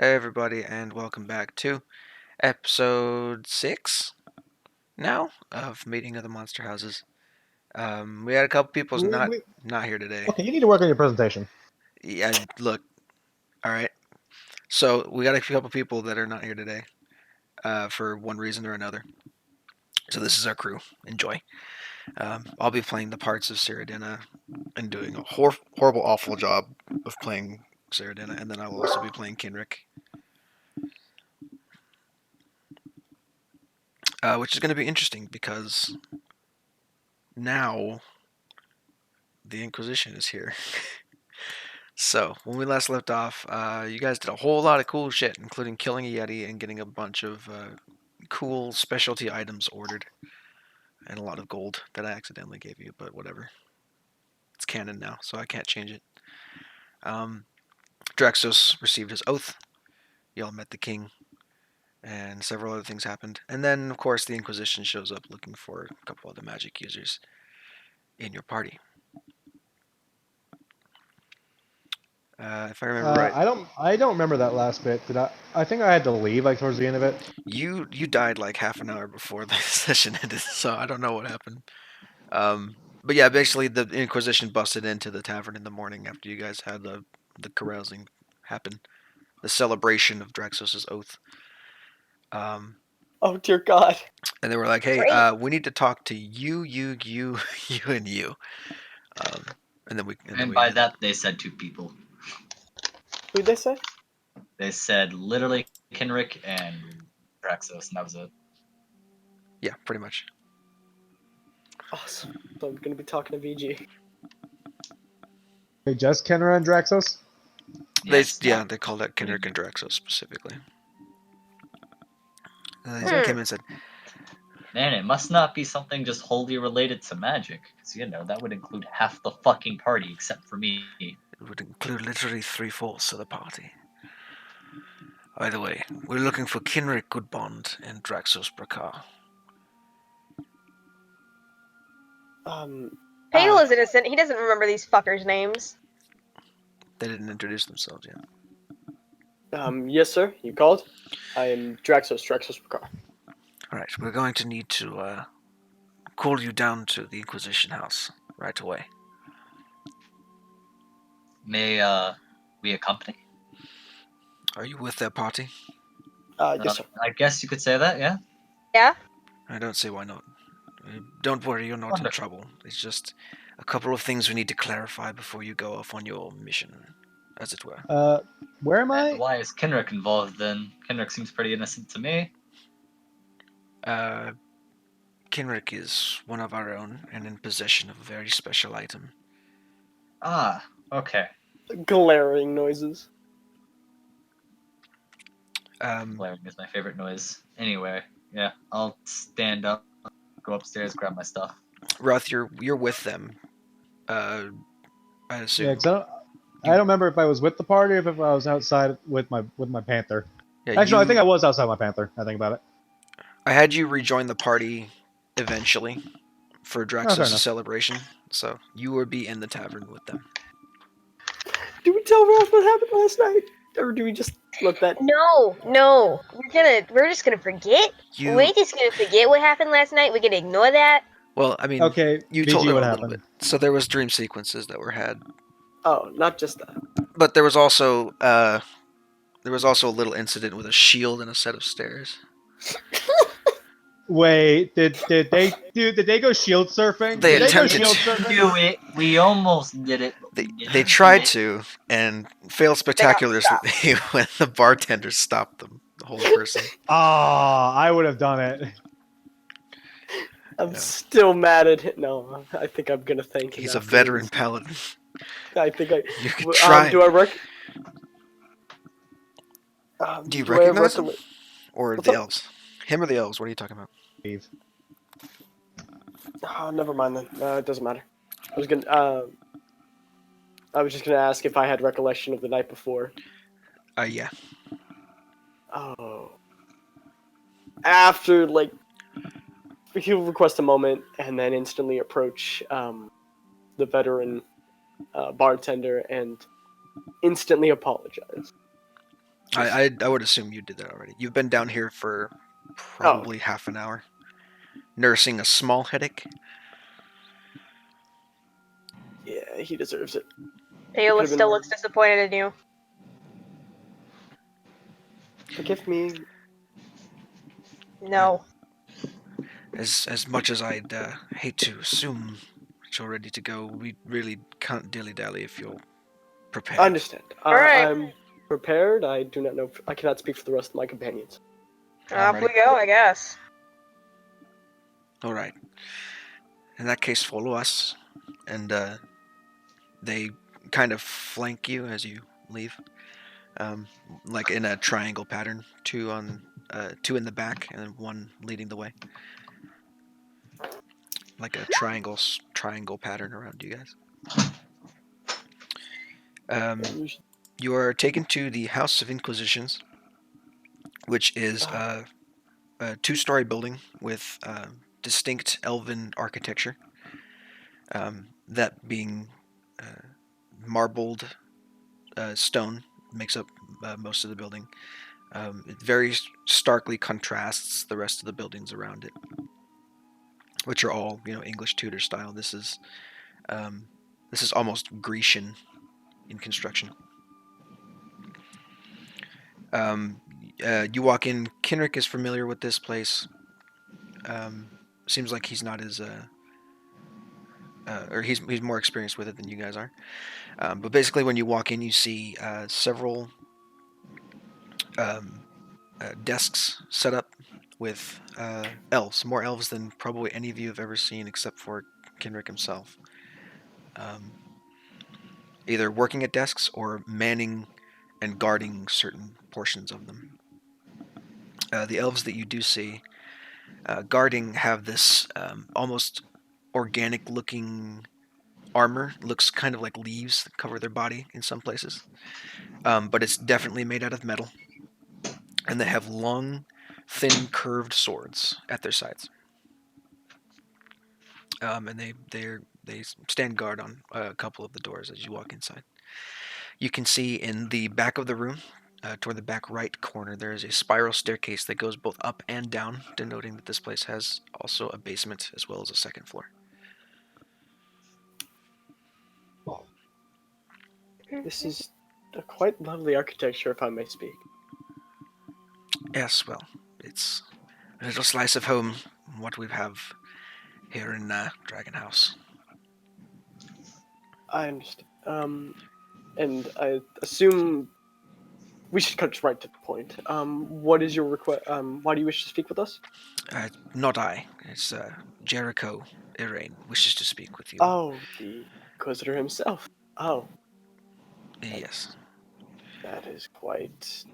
Hey everybody, and welcome back to episode 6 now of Meeting of the Monster Houses. We had a couple people's We, not we, not here today. okay, you need to work on your presentation. Yeah, look, all right. So we got a couple people that are not here today, for one reason or another. So this is our crew. Enjoy. I'll be playing the parts of Cyrodiina and doing a horrible, awful job of playing Cyrodiina, and then I will also be playing Kinrick, which is going to be interesting because now the Inquisition is here. So, when we last left off, you guys did a whole lot of cool shit, including killing a Yeti and getting a bunch of cool specialty items ordered, and a lot of gold that I accidentally gave you, but whatever. It's canon now, so I can't change it. Um, Draxos received his oath. Y'all met the king, and several other things happened. And then, of course, the Inquisition shows up looking for a couple other magic users in your party. If I remember right, I don't remember that last bit. Did I? I think I had to leave like towards the end of it. you died like half an hour before the session ended, so I don't know what happened. But yeah, basically the Inquisition busted into the tavern in the morning after you guys had the carousing happen, the celebration of Draxos's oath. Um, Oh dear God! and they were like, "Hey, Great. we need to talk to you, you, and you." Um, and then we by ended up. that, they said two people. Who'd they say? They said literally Kenrick and Praxos, and that was it. Yeah, pretty much. Awesome. So I'm gonna be talking to VG. Hey, just Kenra and Draxos. Yes, They called out Kendrick and Draxos specifically. They came in and said, Man, it must not be something just wholly related to magic, because that would include half the fucking party except for me. it would include literally 3/4 of the party. By the way, we're looking for Kinrick Goodbond and Draxos Brakar. Pale is innocent. He doesn't remember these fuckers' names. They didn't introduce themselves yet. Yes, sir. You called? I am Draxos Brakar. Alright, we're going to need to call you down to the Inquisition house right away. May we accompany? Are you with their party? Yes, sir. I guess you could say that, yeah. Yeah? I don't see why not. Don't worry, you're not in Wonderful. trouble. It's just a couple of things we need to clarify before you go off on your mission, as it were. Where am And I? why is Kenrick involved then? Kenrick seems pretty innocent to me. Kinrick is one of our own and in possession of a very special item. Ah, okay. Glaring noises. Blaring is my favorite noise. Anyway, yeah, I'll stand up, go upstairs, grab my stuff. Roth, you're with them. I assume. Yeah, 'cause I don't remember if I was with the party or if I was outside with my panther. Yeah, Actually, no, I think I was outside my panther. I think about it. I had you rejoin the party eventually for fair Draxos' enough. celebration, so you will be in the tavern with them. Do we tell Ralph what happened last night, or do we just let that? No. We're just gonna forget. We're just gonna forget what happened last night. We're gonna ignore that. Well, I mean, Okay, you VG, told them what a little happened? bit. So there was dream sequences that were had, Oh, not just that. but there was also a little incident with a shield and a set of stairs. Wait, did they go shield surfing? They Did they go attempted shield to. surfing? Do it. We almost did it. They tried to and failed spectacularly when the bartender stopped them. The whole person. Ah, I would have done it. I'm still mad at him. No, I think I'm gonna thank him. He's a veteran paladin. I think I. You could try. Do I Do you do I recognize him? recolle- Or What's the up? elves? Him or the elves? What are you talking about? Steve. Oh, never mind then. It doesn't matter. I was just gonna ask if I had recollection of the night before. Yeah. Oh. After, like, he'll request a moment and then instantly approach the veteran bartender and instantly apologize. I would assume you did that already. You've been down here for Oh, probably half an hour, nursing a small headache. yeah, he deserves it. Paola Could've been still worse. looks disappointed in you. Forgive me. No. As much as I'd hate to assume that you're ready to go, we really can't dilly dally if you're prepared. Understand. Alright. I'm prepared. I do not know. I cannot speak for the rest of my companions. Off we Alrighty. go, I guess. All right. In that case, follow us, and they kind of flank you as you leave, like in a triangle pattern. Two in the back, and then one leading the way, like a triangle pattern around you guys. You are taken to the House of Inquisitions, which is a two-story building with distinct elven architecture. That being marbled stone makes up most of the building. It very starkly contrasts the rest of the buildings around it, which are all English Tudor style. This is almost Grecian in construction. You walk in. Kenrick is familiar with this place. Seems like he's not as or he's more experienced with it than you guys are. But basically, when you walk in, you see several um, desks set up with elves, more elves than probably any of you have ever seen, except for Kenrick himself. Either working at desks or manning and guarding certain portions of them. The elves that you do see guarding have this almost organic-looking armor. Looks kind of like leaves that cover their body in some places, but it's definitely made out of metal. And they have long, thin, curved swords at their sides. And they stand guard on a couple of the doors as you walk inside. You can see in the back of the room, toward the back right corner, there is a spiral staircase that goes both up and down, denoting that this place has also a basement as well as a second floor. This is a quite lovely architecture, if I may speak. Yes, well, it's a little slice of home, what we have here in Dragon House. I understand. And I assume we should cut right to the point. What is your request? Why do you wish to speak with us? Not I. It's Jericho Irene wishes to speak with you. Oh, the Inquisitor himself. Oh, Yes. that is quite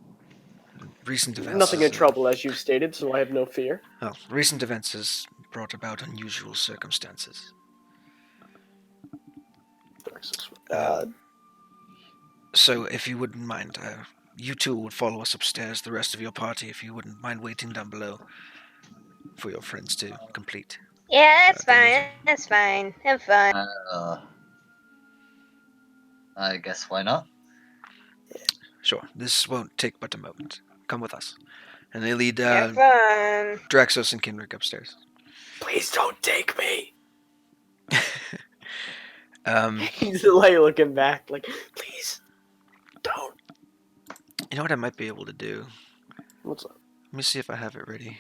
Recent events. nothing in trouble, as you've stated, so I have no fear. Well, recent events has brought about unusual circumstances. So, if you wouldn't mind, you two would follow us upstairs. The rest of your party, if you wouldn't mind waiting down below for your friends to complete. Yeah, that's their fine. meeting. That's fine. Have fun. I guess why not? Sure, this won't take but a moment. Come with us. And they lead Have fun. Draxos and Kenrick upstairs. Please don't take me. um, He's like looking back, like, please don't. you know what I might be able to do? What's up? Let me see if I have it ready.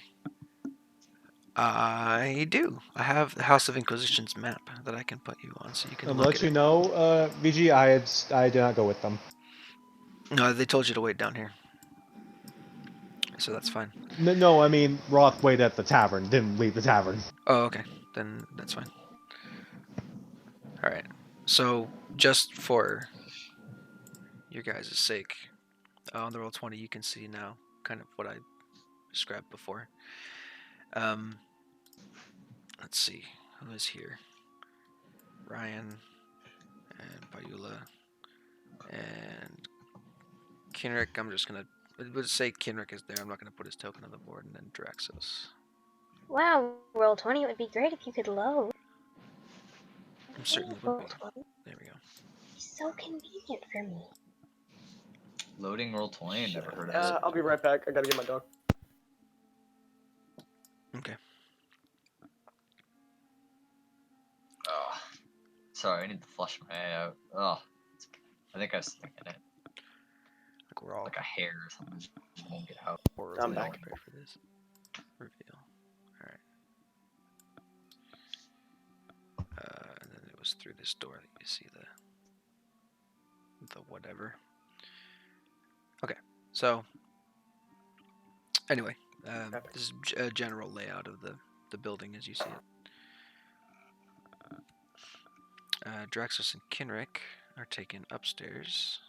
I do. I have the House of Inquisition's map that I can put you on, so you can look let at you it. know, VG, I did not go with them. No, they told you to wait down here, so that's fine. No, I mean Roth waited at the tavern, didn't leave the tavern. Oh, okay. Then that's fine. All right. So just for your guys' sake, on the Roll20, you can see now kind of what I described before. Let's see who is here. Ryan and Payula and Kenrick. I'm just gonna say Kenrick is there. I'm not gonna put his token on the board, and then Draxos. Wow, Roll20, it would be great if you could load. Certainly would be. Roll20. There we go. So convenient for me. Loading roll 20. Never heard of it. I'll be right back. I gotta get my dog. Okay. Oh, sorry, I need to flush my eye out. Oh, I think I was thinking it. Like we're all Like a hair or something just won't get out. horribly I'm back. prepared for this reveal. All right. And then it was through this door that you see the whatever. Okay. So anyway, this is a general layout of the building as you see it. Draxus and Kinrick are taken upstairs.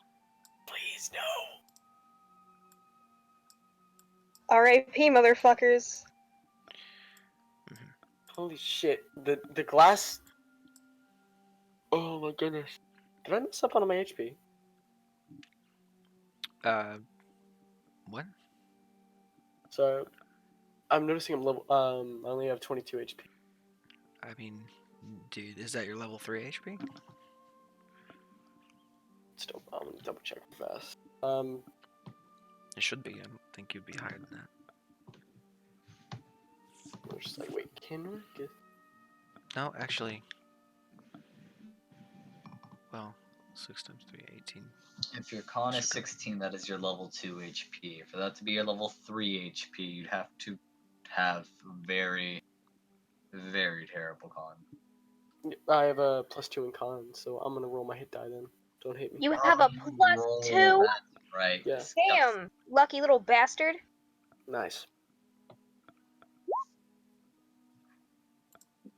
Please no. R.I.P. motherfuckers. Holy shit! The glass. Oh my goodness! Did I mess up on my HP? What? So, I'm noticing I'm level. I only have 22 HP. I mean, dude, is that your level 3 HP? Still, I'm gonna double check fast. It should be. I don't think you'd be higher than that. I'm just like, wait, can we get? No, actually. Well, 6 times 3, 18. If your con is Should go. 16, that is your level 2 HP. For that to be your level 3 HP, you'd have to have very, very terrible con. I have a +2 in con, so I'm gonna roll my hit die then. Don't hate me. You have a You +2? That's right. Yeah. Damn, lucky little bastard. Nice.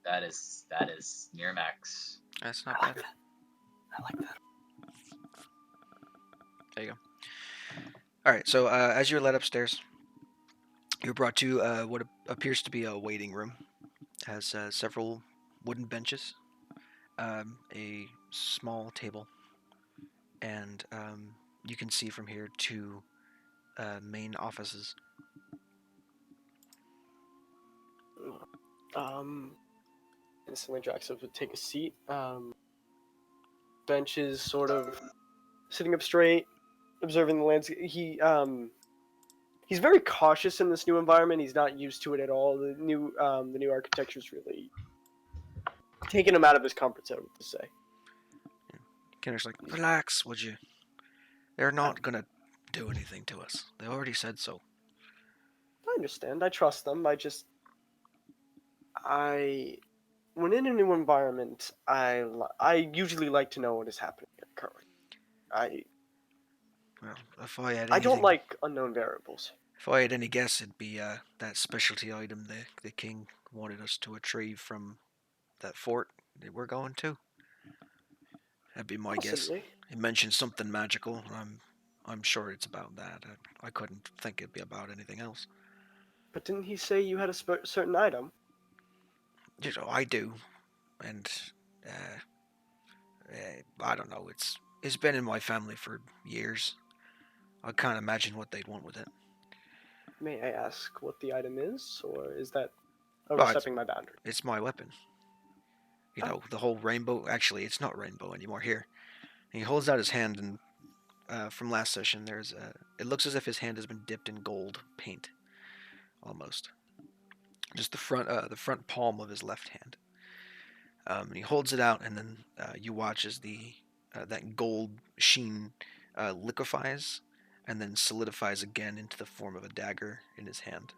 That is near max. That's not I like bad. that. I like that. There you go. All right. So as you're led upstairs, you're brought to what appears to be a waiting room. It has several wooden benches, a small table, and you can see from here 2 main offices. Instantly Draxus would take a seat. Benches sort of sitting up straight, observing the landscape. He's very cautious in this new environment. He's not used to it at all. The new architecture's really taking him out of his comfort zone, to say. Kenner's like, relax, would you? They're not gonna do anything to us. They already said so. I understand. I trust them. When in a new environment, I usually like to know what is happening currently. Well, if I had I anything, don't like unknown variables. if I had any guess, it'd be that specialty item the king wanted us to retrieve from that fort that we're going to. That'd be my guess. Possibly. He mentioned something magical. I'm sure it's about that. I couldn't think it'd be about anything else. But didn't he say you had a certain item? You know, I do, and I don't know. It's been in my family for years. I can't imagine what they'd want with it. May I ask what the item is, or is that Well, overstepping my boundary? It's my weapon. You know, the whole rainbow. Actually, it's not rainbow anymore. Here, and he holds out his hand, and from last session, there's it looks as if his hand has been dipped in gold paint, almost. Just the front palm of his left hand. And he holds it out, and then you watch as that gold sheen liquefies, and then solidifies again into the form of a dagger in his hand,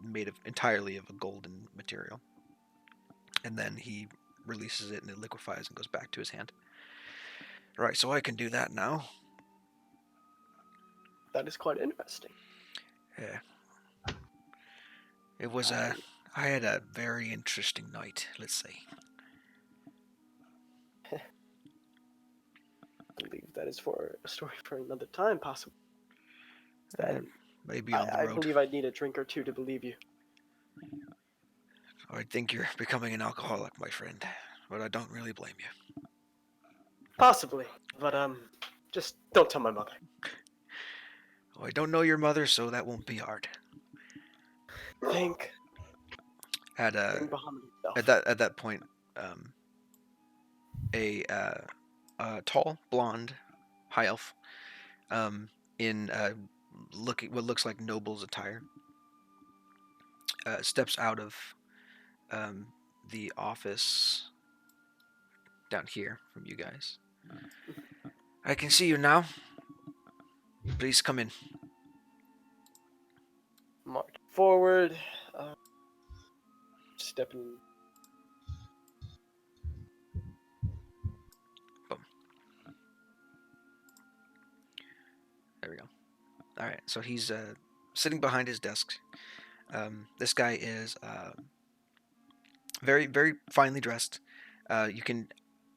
made entirely of a golden material. And then he releases it, and it liquefies and goes back to his hand. Right, so I can do that now. That is quite interesting. Yeah. It was I had a very interesting night, let's say. I believe that is for a story for another time, possibly. Maybe on the I road. believe I'd need a drink or two to believe you. I think you're becoming an alcoholic, my friend, but I don't really blame you. Possibly, but just don't tell my mother. Oh, I don't know your mother, so that won't be hard. Think. At Bahamut himself. at that point, a tall, blonde, high elf in what looks like noble's attire, steps out of the office down here from you guys. I can see you now. Please come in. March forward. Stepping. Boom. There we go. All right, so he's sitting behind his desk. This guy is very, very finely dressed. You can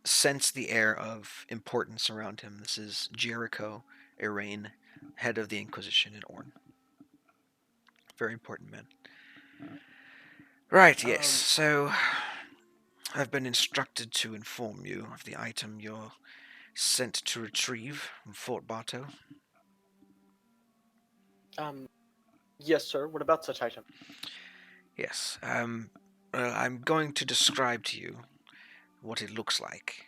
sense the air of importance around him. This is Jericho Erain, head of the Inquisition in Orn. Very important man. Right, yes. So, I've been instructed to inform you of the item you're sent to retrieve from Fort Bato. Yes, sir. What about such item? Yes. I'm going to describe to you what it looks like.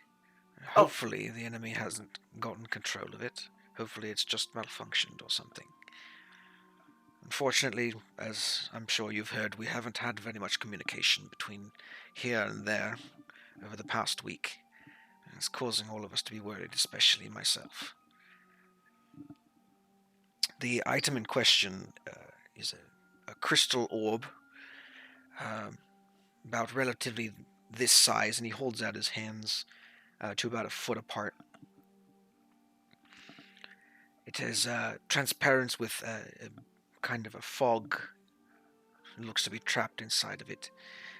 Hopefully, the enemy hasn't gotten control of it. Hopefully, it's just malfunctioned or something. Unfortunately, as I'm sure you've heard, we haven't had very much communication between here and there over the past week. And it's causing all of us to be worried, especially myself. The item in question is a crystal orb, about relatively this size, and he holds out his hands to about a foot apart. It is transparent with a kind of a fog. It looks to be trapped inside of it,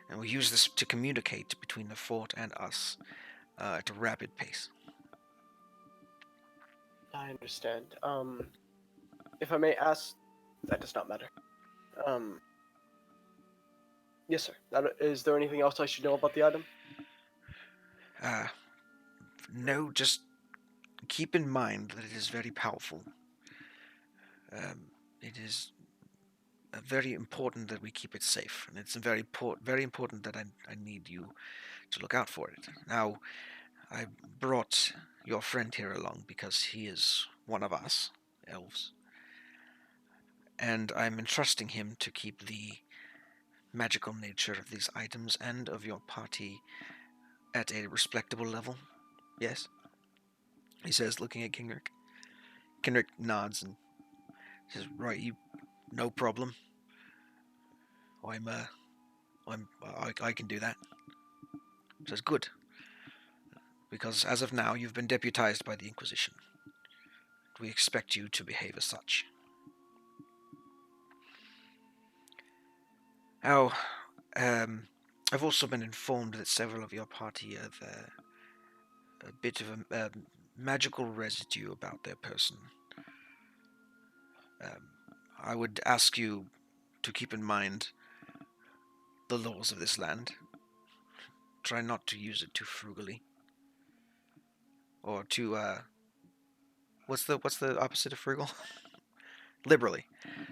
and we use this to communicate between the fort and us at a rapid pace. I understand. If I may ask, that does not matter. Yes, sir. Is there anything else I should know about the item? No, just keep in mind that it is very powerful. It is very important that we keep it safe, and it's very important that I need you to look out for it. Now, I brought your friend here along because he is one of us, elves, and I'm entrusting him to keep the magical nature of these items and of your party at a respectable level. Yes? He says, looking at Kinrick. Kinrick nods and says, right, no problem. I can do that. He says, good. Because as of now, you've been deputized by the Inquisition. We expect you to behave as such. Now, I've also been informed that several of your party have a bit of a magical residue about their person. I would ask you to keep in mind the laws of this land. Try not to use it too frugally. Or too, what's the opposite of frugal? Liberally.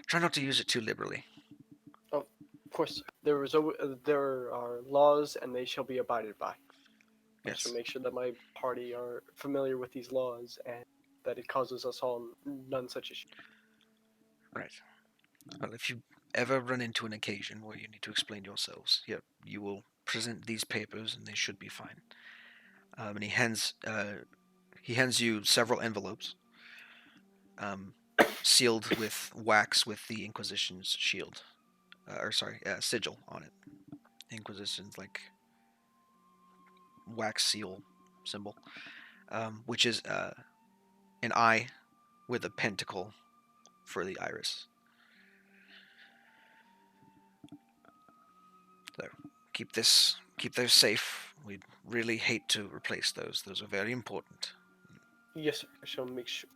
Try not to use it too liberally. Of course, there are laws, and they shall be abided by. I Yes. shall make sure that my party are familiar with these laws, and that it causes us all none such issue. Right. Well, if you ever run into an occasion where you need to explain yourselves, you will present these papers, and they should be fine. And he hands you several envelopes, sealed with wax with the Inquisition's shield, sigil on it. Inquisition's like wax seal symbol, which is an eye with a pentacle for the iris. So keep those safe. We'd really hate to replace those. Those are very important. Yes, sir. I shall make sure.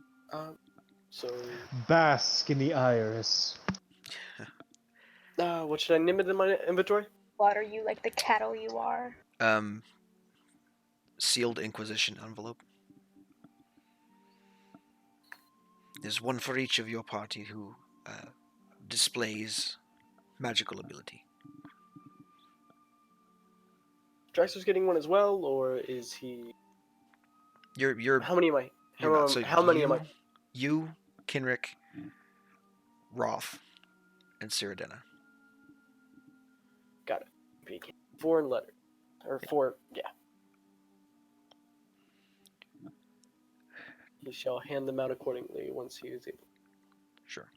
So, Bask in the iris. what should I name it in my inventory? Water you like the cattle you are. Sealed Inquisition envelope. There's one for each of your party who displays magical ability. Draxler's getting one as well, or is he? You're How many am I? you're not. So How many am you I? You, Kinrick, Roth, and Cyrodiina. Got it. Peking. 4 letters. Or 4, yeah. He shall hand them out accordingly once he is able. Sure.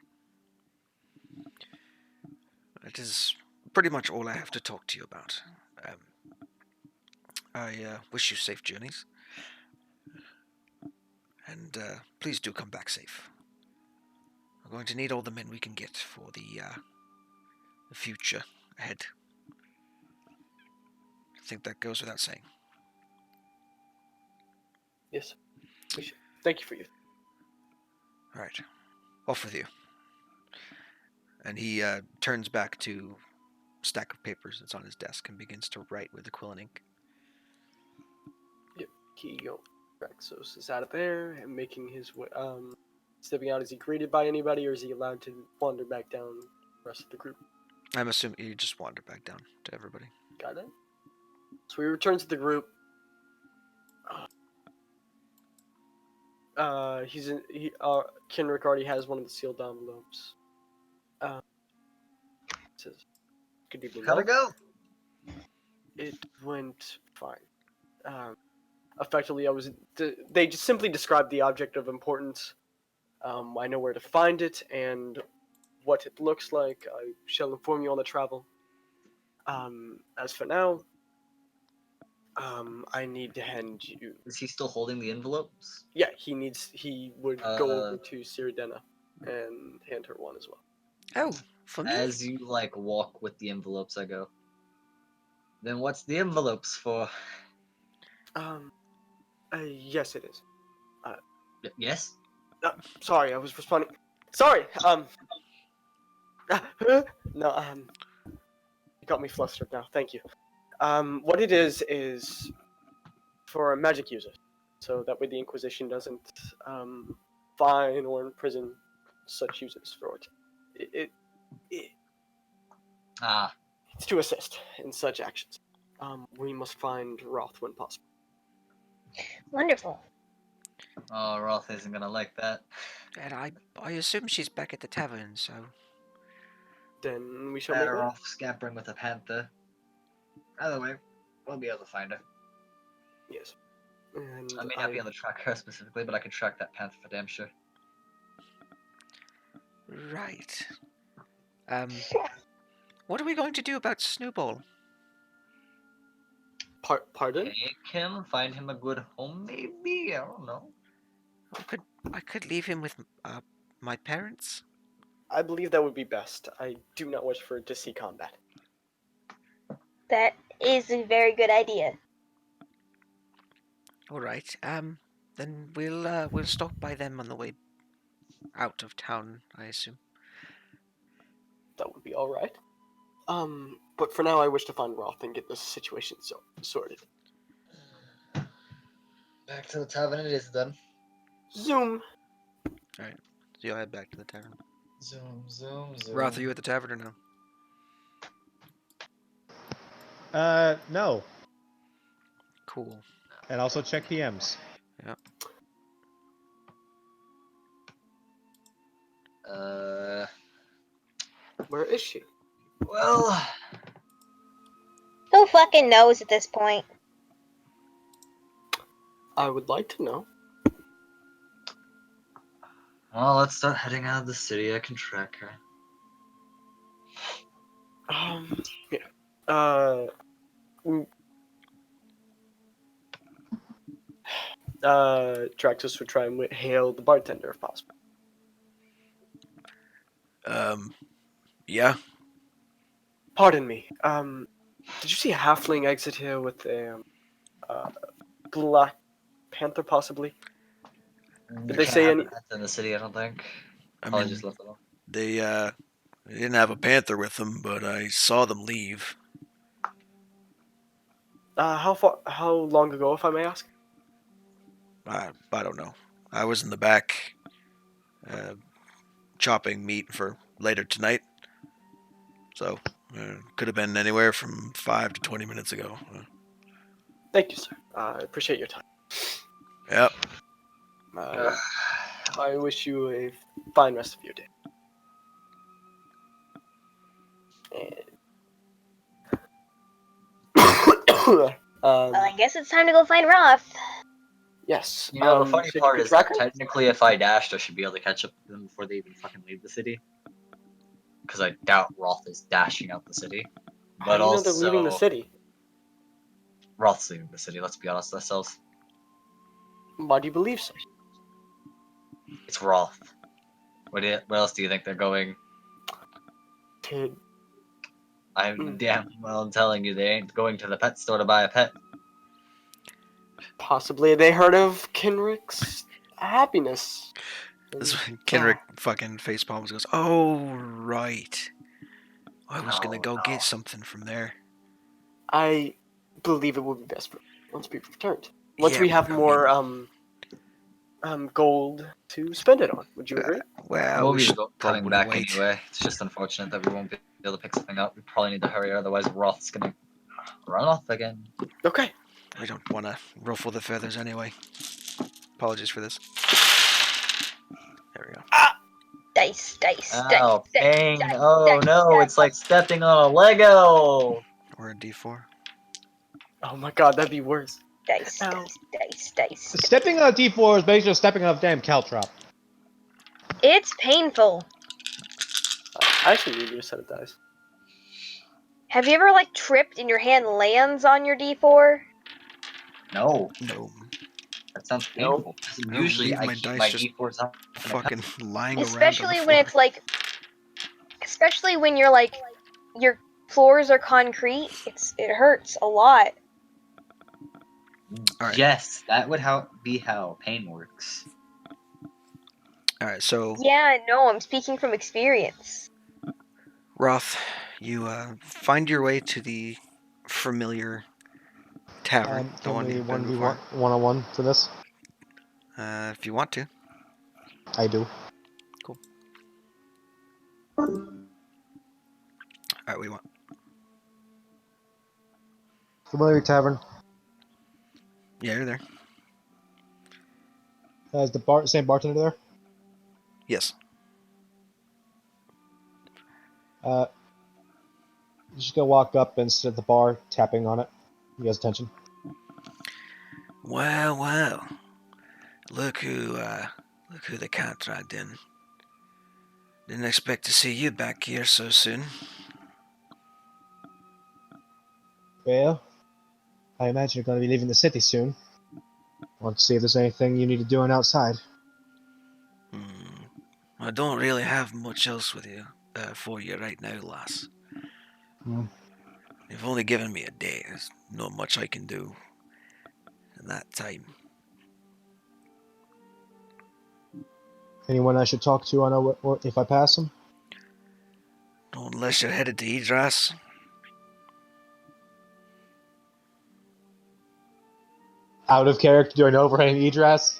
That is pretty much all I have to talk to you about. I wish you safe journeys. And please do come back safe. We're going to need all the men we can get for the future ahead. I think that goes without saying. Yes. We should. Thank you for you. All right. Off with you. And he turns back to a stack of papers that's on his desk and begins to write with the quill and ink. Yep. He Draxos is out of there and making his way. Stepping out. Is he greeted by anybody, or is he allowed to wander back down the rest of the group? I'm assuming you just wander back down to everybody. Got it. So we return to the group. Kenrick already has one of the sealed envelopes. Says, "Good evening, How'd it all." go? It went fine. Effectively, they just simply described the object of importance. I know where to find it and what it looks like. I shall inform you on the travel. As for now, I need to hand you. Is he still holding the envelopes? Yeah, he would go over to Cyrodiina and hand her one as well. Oh, for me? As you like walk with the envelopes, I go. Then what's the envelopes for? Yes, it is. Yes. Sorry, I was responding. Sorry. No. You got me flustered now. Thank you. What it is for magic users, so that way the Inquisition doesn't fine or imprison such users for it. It's to assist in such actions. We must find Roth when possible. Wonderful. Oh, Roth isn't gonna like that. And I assume she's back at the tavern, so... Then we shall make Better way. off scampering with a panther. Either way, we'll be able to find her. Yes. And I may not be able to track her specifically, but I can track that panther for damn sure. Right. What are we going to do about Snowball? Pardon? Take him, find him a good home, maybe? I don't know. I could leave him with my parents. I believe that would be best. I do not wish for it to see combat. That is a very good idea. All right. Then we'll stop by them on the way out of town, I assume. That would be all right. But for now, I wish to find Roth and get this situation sorted. Back to the tavern it is then. Zoom. All right. So you'll head back to the tavern. Zoom, zoom, zoom. Roth, are you at the tavern or no? No. Cool. And also check PMs. Yeah. Where is she? Well, Who fucking knows at this point? I would like to know. let's start heading out of the city. I can track her. Yeah. Draxus would try and hail the bartender if possible. Yeah. Pardon me. Did you see a halfling exit here with a black panther, possibly? Did they say any? In the city? I don't think. I Probably mean, just left it alone. they didn't have a panther with them, but I saw them leave. How long ago, if I may ask? I don't know. I was in the back, chopping meat for later tonight. So, could have been anywhere from 5 to 20 minutes ago. Thank you, sir. I appreciate your time. Yep. I wish you a fine rest of your day. Well, I guess it's time to go find Roth. Yes. You know, the funny so you part could is track that her? technically, if I dashed, I should be able to catch up to them before they even fucking leave the city. Because I doubt Roth is dashing out the city. How But do you know they're leaving the also, city? Roth's leaving the city. Let's be honest with ourselves. Why do you believe so? It's Roth. Where else do you think they're going? To I'm damn well telling you, they ain't going to the pet store to buy a pet. possibly they heard of Kenrick's happiness. This is when Kenrick fucking facepalms goes, oh, right. I was gonna go get something from there. I believe it would be best for once we've returned. Once Yeah, we have I more mean, gold to spend it on. Would you agree? well, We'll we be should coming probably back wait. anyway. It's just unfortunate that we won't be able to pick something up. We probably need to hurry, otherwise Roth's gonna run off again. Okay. I don't want to ruffle the feathers anyway. Apologies for this. There we go. Dice, dice, Ow, dice, pain! dice, Oh dice, no, dice, it's like stepping on a Lego! Or a D4. Oh my god, that'd be worse. dice, Ow. dice, dice, dice. Stepping on a D4 is basically stepping on a damn caltrop. It's painful. I actually need you a set of dice. Have you ever like tripped and your hand lands on your D4? No, No. that sounds No. painful. I don't Usually leave I my keep dice my just D4s up in a fucking lying around on Especially the when floor. it's like, especially when you're like, your floors are concrete. It hurts a lot. Alright. Yes, that would be how pain works. Alright, so Yeah, no, I'm speaking from experience. Roth, you find your way to the familiar tavern, the Can one we you've been 1v1 before. one-on-one for this? If you want to. I do. Cool. Alright, we want. Familiar tavern. Yeah, you're there. Is the same bartender there? Yes. Just gonna walk up and sit at the bar, tapping on it. You guys' attention. Well, well. Look who the cat dragged in. Didn't expect to see you back here so soon. Well, I imagine you're gonna be leaving the city soon. Want to see if there's anything you need to do on outside. I don't really have much else with you for you right now, lass. You've only given me a day. There's not much I can do in that time. Anyone I should talk to on if I pass them? Not unless you're headed to Idras. Out of character, do I know any Idras?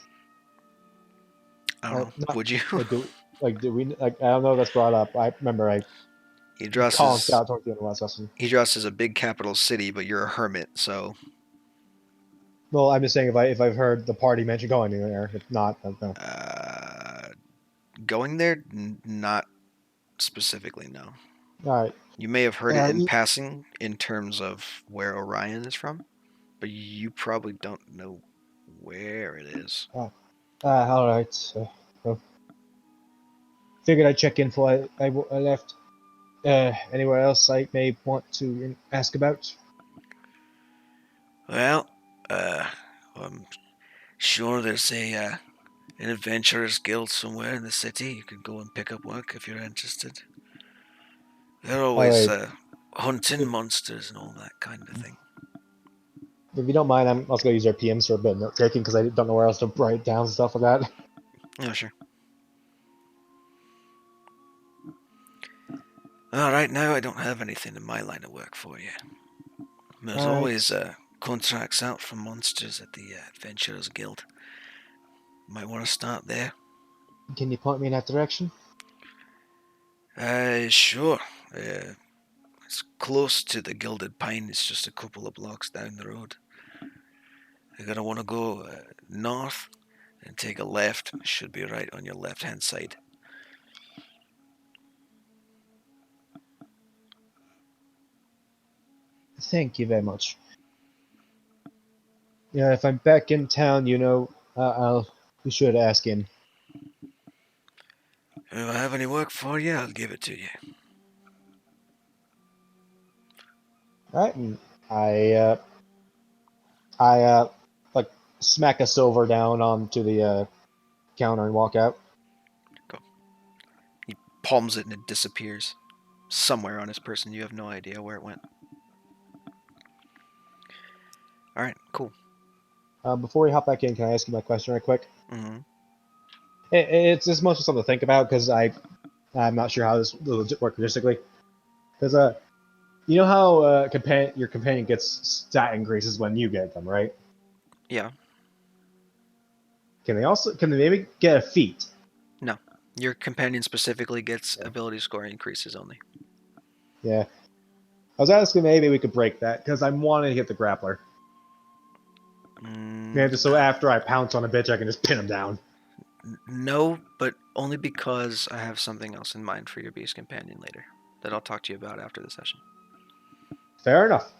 I don't know. Would you? Do we like? I don't know if that's brought up. I remember I Idras calling is Scout towards the end of last session. Idras is a big capital city, but you're a hermit, so. Well, I'm just saying if I've heard the party mention going there. If not, no. Going there, not specifically, no. All right. You may have heard it in passing in terms of where Orion is from, but you probably don't know where it is. All right. Figured I'd check in before I left. Anywhere else I may want to ask about? Well, I'm sure there's an adventurers guild somewhere in the city. You could go and pick up work if you're interested. They're always hunting monsters and all that kind of thing. If you don't mind, I'm also gonna use our PMs for a bit of note taking because I don't know where else to write down stuff like that. Oh, sure. Well, right now I don't have anything in my line of work for you. There's always contracts out for monsters at the Adventurers Guild. Might want to start there. Can you point me in that direction? Sure. It's close to the Gilded Pine. It's just a couple of blocks down the road. You're gonna want to go north, And take a left. Should be right on your left-hand side. Thank you very much. Yeah, if I'm back in town, I'll be sure to ask in. If I have any work for you, I'll give it to you. Alright, and I like smack a silver down onto the counter and walk out. He palms it and it disappears. Somewhere on his person, you have no idea where it went. Alright, cool. Before we hop back in, can I ask you my question right quick? Mm-hmm. It's just mostly something to think about because I'm not sure how this will work logistically. Because you know how your companion gets stat increases when you get them, right? Yeah. Can they maybe get a feat? No. Your companion specifically gets ability score increases only. Yeah. I was asking maybe we could break that because I'm wanting to get the grappler. Yeah, just so after I pounce on a bitch, I can just pin him down. No, but only because I have something else in mind for your beast companion later that I'll talk to you about after the session. Fair enough.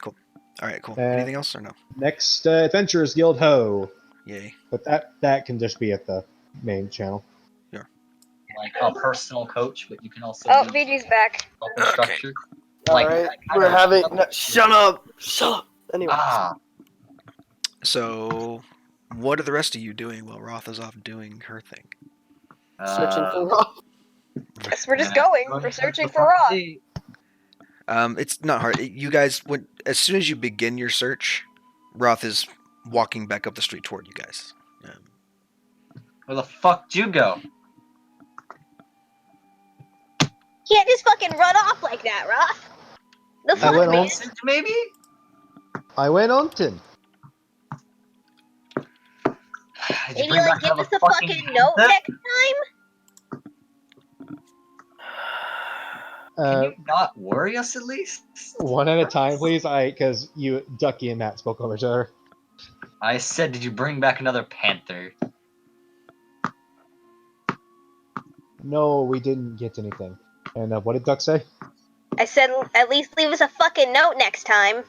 Cool. Alright, cool. Anything else or no? Next Adventurers Guild Ho. Yay. But that can just be at the main channel. Like a personal coach, but you can also Oh, be VG's back. instructor. Alright, we're having. No, shut up! Shut up! Anyway. So, what are the rest of you doing while Roth is off doing her thing? Searching for Roth. Guess we're just going. We're searching for Roth. It's not hard. You guys, as soon as you begin your search, Roth is walking back up the street toward you guys. Where the fuck did you go? Can't just fucking run off like that, Roth. The I fuck, went man? on. Maybe? I went on Tin. Did you Maybe bring like back give another us a fucking note panther? next time. Can you not worry us at least? One at a time, please. Because Ducky and Matt spoke over each other. I said, did you bring back another panther? No, we didn't get anything. And what did Duck say? I said at least leave us a fucking note next time.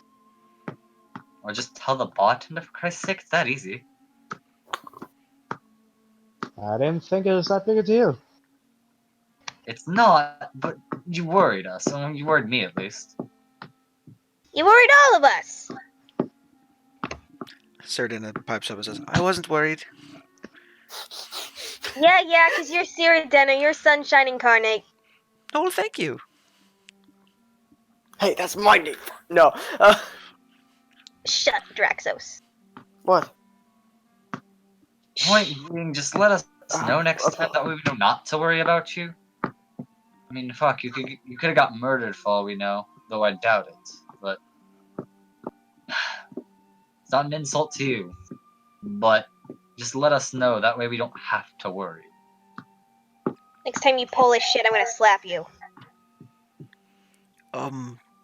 Or just tell the bartender, for Christ's sake? It's that easy. I didn't think it was that big a deal. It's not, but you worried us. I mean, you worried me, at least. You worried all of us. Sardina pipes up and says, I wasn't worried. Yeah, because you're Cyrodiana, you're Sunshine Incarnate. Oh, well, thank you. Hey, that's my name. No. Shut, Draxos. What? Point being, just let us know next time that we know not to worry about you. I mean, fuck, you could have got murdered for all we know, though I doubt it. But it's not an insult to you. But just let us know. That way we don't have to worry. Next time you pull this shit, I'm gonna slap you.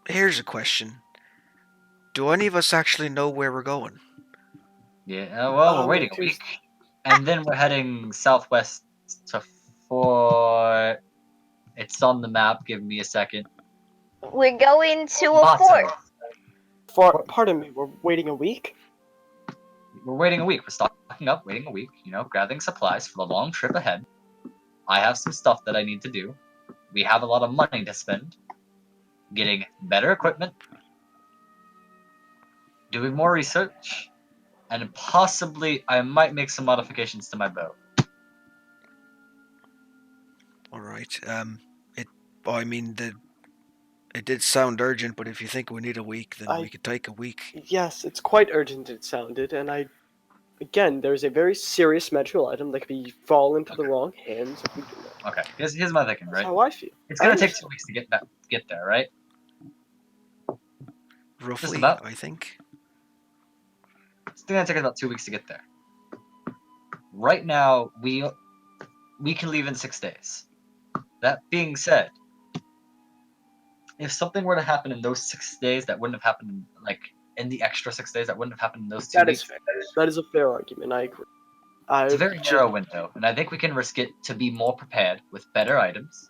Here's a question. Do any of us actually know where we're going? Yeah, well, we're waiting a week. And then we're heading southwest to Fort... It's on the map. Give me a second. We're going to a Bato. fort. Pardon me, we're waiting a week? We're waiting a week. We're stocking up, waiting a week, gathering supplies for the long trip ahead. I have some stuff that I need to do. We have a lot of money to spend. Getting better equipment. Doing more research. And possibly I might make some modifications to my bow. Alright, it did sound urgent, but if you think we need a week, then we could take a week. Yes, it's quite urgent, it sounded, and again, there's a very serious medical item that could fall into the wrong hands if we do that. Okay, here's my thinking, right? That's how I feel. It's gonna take 2 weeks to get there, right? Roughly, Just about. I think. It's gonna take about 2 weeks to get there. Right now, we can leave in 6 days. That being said, if something were to happen in those 6 days that wouldn't have happened in, in the extra 6 days that wouldn't have happened in those 2 That weeks. is fair. That is a fair argument. I agree. It's a very narrow window, and I think we can risk it to be more prepared with better items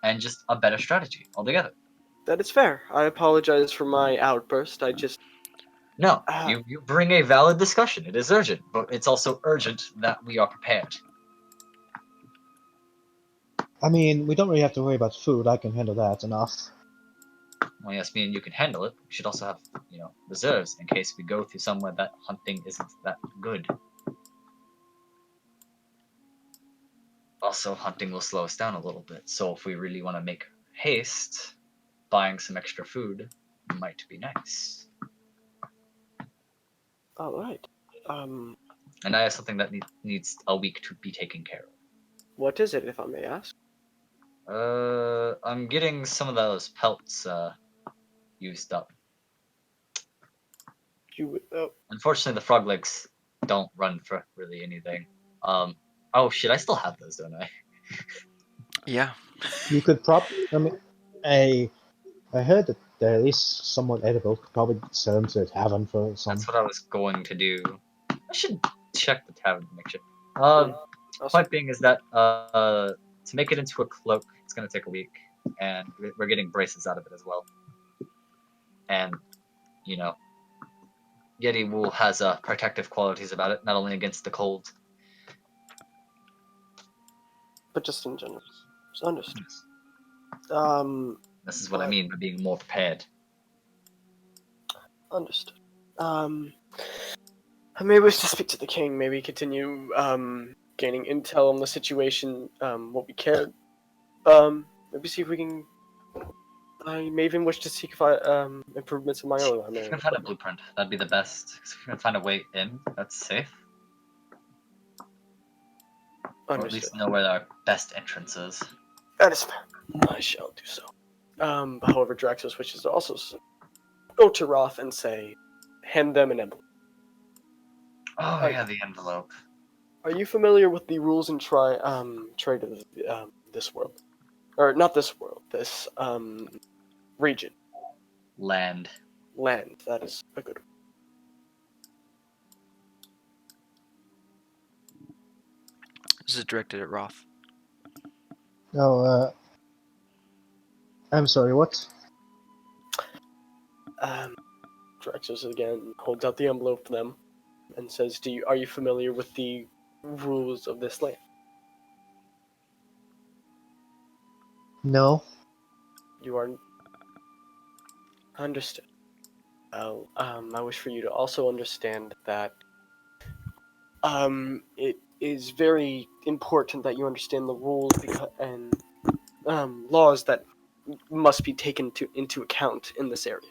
and just a better strategy altogether. That is fair. I apologize for my outburst. No, you bring a valid discussion. It is urgent, but it's also urgent that we are prepared. I mean, we don't really have to worry about food. I can handle that enough. Well, yes, me and you can handle it. We should also have, reserves in case we go through somewhere that hunting isn't that good. Also, hunting will slow us down a little bit, so if we really want to make haste, buying some extra food might be nice. All right. And I have something that needs a week to be taken care of. What is it, if I may ask? I'm getting some of those pelts used up. Unfortunately, the frog legs don't run for really anything. Oh shit, I still have those, don't I? Yeah. You could probably. I mean, I heard that they're at least somewhat edible. Could probably sell them to a tavern for some. That's what I was going to do. I should check the tavern to make sure. Also, Point being is that to make it into a cloak, it's gonna take a week, and we're getting braces out of it as well. And Yeti wool has protective qualities about it, not only against the cold. but just in general. It's understood. This is what I mean by being more prepared. Understood. I may wish to speak to the king. Maybe continue gaining intel on the situation. What we can. Maybe see if we can. I may even wish to seek improvements of my own. If we can find a blueprint, that'd be the best. If we can find a way in, that's safe. Or at least know where our best entrance is. That is fair. I shall do so. However, Draxos wishes to also go to Roth and say, hand them an envelope. Oh yeah, the envelope. Are you familiar with the rules and trade of this world? Or not this world, this region. Land. That is a good one. This is directed at Roth. Oh, I'm sorry, what? Draxos again holds out the envelope for them and says, are you familiar with the rules of this land? No. You are understood. Well, I wish for you to also understand that it is very important that you understand the rules and laws that must be taken into account in this area,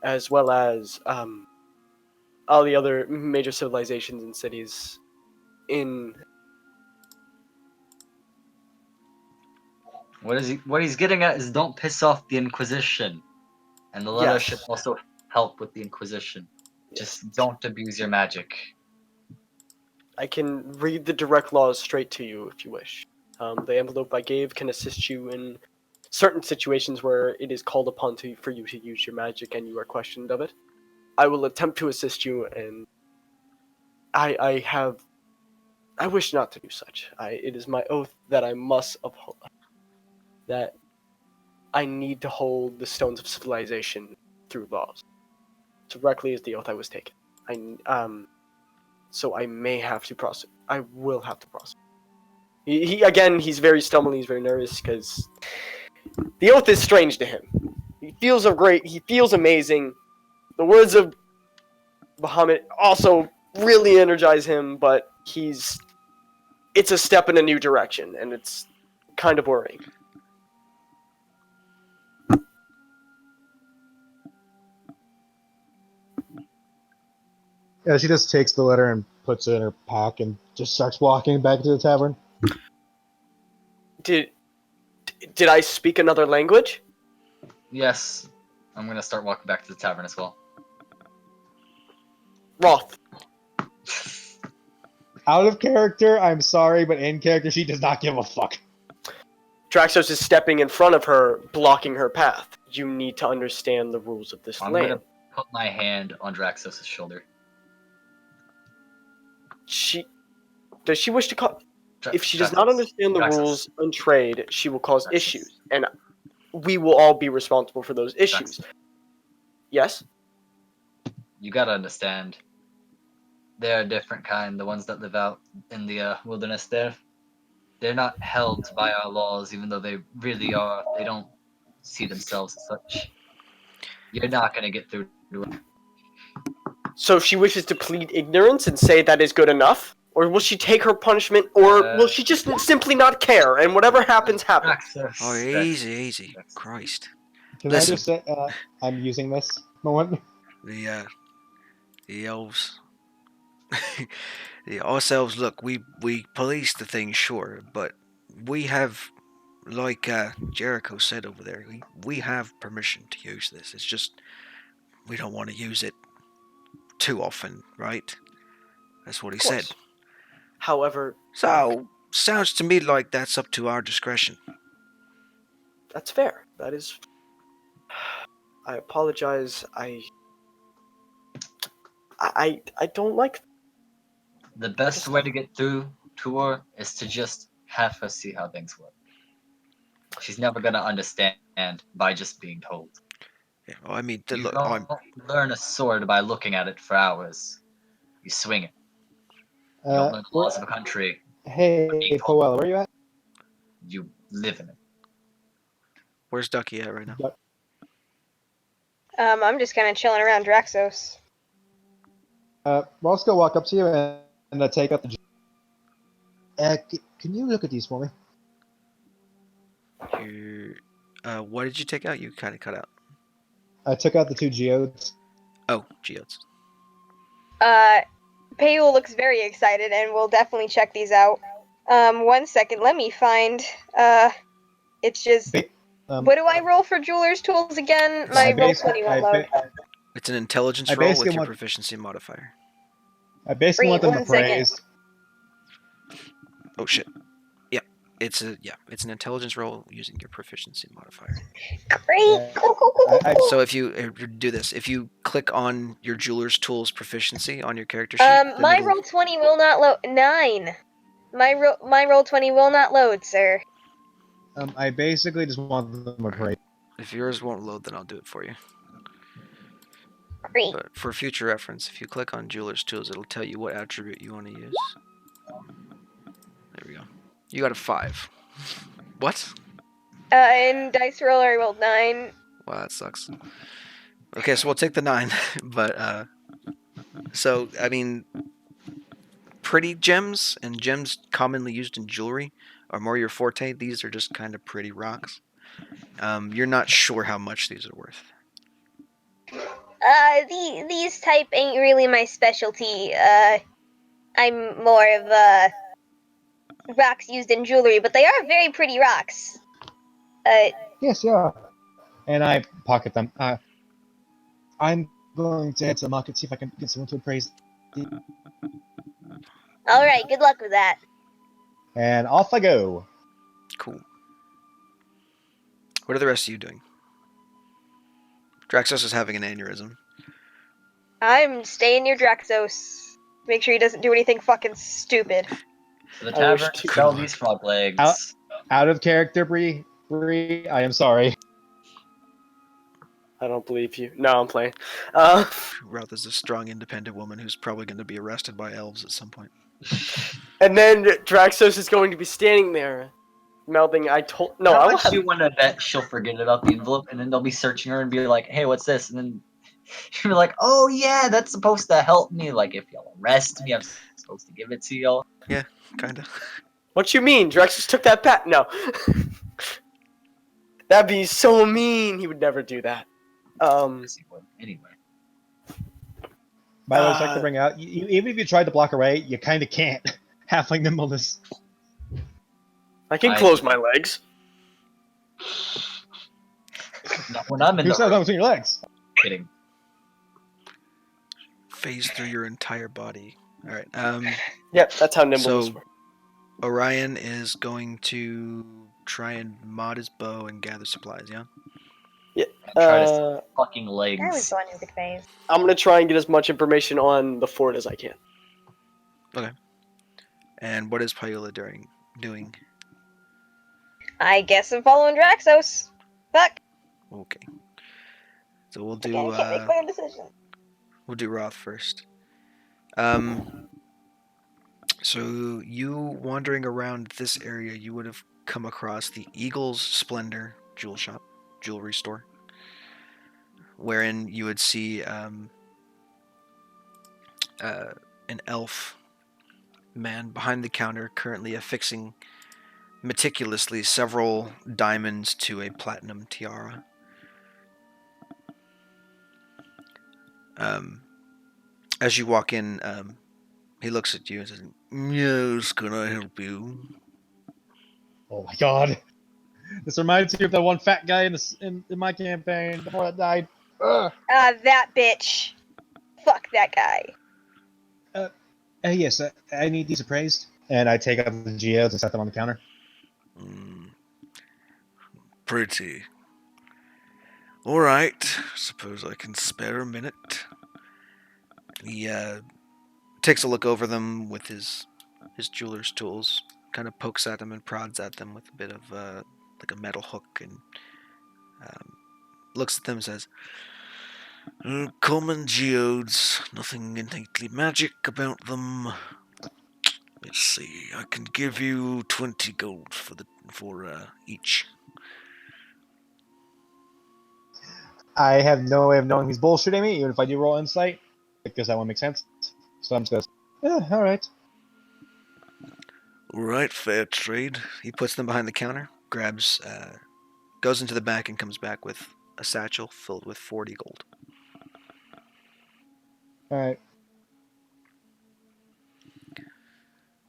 as well as all the other major civilizations and cities in. What he's getting at is don't piss off the Inquisition, and the letter should also help with the Inquisition. Just don't abuse your magic. I can read the direct laws straight to you if you wish. The envelope I gave can assist you in certain situations where it is called upon for you to use your magic and you are questioned of it. I will attempt to assist you, and I wish not to do such. It is my oath that I must uphold. That I need to hold the stones of civilization through laws. Directly as the oath I was taken. So I may have to prosecute. I will have to prosecute. He's very stumbling. He's very nervous because the oath is strange to him. He feels amazing. The words of Muhammad also really energize him, but it's a step in a new direction, and it's kind of worrying. Yeah, she just takes the letter and puts it in her pack and just starts walking back to the tavern. Did I speak another language? Yes. I'm gonna start walking back to the tavern as well. Roth. Out of character, I'm sorry, but in character, she does not give a fuck. Draxos is stepping in front of her, blocking her path. You need to understand the rules of this land. put my hand on Draxos' shoulder. Does she wish to call? If she does Draxos. not understand the Draxos. rules on trade, she will cause Draxos. issues, and we will all be responsible for those issues. Draxos. Yes. You gotta understand. They're a different kind. The ones that live out in the wilderness. They're not held by our laws, even though they really are. They don't see themselves as such. You're not gonna get through to her. So she wishes to plead ignorance and say that is good enough? Or will she take her punishment, or will she just simply not care, and whatever happens, happens? Draxos. Oh, easy. Draxos. Christ. Can Listen. I just say I'm using this moment? The elves. Ourselves, look, we police the thing, sure, but we have, like Jericho said over there, we have permission to use this. It's just we don't want to use it too often, right? That's what he said. However, So, sounds to me like that's up to our discretion. that's fair. That is. I apologize. I don't like. The best way to get through to her is to just have her see how things work. She's never gonna understand by just being told. Yeah, well, I mean, You look, don't learn a sword by looking at it for hours. You swing it. You don't learn the laws of a country. Hey, Powell, where are you at? You live in it. where's Ducky at right now? I'm just kind of chilling around Draxos. Ross, go walk up to you and take out the. Can you look at these for me? What did you take out? You kind of cut out. I took out the 2 geodes. Oh, geodes. Payul looks very excited and will definitely check these out. 1 second, let me find. It's just. What do I roll for jeweler's tools again? My roll 20 won't load. It's an intelligence roll with your proficiency modifier. I basically want them appraised. Oh shit. Yeah, it's an intelligence roll using your proficiency modifier. Great. Cool. So if you do this, if you click on your jeweler's tools proficiency on your character sheet, my roll 20 will not load. 9. My roll 20 will not load, sir. I basically just want them appraised. If yours won't load, then I'll do it for you. Great. But for future reference, if you click on jeweler's tools, it'll tell you what attribute you want to use. There we go. You got a 5. What? In dice roller, I rolled 9. Wow, that sucks. Okay, so we'll take the 9. But, so, I mean, pretty gems and gems commonly used in jewelry are more your forte. These are just kind of pretty rocks. You're not sure how much these are worth. These type ain't really my specialty. I'm more of, rocks used in jewelry, but they are very pretty rocks. Yes, yeah. And I pocket them. I'm going to head to the market, see if I can get someone to appraise. Alright, good luck with that. And off I go. Cool. What are the rest of you doing? Draxos is having an aneurysm. I'm staying near Draxos. Make sure he doesn't do anything fucking stupid. To the tavern, sell these frog legs. Out of character, Bree, I am sorry. I don't believe you. No, I'm playing. Rotha's a strong, independent woman who's probably going to be arrested by elves at some point. And then Draxos is going to be standing there, mouthing, I How much do you want to bet she'll forget about the envelope, and then they'll be searching her and be like, hey, what's this? And then she'll be like, oh yeah, that's supposed to help me. Like, if y'all arrest me, I'm supposed to give it to y'all. Yeah, kinda. What you mean? Draxos took that pat? No. That'd be so mean. He would never do that. Yes, he would. Anyway. By the way, I'd like to bring out, even if you tried to block away, you kind of can't. Halfling nimbleness. I can close my legs. Not when I'm in Who said that between your legs? Kidding. Phase through your entire body. All right. Yep, that's how nimbleness works. Orion is going to try and mod his bow and gather supplies. Yeah. Yeah. Try to see fucking I was legs. the one who could phase. I'm gonna try and get as much information on the fort as I can. Okay. And what is Paula doing? I guess I'm following Draxos. Fuck. Okay. So we'll Again, do can't make my own decision. we'll do Roth first. So you wandering around this area, you would have come across the Eagle's Splendor jewelry store, wherein you would see an elf man behind the counter currently affixing meticulously several diamonds to a platinum tiara. As you walk in, he looks at you and says, "Yes, can I help you?" Oh my god. This reminds me of the one fat guy in my campaign before I died. Ugh. That bitch. Fuck that guy. Yes, I need these appraised. And I take out the geodes and set them on the counter. Pretty. All right, suppose I can spare a minute. He takes a look over them with his jeweler's tools, kind of pokes at them and prods at them with a bit of like a metal hook, and looks at them and says, "Common geodes, nothing innately magic about them. Let's see, I can give you 20 gold for each." I have no way of knowing he's bullshitting me, even if I do roll insight, because that won't make sense. So I'm just goes, yeah, alright. All right, fair trade. He puts them behind the counter, goes into the back, and comes back with a satchel filled with 40 gold. Alright.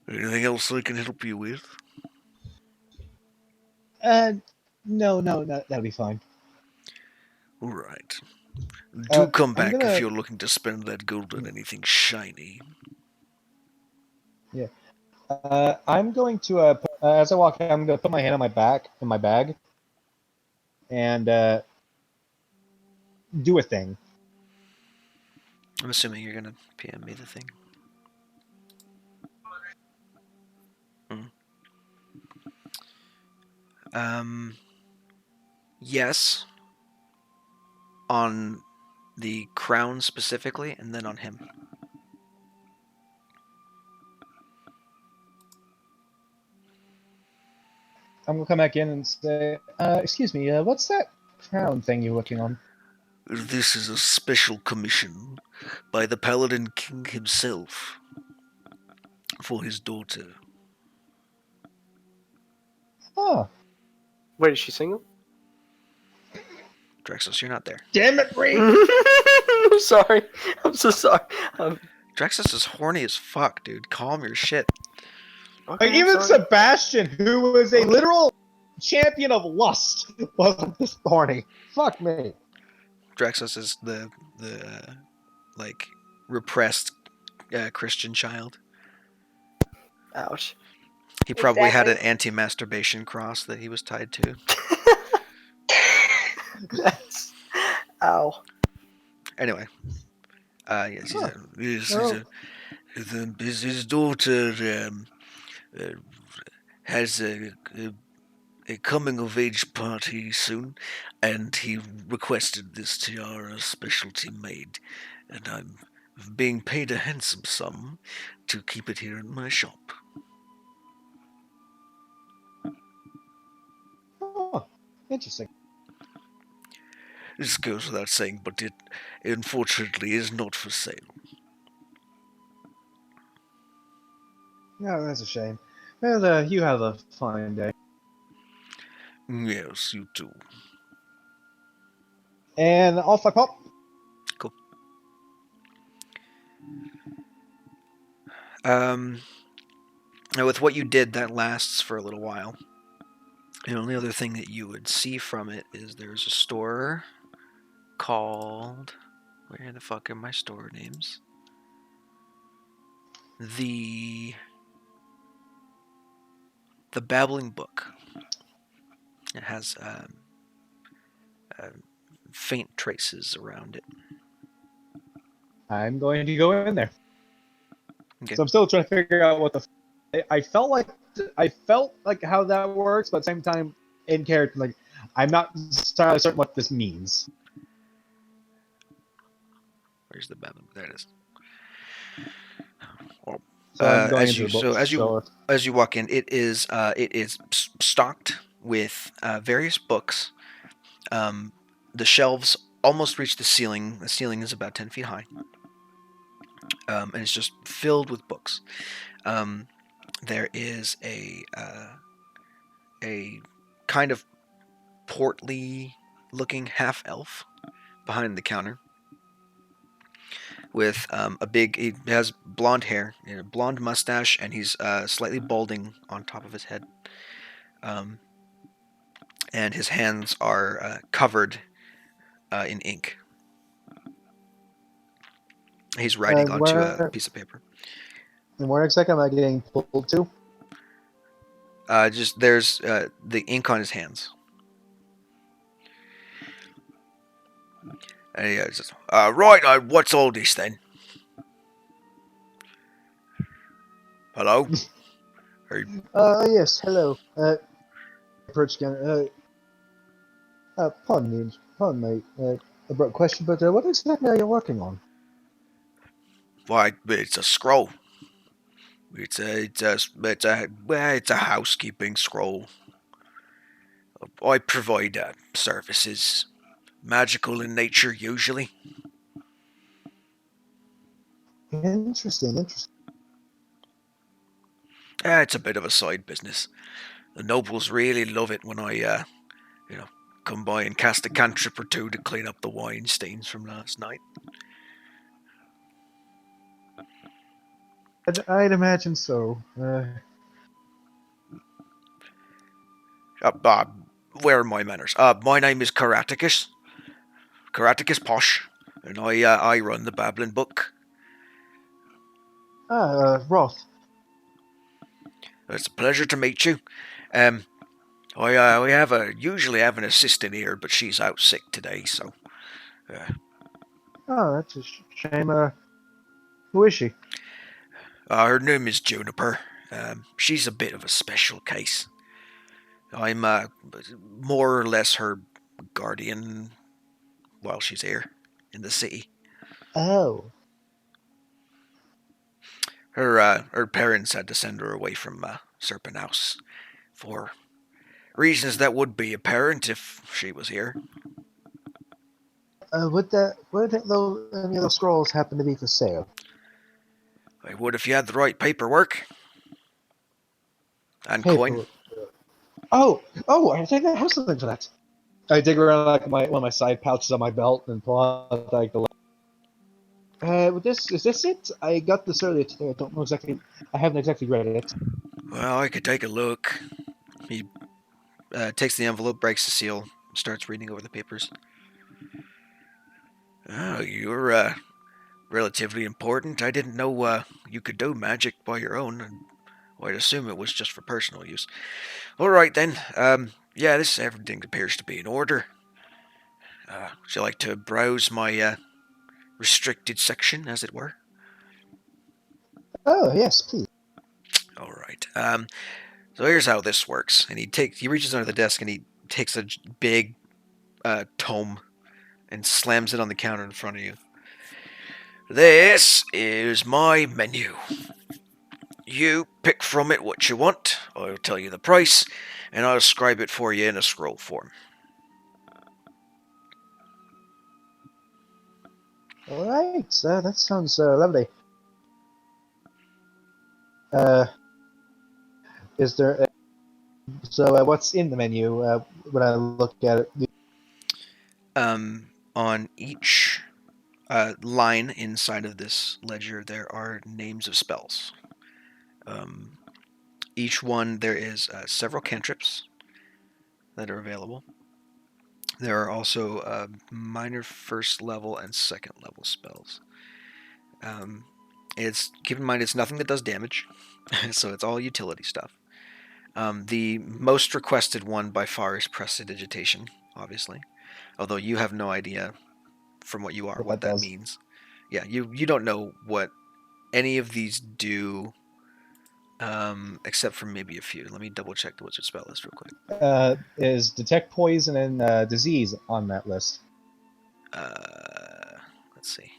Anything else I can help you with? No, that'll be fine. All right. Do come I'm back if gonna. you're looking to spend that gold on anything shiny. Yeah. I'm going to, as I walk in, I'm going to put my hand on my back in my bag and do a thing. I'm assuming you're gonna PM me the thing. Yes. On the crown specifically, and then on him. I'm going to come back in and say, excuse me, what's that crown thing you're working on? This is a special commission by the Paladin King himself for his daughter. Oh. Wait, is she single? Draxos, you're not there. Damn it, Reed! I'm sorry. I'm so sorry. Draxos is horny as fuck, dude. Calm your shit. Okay, Like, even sorry. Sebastian, who was a literal champion of lust, wasn't this horny. Fuck me. Draxos is the like repressed Christian child. Ouch. He probably had an Exactly. anti-masturbation cross that he was tied to. That's... Ow. Anyway, yes, his daughter has a coming of age party soon, and he requested this tiara specialty made, and I'm being paid a handsome sum to keep it here in my shop. Oh, interesting. This goes without saying, but it unfortunately is not for sale. No, that's a shame. Well, you have a fine day. Yes, you too. And off I pop. Cool. Now with what you did, that lasts for a little while. The only other thing that you would see from it is there's a store called... Where the fuck are my store names? The Babbling Book. It has faint traces around it. I'm going to go in there. Okay. So I'm still trying to figure out what the. I felt like how that works, but at the same time, in character, like I'm not entirely certain what this means. Where's the bathroom? There it is. Well, So I'm going into the bookstore. as you walk in, it is stocked with various books. The shelves almost reach the ceiling. The ceiling is about 10 feet high, and it's just filled with books. There is a kind of portly looking half elf behind the counter with a big. He has blonde hair, a blonde mustache, and he's slightly balding on top of his head. And his hands are covered in ink. He's writing onto a piece of paper. And where exactly am I getting pulled to? Just there's the ink on his hands. And he says, right, what's all this then? Hello? Yes, hello. Approach again. Pardon me. Abrupt question, but what exactly are you working on? Why, it's a scroll. It's a housekeeping scroll. I provide services, magical in nature usually. Interesting. It's a bit of a side business. The nobles really love it when I, come by and cast a cantrip or two to clean up the wine stains from last night. I'd imagine so. Where are my manners? My name is Karaticus Posh, and I run the Babbling Book. Roth. It's a pleasure to meet you. We usually have an assistant here, but she's out sick today, so. Oh, that's a shame. Who is she? Her name is Juniper. She's a bit of a special case. I'm more or less her guardian while she's here in the city. Oh. Her parents had to send her away from Serpent House for reasons that would be apparent if she was here. Would any of those scrolls happen to be for sale? I would if you had the right paperwork and coin. Oh! I think I have something for that. I dig around like one of my side pouches on my belt and pull out like the. Is this it? I got this earlier today. I don't know exactly. I haven't exactly read it. Well, I could take a look. He takes the envelope, breaks the seal, starts reading over the papers. Oh, you're relatively important. I didn't know you could do magic by your own, and I'd assume it was just for personal use. All right then. Yeah, everything appears to be in order. Would you like to browse my restricted section, as it were? Oh yes, please. All right. So here's how this works. And he reaches under the desk and he takes a big tome and slams it on the counter in front of you. This is my menu. You pick from it what you want. I'll tell you the price, and I'll describe it for you in a scroll form. All right, that sounds lovely. Is there? What's in the menu when I look at it? On each line inside of this ledger, there are names of spells. Each one, there is several cantrips that are available. There are also minor first level and second level spells. Keep in mind it's nothing that does damage, so it's all utility stuff. The most requested one by far is prestidigitation, obviously. Although you have no idea from what you are what that does. means. Yeah, you don't know what any of these do, except for maybe a few. Let me double check the wizard spell list real quick. Is detect poison and disease on that list? Let's see.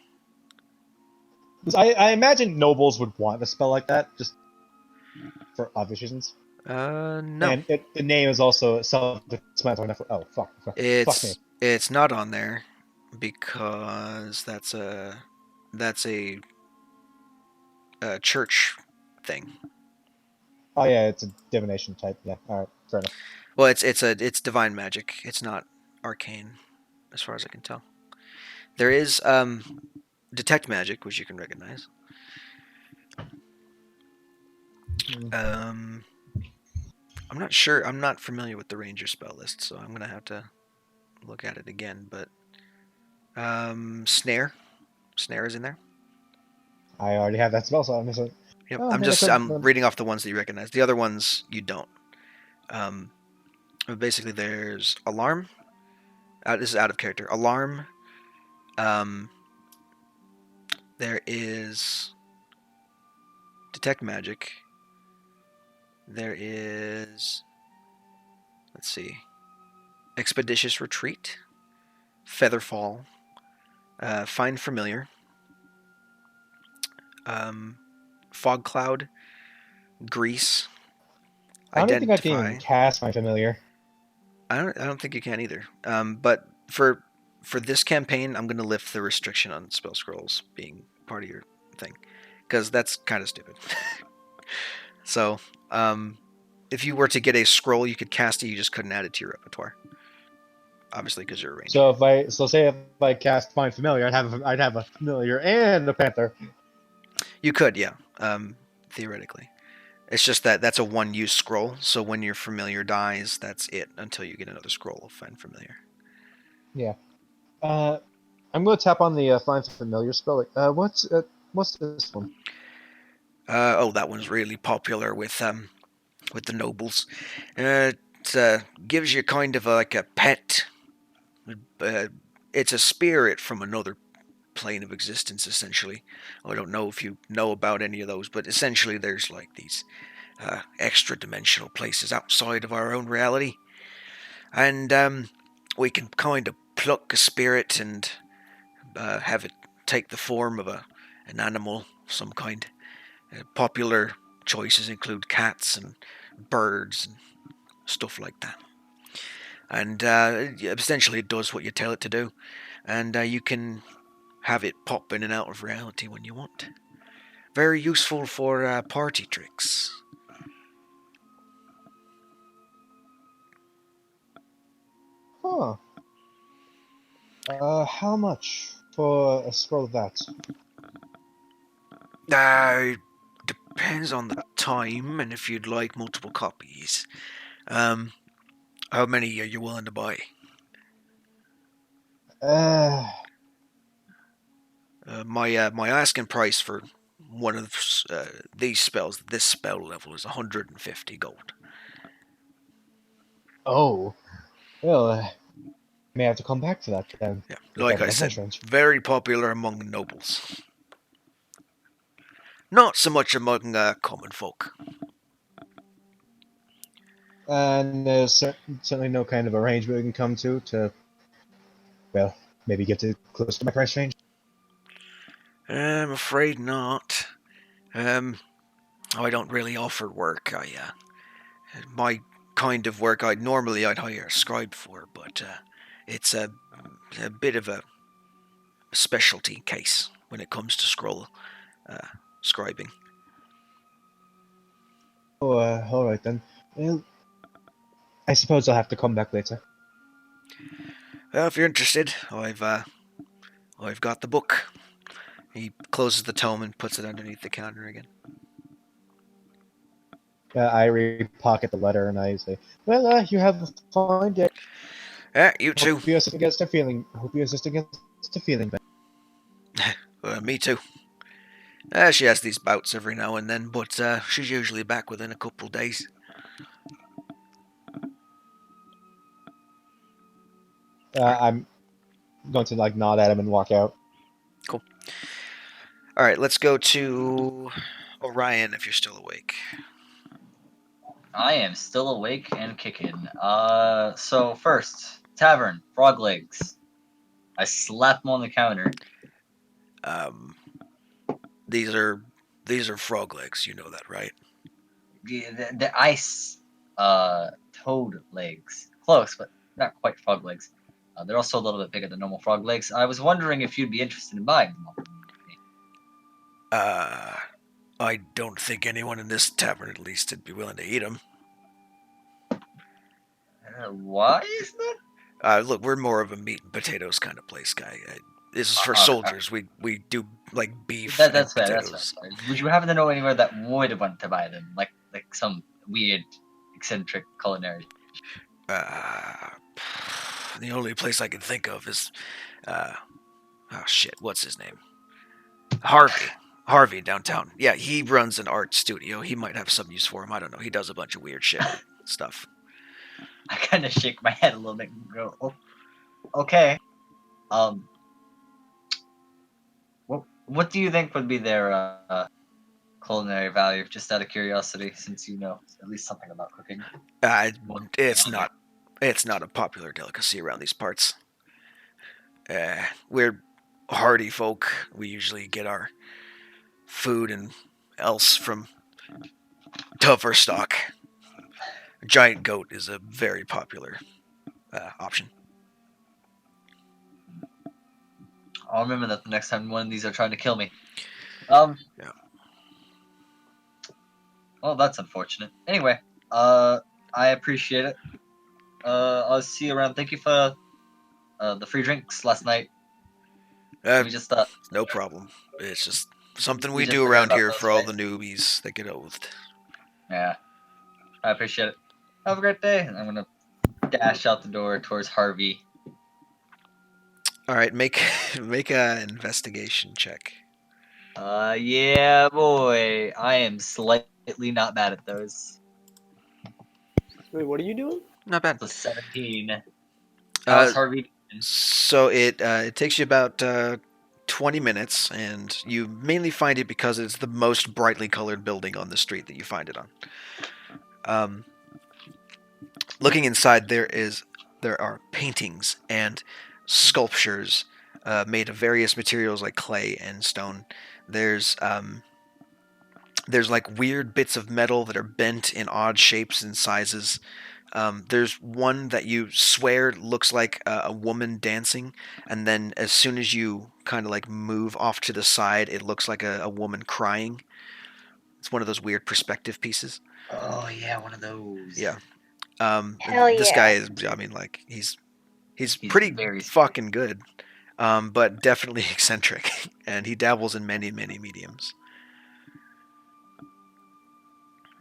I imagine nobles would want a spell like that, just for obvious reasons. No. And the name is also self-explanatory enough. Oh, fuck me. It's not on there because that's a church thing. Oh yeah, it's a divination type. Yeah, all right, fair enough. Well, it's divine magic. It's not arcane, as far as I can tell. There is detect magic, which you can recognize. I'm not sure. I'm not familiar with the ranger spell list, so I'm gonna have to look at it again. But snare is in there. I already have that spell, so I'm just like, Yep. oh, I'm reading off the ones that you recognize. The other ones you don't. Basically, there's alarm. This is out of character. Alarm. There is detect magic. There is, let's see, expeditious retreat, featherfall, find familiar, fog cloud, grease, I don't think I can identify. even cast my familiar. I don't think you can either. But for this campaign, I'm going to lift the restriction on spell scrolls being part of your thing, because that's kind of stupid. So, if you were to get a scroll, you could cast it. You just couldn't add it to your repertoire, obviously, because you're a ranger. So say if I cast find familiar, I'd have a familiar and a panther. You could, yeah, theoretically. It's just that that's a one-use scroll, so when your familiar dies, that's it until you get another scroll of find familiar. Yeah. I'm going to tap on the find familiar spell. What's this one? That one's really popular with the nobles. It gives you kind of like a pet. It's a spirit from another plane of existence, essentially. I don't know if you know about any of those, but essentially there's like these extra dimensional places outside of our own reality. And we can kind of pluck a spirit and have it take the form of an animal of some kind. Popular choices include cats and birds and stuff like that. And essentially it does what you tell it to do. And you can have it pop in and out of reality when you want. Very useful for party tricks. Huh. How much for a scroll of that? Depends on the time and if you'd like multiple copies. How many are you willing to buy? My asking price for one of these spells, this spell level, is 150 gold. Oh. Well, may have to come back for that then. Yeah, like I said, very popular among nobles. Not so much among common folk. And there's certainly no kind of arrangement we can come to, well, maybe get to close to my price range. I'm afraid not. I don't really offer work. My kind of work I'd hire a scribe for, but it's a bit of a specialty case when it comes to scroll scribing. Oh, all right then. Well, I suppose I'll have to come back later. Well, if you're interested, I've got the book. He closes the tome and puts it underneath the counter again. I re-pocket the letter and I say, "Well, you have a fine day. You too. Hope your sister gets to feeling. Better." Me too. She has these bouts every now and then, but she's usually back within a couple days. I'm going to like nod at him and walk out. Cool. All right, let's go to Orion if you're still awake. I am still awake and kicking. So first, tavern, frog legs. I slap them on the counter. Um, these are frog legs. You know that, right? The ice, toad legs. Close, but not quite frog legs. They're also a little bit bigger than normal frog legs. I was wondering if you'd be interested in buying them. I don't think anyone in this tavern, at least, would be willing to eat them. Why is that? Look, we're more of a meat and potatoes kind of place, guy. This is for Okay. soldiers. We do like beef That's and fair. potatoes. That's fair. Would you happen to know anywhere that would want to buy them, like some weird, eccentric culinary? The only place I can think of is, oh shit, what's his name? Harvey downtown. Yeah, he runs an art studio. He might have some use for him. I don't know. He does a bunch of weird shit stuff. I kind of shake my head a little bit and go, oh, okay. What do you think would be their culinary value, just out of curiosity, since you know at least something about cooking? It's not a popular delicacy around these parts. We're hardy folk. We usually get our food and else from tougher stock. Giant goat is a very popular option. I'll remember that the next time one of these are trying to kill me. Yeah. Well, that's unfortunate. Anyway, I appreciate it. I'll see you around. Thank you for the free drinks last night. We just no problem. It's just something we just do forgot around about here those, for all right? the newbies that get oathed. Yeah, I appreciate it. Have a great day. And I'm gonna dash out the door towards Harvey. All right, make a investigation check. Yeah, boy. I am slightly not bad at those. Wait, what are you doing? Not bad. So 17. How's Harvey? So it takes you about 20 minutes, and you mainly find it because it's the most brightly colored building on the street that you find it on. Looking inside, there are paintings and sculptures made of various materials like clay and stone. There's like weird bits of metal that are bent in odd shapes and sizes. There's one that you swear looks like a woman dancing, and then as soon as you kind of like move off to the side, it looks like a woman crying. It's one of those weird perspective pieces. Oh yeah, one of those. Yeah. Hell This guy yeah. is, I mean, like he's He's pretty very fucking good, but definitely eccentric, and he dabbles in many mediums.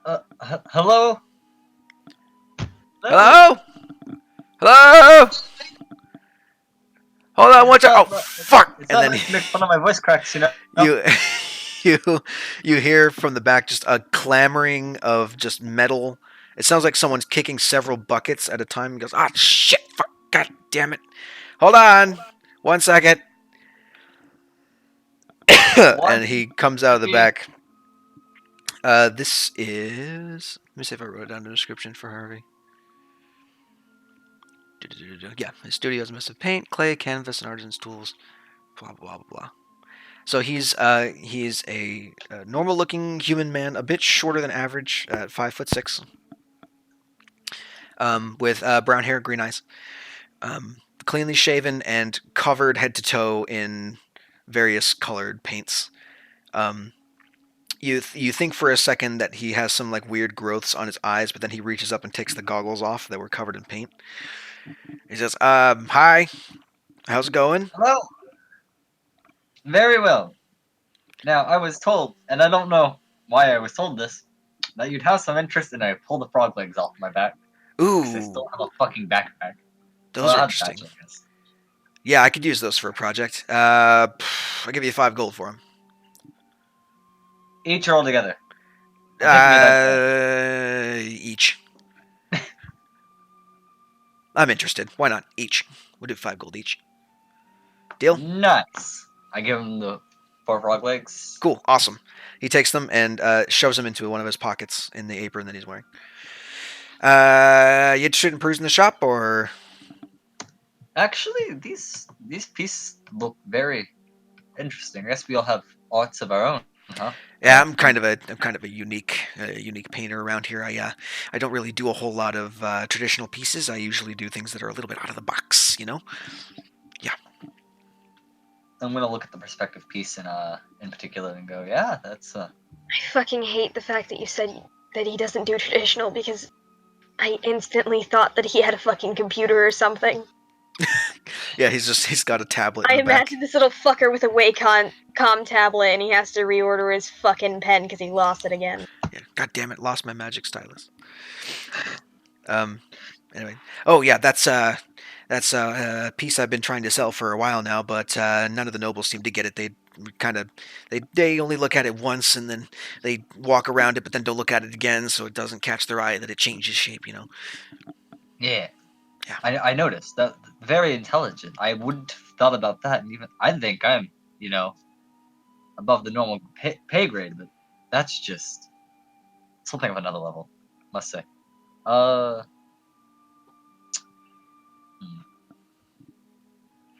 Hello? Hello? Hello? Hold on, watch out! Oh fuck! It's And not then nice to make fun of my voice cracks, you know. you you hear from the back just a clamoring of just metal. It sounds like someone's kicking several buckets at a time. He goes, "Ah, shit! Fuck! God damn it! Hold on, 1 second." And he comes out of the back. This is. Let me see if I wrote down the description for Harvey. Yeah, his studio has mix of paint, clay, canvas, and artisan's tools. Blah blah blah blah. So he's a normal-looking human man, a bit shorter than average, at 5'6", with brown hair, green eyes, cleanly shaven and covered head to toe in various colored paints. You think for a second that he has some like weird growths on his eyes, but then he reaches up and takes the goggles off that were covered in paint. He says, "Hi, how's it going?" Hello. Very well. Now I was told, and I don't know why I was told this, that you'd have some interest, and I pull the frog legs off my back because I Ooh, still have a fucking backpack. those Well, are I have a interesting. satchel, I guess. Yeah, I could use those for a project. I'll give you 5 gold for them. Each or all together. I'm thinking of that. Each. I'm interested. Why not? Each. We'll do 5 gold each. Deal? Nice. I give him the 4 frog legs. Cool. Awesome. He takes them and shoves them into one of his pockets in the apron that he's wearing. You interested in perusing the shop, or? Actually, these pieces look very interesting. I guess we all have arts of our own, huh? Yeah, I'm kind of a unique painter around here. I don't really do a whole lot of traditional pieces. I usually do things that are a little bit out of the box, you know. Yeah. I'm gonna look at the perspective piece in particular and go, yeah, that's I fucking hate the fact that you said that he doesn't do traditional because I instantly thought that he had a fucking computer or something. Yeah, he's got a tablet I in the back. imagine this little fucker with a Wacom tablet and he has to reorder his fucking pen because he lost it again. Yeah. God damn it, lost my magic stylus. Anyway. Oh yeah, that's a piece I've been trying to sell for a while now, but none of the nobles seem to get it. They only look at it once and then they walk around it, but then don't look at it again, so it doesn't catch their eye that it changes shape. You know. yeah. Yeah. I noticed that. Very intelligent. I wouldn't have thought about that, and even I think I'm above the normal pay grade, but that's just something of another level, must say. Hmm.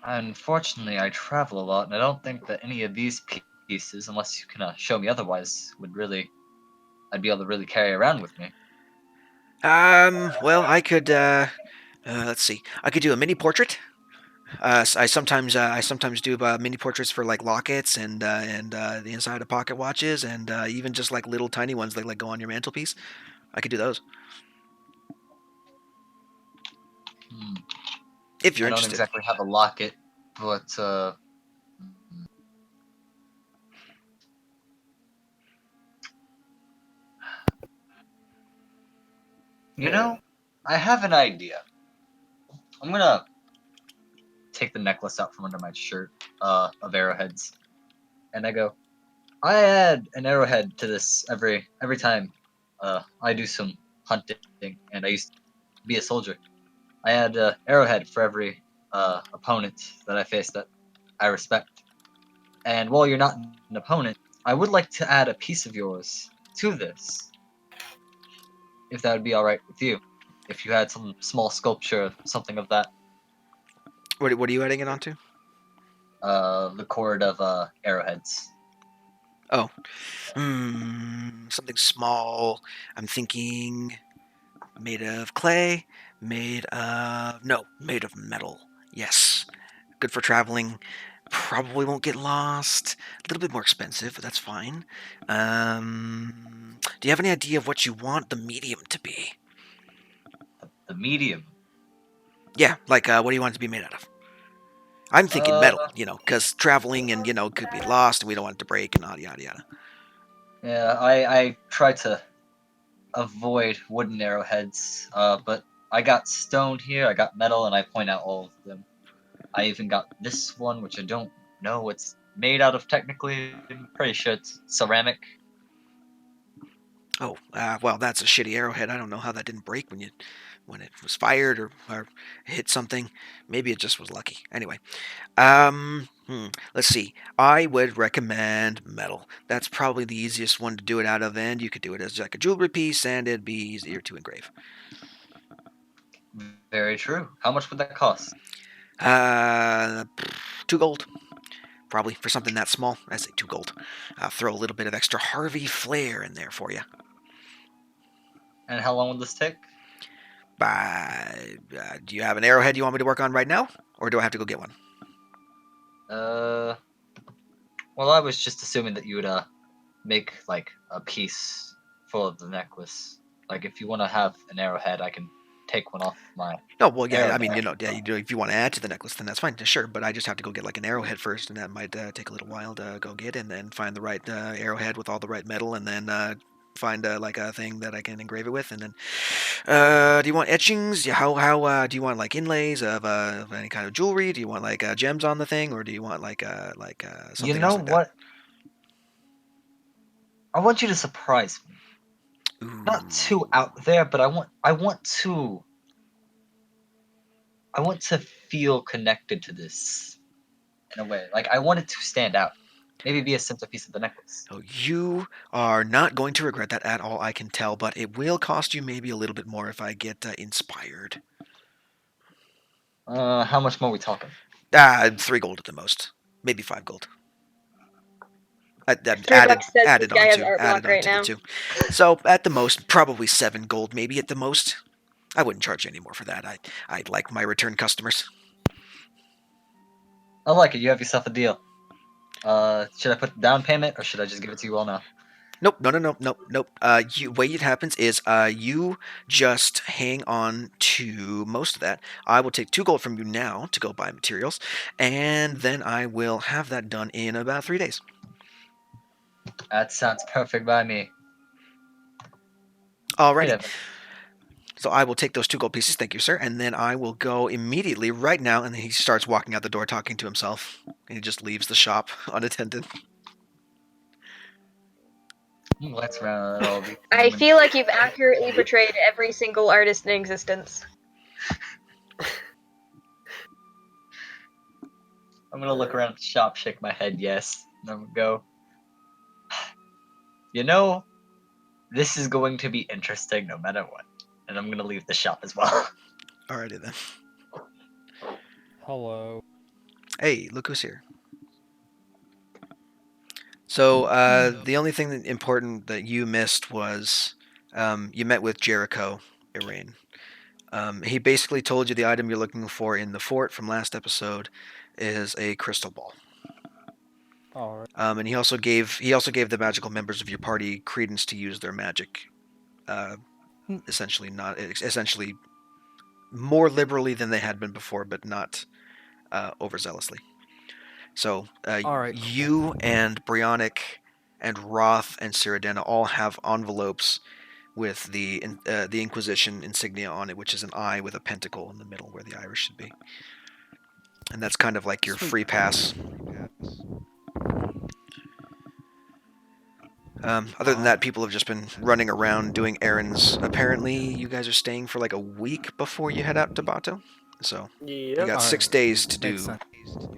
Unfortunately, I travel a lot, and I don't think that any of these pieces, unless you can show me otherwise, I'd be able to really carry around with me. Well, I could. Let's see. I could do a mini portrait. I sometimes do mini portraits for like lockets and the inside of pocket watches and even just like little tiny ones that like go on your mantelpiece. I could do those Hmm. if you're I don't interested. exactly have a locket, but I have an idea. I'm gonna take the necklace out from under my shirt of arrowheads, and I go, I add an arrowhead to this every time I do some hunting, and I used to be a soldier. I add an arrowhead for every opponent that I face that I respect. And while you're not an opponent, I would like to add a piece of yours to this, if that would be all right with you. If you had some small sculpture, something of that, What are you adding it onto? the cord of arrowheads. Oh, something small. I'm thinking made of clay, made of metal. Yes, good for traveling. Probably won't get lost. A little bit more expensive, but that's fine. Do you have any idea of what you want the medium to be? The medium. Yeah, like what do you want it to be made out of? I'm thinking Uh, metal, because traveling and could be lost, and we don't want it to break and yada yada yada. yeah, I try to avoid wooden arrowheads, but I got stone here, I got metal, and I point out all of them. I even got this one, which I don't know what's made out of technically. I'm pretty sure it's ceramic. Oh, well, that's a shitty arrowhead. I don't know how that didn't break when it was fired or hit something. Maybe it just was lucky. Anyway, let's see. I would recommend metal. That's probably the easiest one to do it out of, and you could do it as like a jewelry piece, and it'd be easier to engrave. Very true. How much would that cost? 2 gold. Probably for something that small. I say 2 gold. I'll throw a little bit of extra Harvey flair in there for you. And how long will this take? Do you have an arrowhead you want me to work on right now, or do I have to go get one? Uh, well, I was just assuming that you would make like a piece full of the necklace. Like if you want to have an arrowhead, I can take one off my No, well, yeah, I arrowhead. mean, if you want to add to the necklace, then that's fine, sure. But I just have to go get like an arrowhead first, and that might take a little while to go get, and then find the right arrowhead with all the right metal, and then find like a thing that I can engrave it with, and then do you want etchings? Yeah, how do you want like inlays of any kind of jewelry? Do you want like gems on the thing, or do you want like You something else know like that? what? I want you to surprise me. Not too Ooh. out there, but I want to I want to feel connected to this in a way. Like I want it to stand out. Maybe be a centerpiece of the necklace. Oh, you are not going to regret that at all, I can tell, but it will cost you maybe a little bit more if I get inspired. How much more are we talking? 3 gold at the most. Maybe 5 gold. Added, $3 says this added guy has onto, art block added right onto the now. 2. So at the most, probably 7 gold, maybe at the most. I wouldn't charge any more for that. I like my return customers. I like it. You have yourself a deal. Should I put down payment or should I just give it to you all now? Nope, nope. Way it happens is you just hang on to most of that. I will take 2 gold from you now to go buy materials, and then I will have that done in about 3 days. That sounds perfect by me. Alrighty. Hey, So I will take those 2 gold pieces, thank you, sir, and then I will go immediately right now. And then he starts walking out the door, talking to himself, and he just leaves the shop unattended. let's round all these. I feel like you've accurately portrayed every single artist in existence. I'm gonna look around the shop, shake my head, yes, and I'm gonna go. You know, this is going to be interesting no matter what, and I'm gonna leave the shop as well. Alrighty then. Hello. Hey, look who's here. So the only thing important that you missed was you met with Jericho Irene. He basically told you the item you're looking for in the fort from last episode is a crystal ball. All right. And he also gave the magical members of your party credence to use their magic, essentially more liberally than they had been before, but not overzealously. So All right. you and Brionic and Roth and Cyrodiana all have envelopes with the Inquisition insignia on it, which is an eye with a pentacle in the middle where the iris should be. And that's kind of like your Sweet. free pass. Other than that, people have just been running around doing errands. Apparently, you guys are staying for like a week before you head out to Bato. So you got Yep. 6 days to Makes do sense.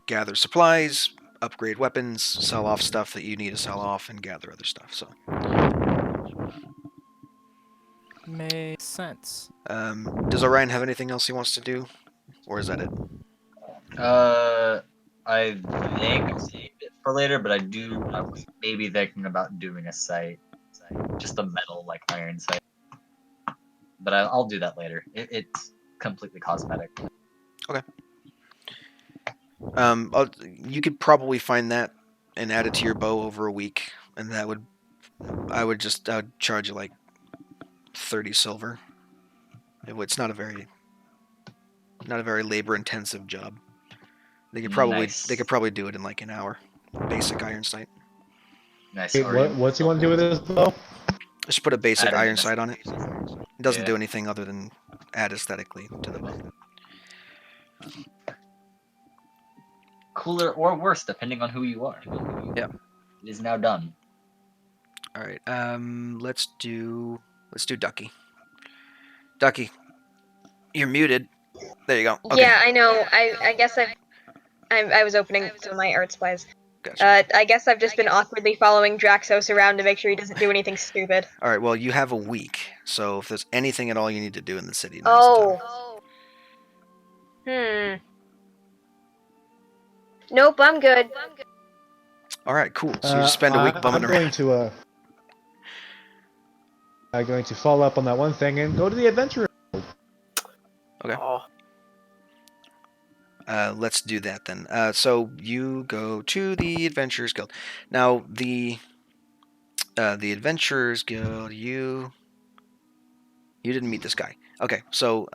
gather supplies, upgrade weapons, sell off stuff that you need to sell off, and gather other stuff. So Makes sense. does Orion have anything else he wants to do, or is that it? I think I'll save it for later, but I was maybe thinking about doing a site, just a metal like iron site. But I'll do that later. It's completely cosmetic. Okay. You could probably find that and add it to your bow over a week, and I would charge you like 30 silver. It's not a very labor intensive job. They could probably do it in like an hour. Basic iron sight. Nice. Hey, what's he want to do with this though? Just put a basic Add an iron sight on it. It doesn't Yeah. do anything other than add aesthetically to the bow. Cooler or worse, depending on who you are. Yeah. It is now done. All right. Let's do Ducky. Ducky, you're muted. There you go. Okay. Yeah, I know. I guess I was opening some of my art supplies. Gotcha. I guess I've just been awkwardly following Draxos around to make sure he doesn't do anything stupid. All right. Well, you have a week, so if there's anything at all you need to do in the city, now's the time. Nope, I'm good. All right. Cool. So you just spend a week bumming around. I'm going to follow up on that one thing and go to the adventure. Okay. Oh, Let's do that then. So you go to the Adventurers Guild. Now the Adventurers Guild, you didn't meet this guy. Okay, so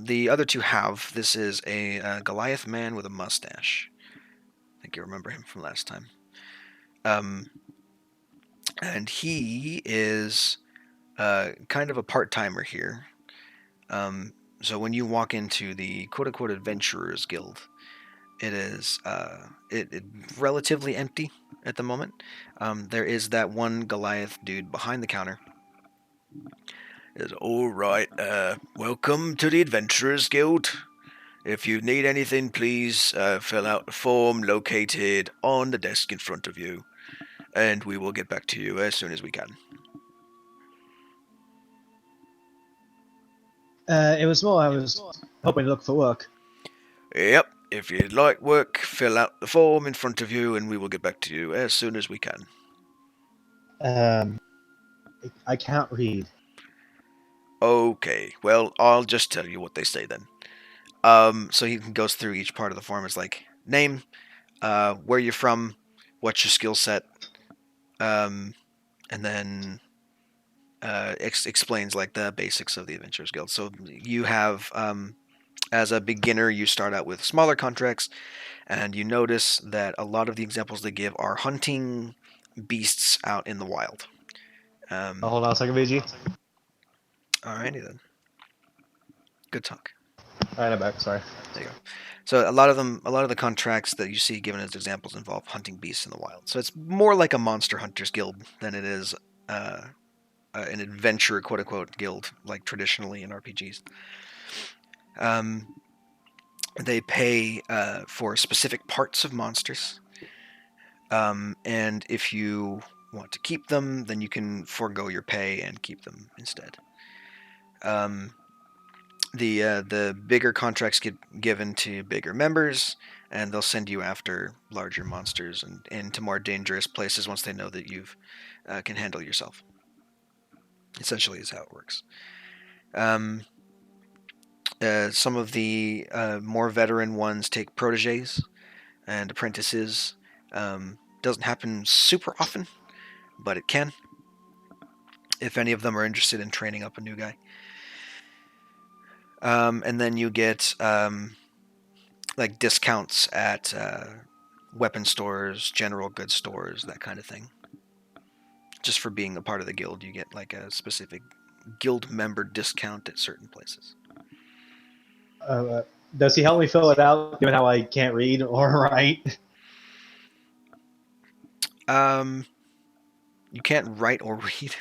the other two have. This is a Goliath man with a mustache. I think you remember him from last time. And he is kind of a part-timer here. So when you walk into the quote-unquote Adventurers Guild, it is it relatively empty at the moment. There is that one Goliath dude behind the counter. Is all right. Welcome to the Adventurers Guild. If you need anything, please fill out the form located on the desk in front of you, and we will get back to you as soon as we can. It was more I was hoping to look for work. Yep. If you'd like work, fill out the form in front of you, and we will get back to you as soon as we can. I can't read. Okay. Well, I'll just tell you what they say then. So he goes through each part of the form. It's like name, where you're from, what's your skill set, and then explains like the basics of the Adventurers Guild. So you have, as a beginner, you start out with smaller contracts, and you notice that a lot of the examples they give are hunting beasts out in the wild. Hold on a second, VG. Alrighty then. Good talk. Alright, I'm back. Sorry. There you go. So a lot of the contracts that you see given as examples involve hunting beasts in the wild. So it's more like a monster hunters guild than it is an adventure quote unquote guild like traditionally in RPGs. They pay for specific parts of monsters, and if you want to keep them, then you can forego your pay and keep them instead. The bigger contracts get given to bigger members, and they'll send you after larger monsters and into more dangerous places once they know that you've can handle yourself. Essentially, is how it works. Some of the more veteran ones take proteges and apprentices. Doesn't happen super often, but it can. If any of them are interested in training up a new guy. And then you get like discounts at weapon stores, general goods stores, that kind of thing. Just for being a part of the guild, you get like a specific guild member discount at certain places. Does he help me fill it out, given how I can't read or write? You can't write or read.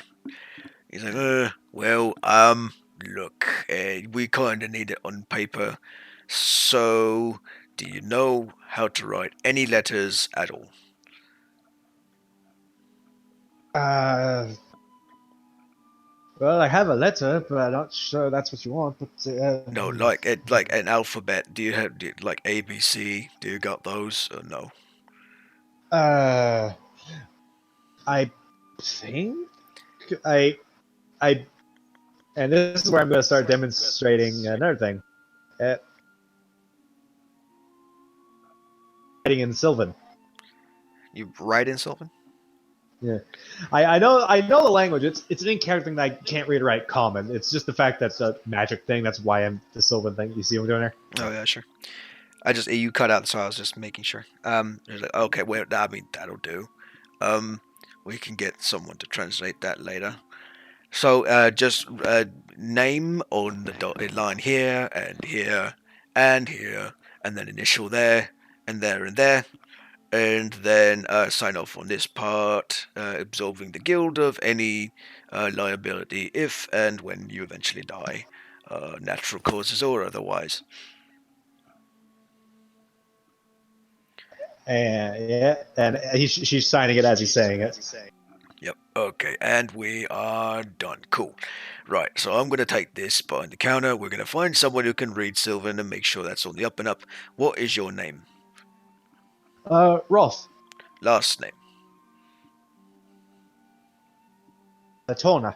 He's like, well, look, we kind of need it on paper. So, do you know how to write any letters at all? Well, I have a letter, but I'm not sure that's what you want. But No, like an alphabet. Do you have like ABC? Do you got those or no? I think I, and this is where I'm going to start demonstrating another thing. Writing in Sylvan. You write in Sylvan? Yeah, I know the language. It's an in-character thing that I can't read or write common. It's just the fact that's a magic thing. That's why I'm the Sylvan thing. You see what I'm doing there? Oh yeah, sure. You cut out, so I was just making sure. There's like, okay, well, I mean that'll do. We can get someone to translate that later. So just name on the dotted line here and here and here, and then initial there and there and there, and then sign off on this part, absolving the guild of any liability if and when you eventually die, natural causes or otherwise. And yeah, and she's signing it as he's saying it. Yep, okay, and we are done. Cool. Right, so I'm going to take this behind the counter. We're going to find someone who can read Sylvan and make sure that's on the up and up. What is your name? Rolf. Last name? Tona.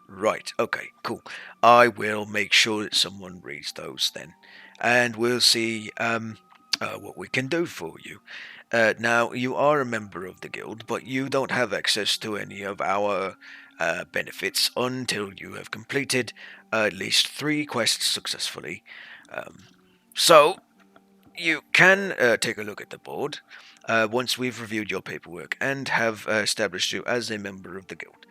Right, okay, cool. I will make sure that someone reads those then. And we'll see what we can do for you. Now, you are a member of the guild, but you don't have access to any of our benefits until you have completed at least 3 quests successfully. So, you can take a look at the board once we've reviewed your paperwork and have established you as a member of the guild.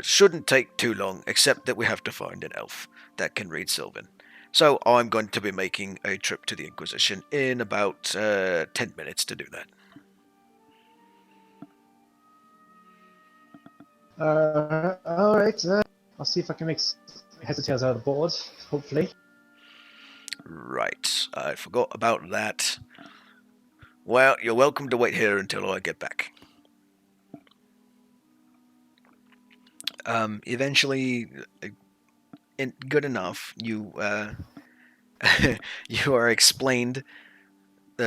Shouldn't take too long, except that we have to find an elf that can read Sylvan. So I'm going to be making a trip to the Inquisition in about 10 minutes to do that. Alright, I'll see if I can make heads or tails out of the board, hopefully. Right. I forgot about that. Well, you're welcome to wait here until I get back. Eventually, good enough, you are explained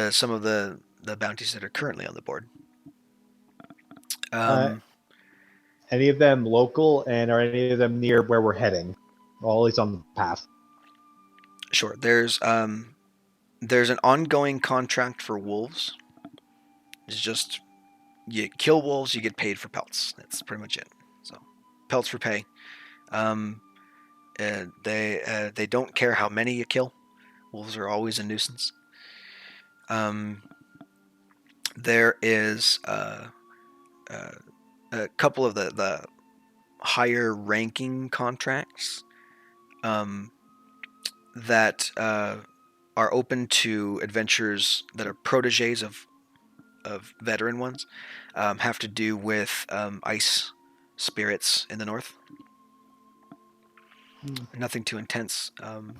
some of the bounties that are currently on the board. Uh, any of them local, and are any of them near where we're heading? Or at least on the path. Sure. There's an ongoing contract for wolves. It's just you kill wolves, you get paid for pelts. That's pretty much it. So pelts for pay. Um, they don't care how many you kill. Wolves are always a nuisance. There is a couple of the higher ranking contracts that are open to adventurers that are proteges of veteran ones. Have to do with ice spirits in the north. Nothing too intense,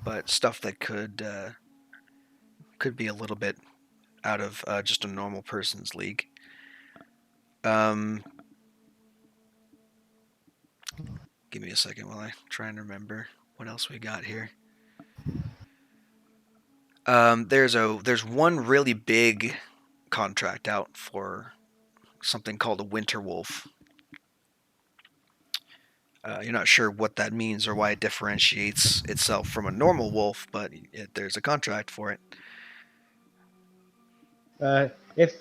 but stuff that could be a little bit out of just a normal person's league. Give me a second while I try and remember what else we got here. There's one really big contract out for something called a winter wolf. You're not sure what that means or why it differentiates itself from a normal wolf, but there's a contract for it. If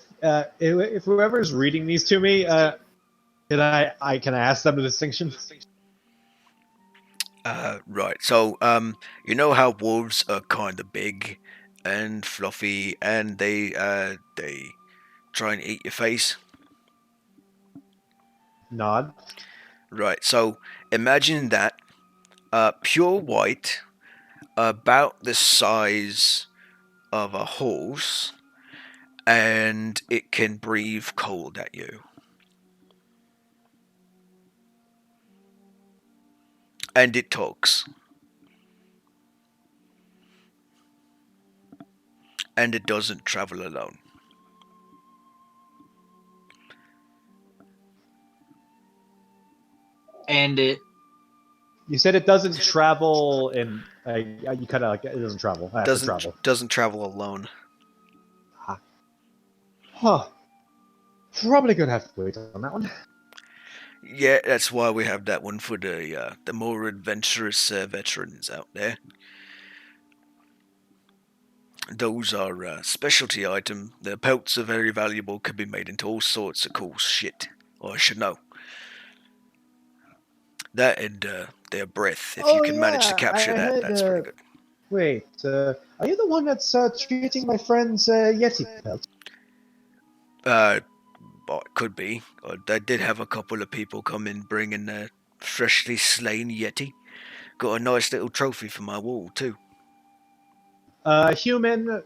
whoever's reading these to me, can I ask them the distinction? Right. So, you know how wolves are kind of big and fluffy, and they try and eat your face. Nod. Right. So imagine that, pure white, about the size of a horse, and it can breathe cold at you. And it talks. And it doesn't travel alone. And it You said it doesn't travel in. You kind of like it doesn't travel. I have to travel. Doesn't travel alone. Huh. Probably gonna have to wait on that one. Yeah, that's why we have that one for the more adventurous veterans out there. Those are specialty item. Their pelts are very valuable, could be made into all sorts of cool shit. I should know. That and their breath. If you can manage to capture that, that's pretty good. Wait, are you the one that's treating my friend's Yeti pelt? Could be. I did have a couple of people come in bringing a freshly slain Yeti. Got a nice little trophy for my wall, too. Human,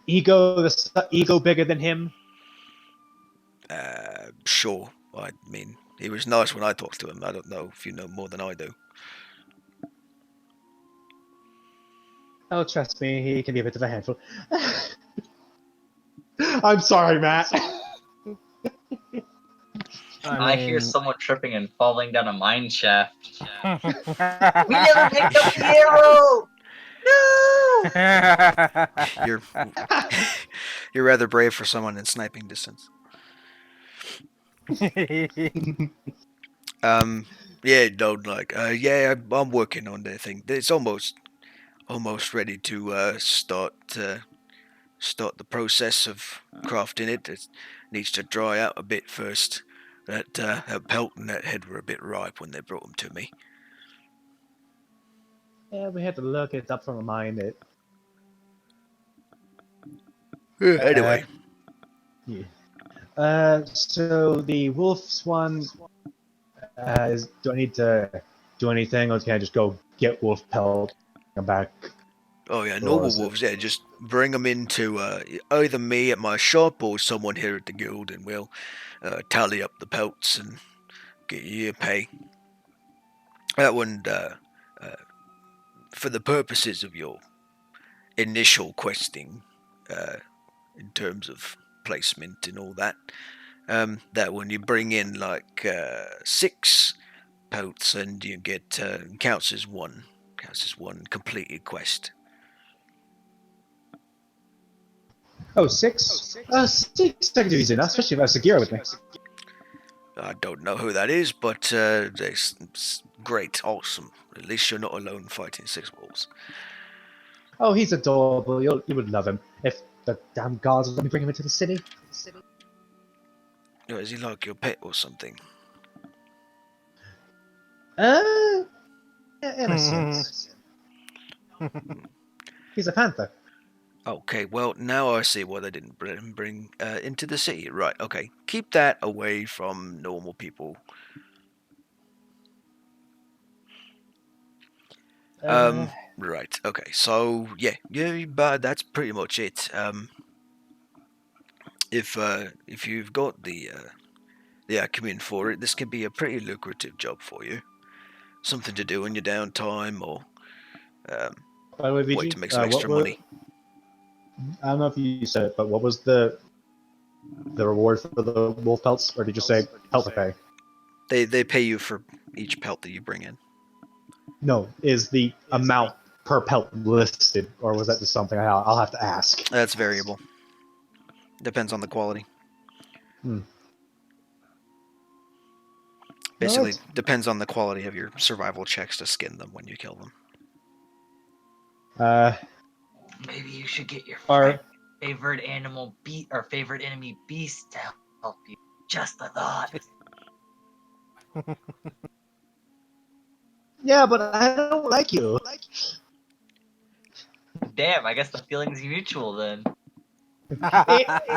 ego bigger than him? Sure. I mean, he was nice when I talked to him. I don't know if you know more than I do. Oh, trust me, he can be a bit of a handful. I'm sorry, Matt. I hear someone tripping and falling down a mine shaft. We never picked up the arrow! No! You're rather brave for someone in sniping distance. Yeah, I'm working on the thing. It's almost ready to start the process of crafting it. It needs to dry out a bit first. That pelt and that head were a bit ripe when they brought them to me. Yeah, we had to look it up from a mine. Anyway. Yeah. So the wolf's one do I need to do anything, or can I just go get wolf pelt and come back? Oh yeah, normal wolves. Yeah, just bring them into either me at my shop or someone here at the guild, and we'll tally up the pelts and get you your pay. That one, for the purposes of your initial questing, in terms of placement and all that. That when you bring in like 6 pelts, and you get counts as one completed quest. Oh, 6? 6 I can do easy enough, especially if I have Sagira with me. I don't know who that is, but it's great, awesome. At least you're not alone fighting 6 wolves. Oh, he's adorable. You would love him if the damn gods would let me bring him into the city. Is he like your pet or something? In a sense. He's a panther. Okay, well, now I see why they didn't bring into the city. Right, okay. Keep that away from normal people. Right, okay. So, yeah, but that's pretty much it. If you've got the acumen for it, this could be a pretty lucrative job for you. Something to do in your downtime, or By the way, way VG, to make some extra money. I don't know if you said it, but what was the reward for the wolf pelts, or did you say pelter pay? They pay you for each pelt that you bring in. No, is the amount per pelt listed, or was that just something I'll have to ask? That's variable. Depends on the quality. Basically, depends on the quality of your survival checks to skin them when you kill them. Maybe you should get your favorite animal or favorite enemy beast to help you. Just a thought. Yeah, but I don't like you. Damn, I guess the feeling's mutual then.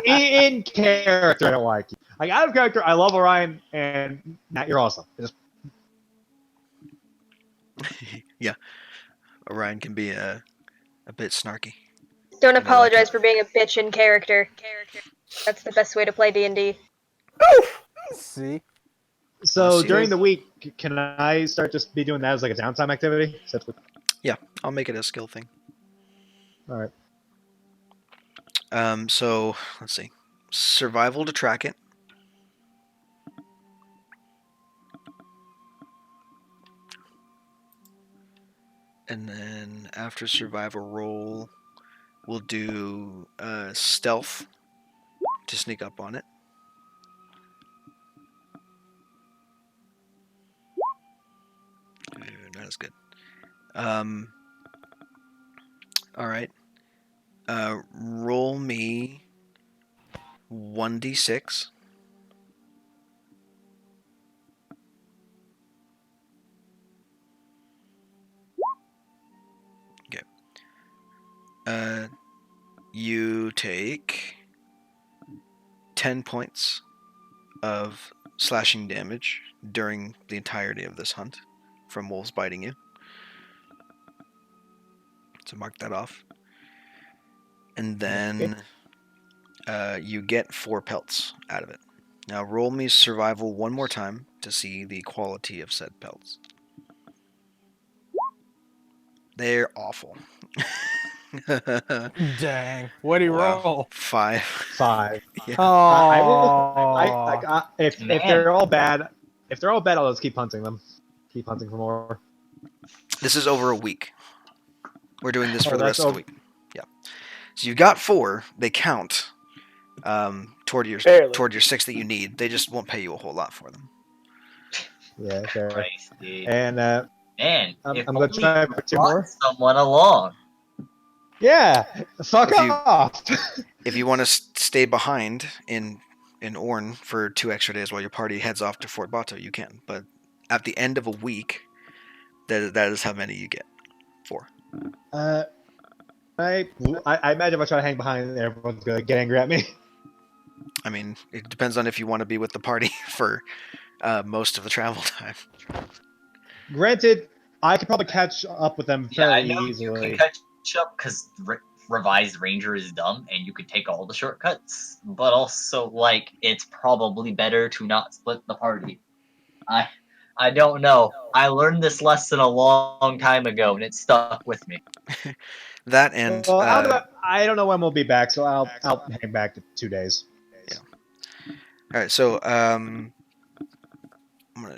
In character, I don't like you. Like, out of character, I love Orion, and Matt, you're awesome. Yeah, Orion can be a bit snarky. Don't apologize for being a bitch in character. That's the best way to play D&D. See? So during the week, can I start just be doing that as like a downtime activity? Yeah, I'll make it a skill thing. All right. So let's see, survival to track it. And then after survival roll, we'll do stealth to sneak up on it. That is good. All right. Roll me 1d6. Okay. You take 10 points of slashing damage during the entirety of this hunt from wolves biting you. So mark that off. And then you get 4 pelts out of it. Now roll me survival one more time to see the quality of said pelts. They're awful. Dang. What do you roll? 5. 5. Yeah. Oh. If they're all bad, I'll just keep hunting them. Keep hunting for more. This is over a week. We're doing this for the rest of the week. Yeah. So you got 4. They count toward your 6 that you need. They just won't pay you a whole lot for them. Yeah, fair. Christ, dude. And man, I'm gonna try for 2 more. Someone along. Yeah, fuck off. If you want to stay behind in Orn for 2 extra days while your party heads off to Fort Bato, you can. But at the end of a week, that is how many you get. 4. I imagine if I try to hang behind, everyone's gonna get angry at me. I mean, it depends on if you want to be with the party for most of the travel time. Granted, I could probably catch up with them fairly easily. You can catch up because Revised Ranger is dumb and you could take all the shortcuts, but also, like, it's probably better to not split the party. I don't know. I learned this lesson a long time ago and it stuck with me. That and Well, I don't know when we'll be back, so I'll hang back to 2 days. Yeah. All right. So I'm gonna,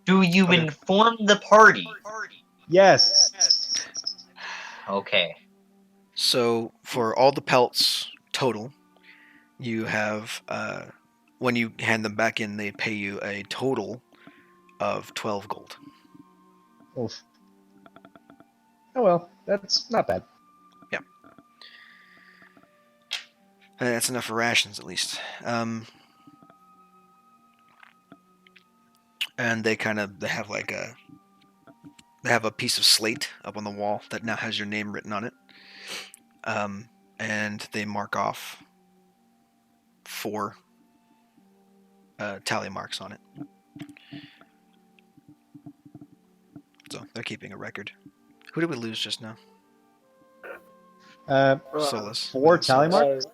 Do you Okay. inform the party? Yes. Okay. So for all the pelts total, you have when you hand them back in, they pay you a total of 12 gold. Oof. Oh well, that's not bad. Yeah. That's enough for rations, at least. And they have a piece of slate up on the wall that now has your name written on it. And they mark off 4 tally marks on it. So they're keeping a record. Who did we lose just now? Solus. 4 tally marks.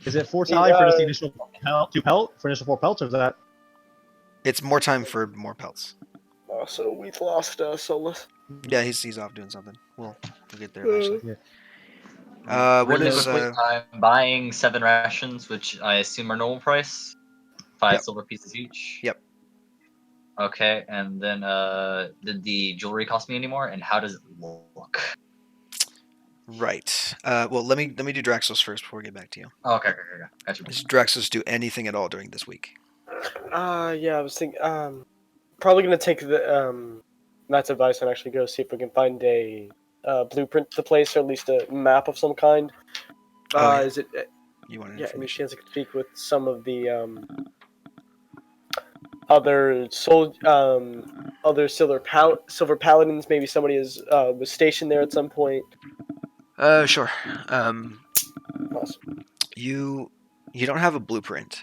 Is it 4 tally for just the initial 2 pelt for initial 4 pelts, or is that? It's more time for more pelts. Oh, so we've lost Solus. Yeah, he's off doing something. We'll get there eventually. Yeah. What Really is quickly, I'm buying 7 rations, which I assume are normal price. 5 Yep. silver pieces each. Yep. Okay, and then did the jewelry cost me anymore? And how does it look? right? Well, let me do Draxos first before we get back to you. Oh, okay. Gotcha. Does Draxos do anything at all during this week? Yeah, I was thinking. Probably gonna take Matt's advice and actually go see if we can find a blueprint to the place, or at least a map of some kind. Yeah. Is it? You want Yeah, any information? chance I could speak with some of the other silver paladins? Maybe somebody was stationed there at some point. Sure. Awesome. You don't have a blueprint.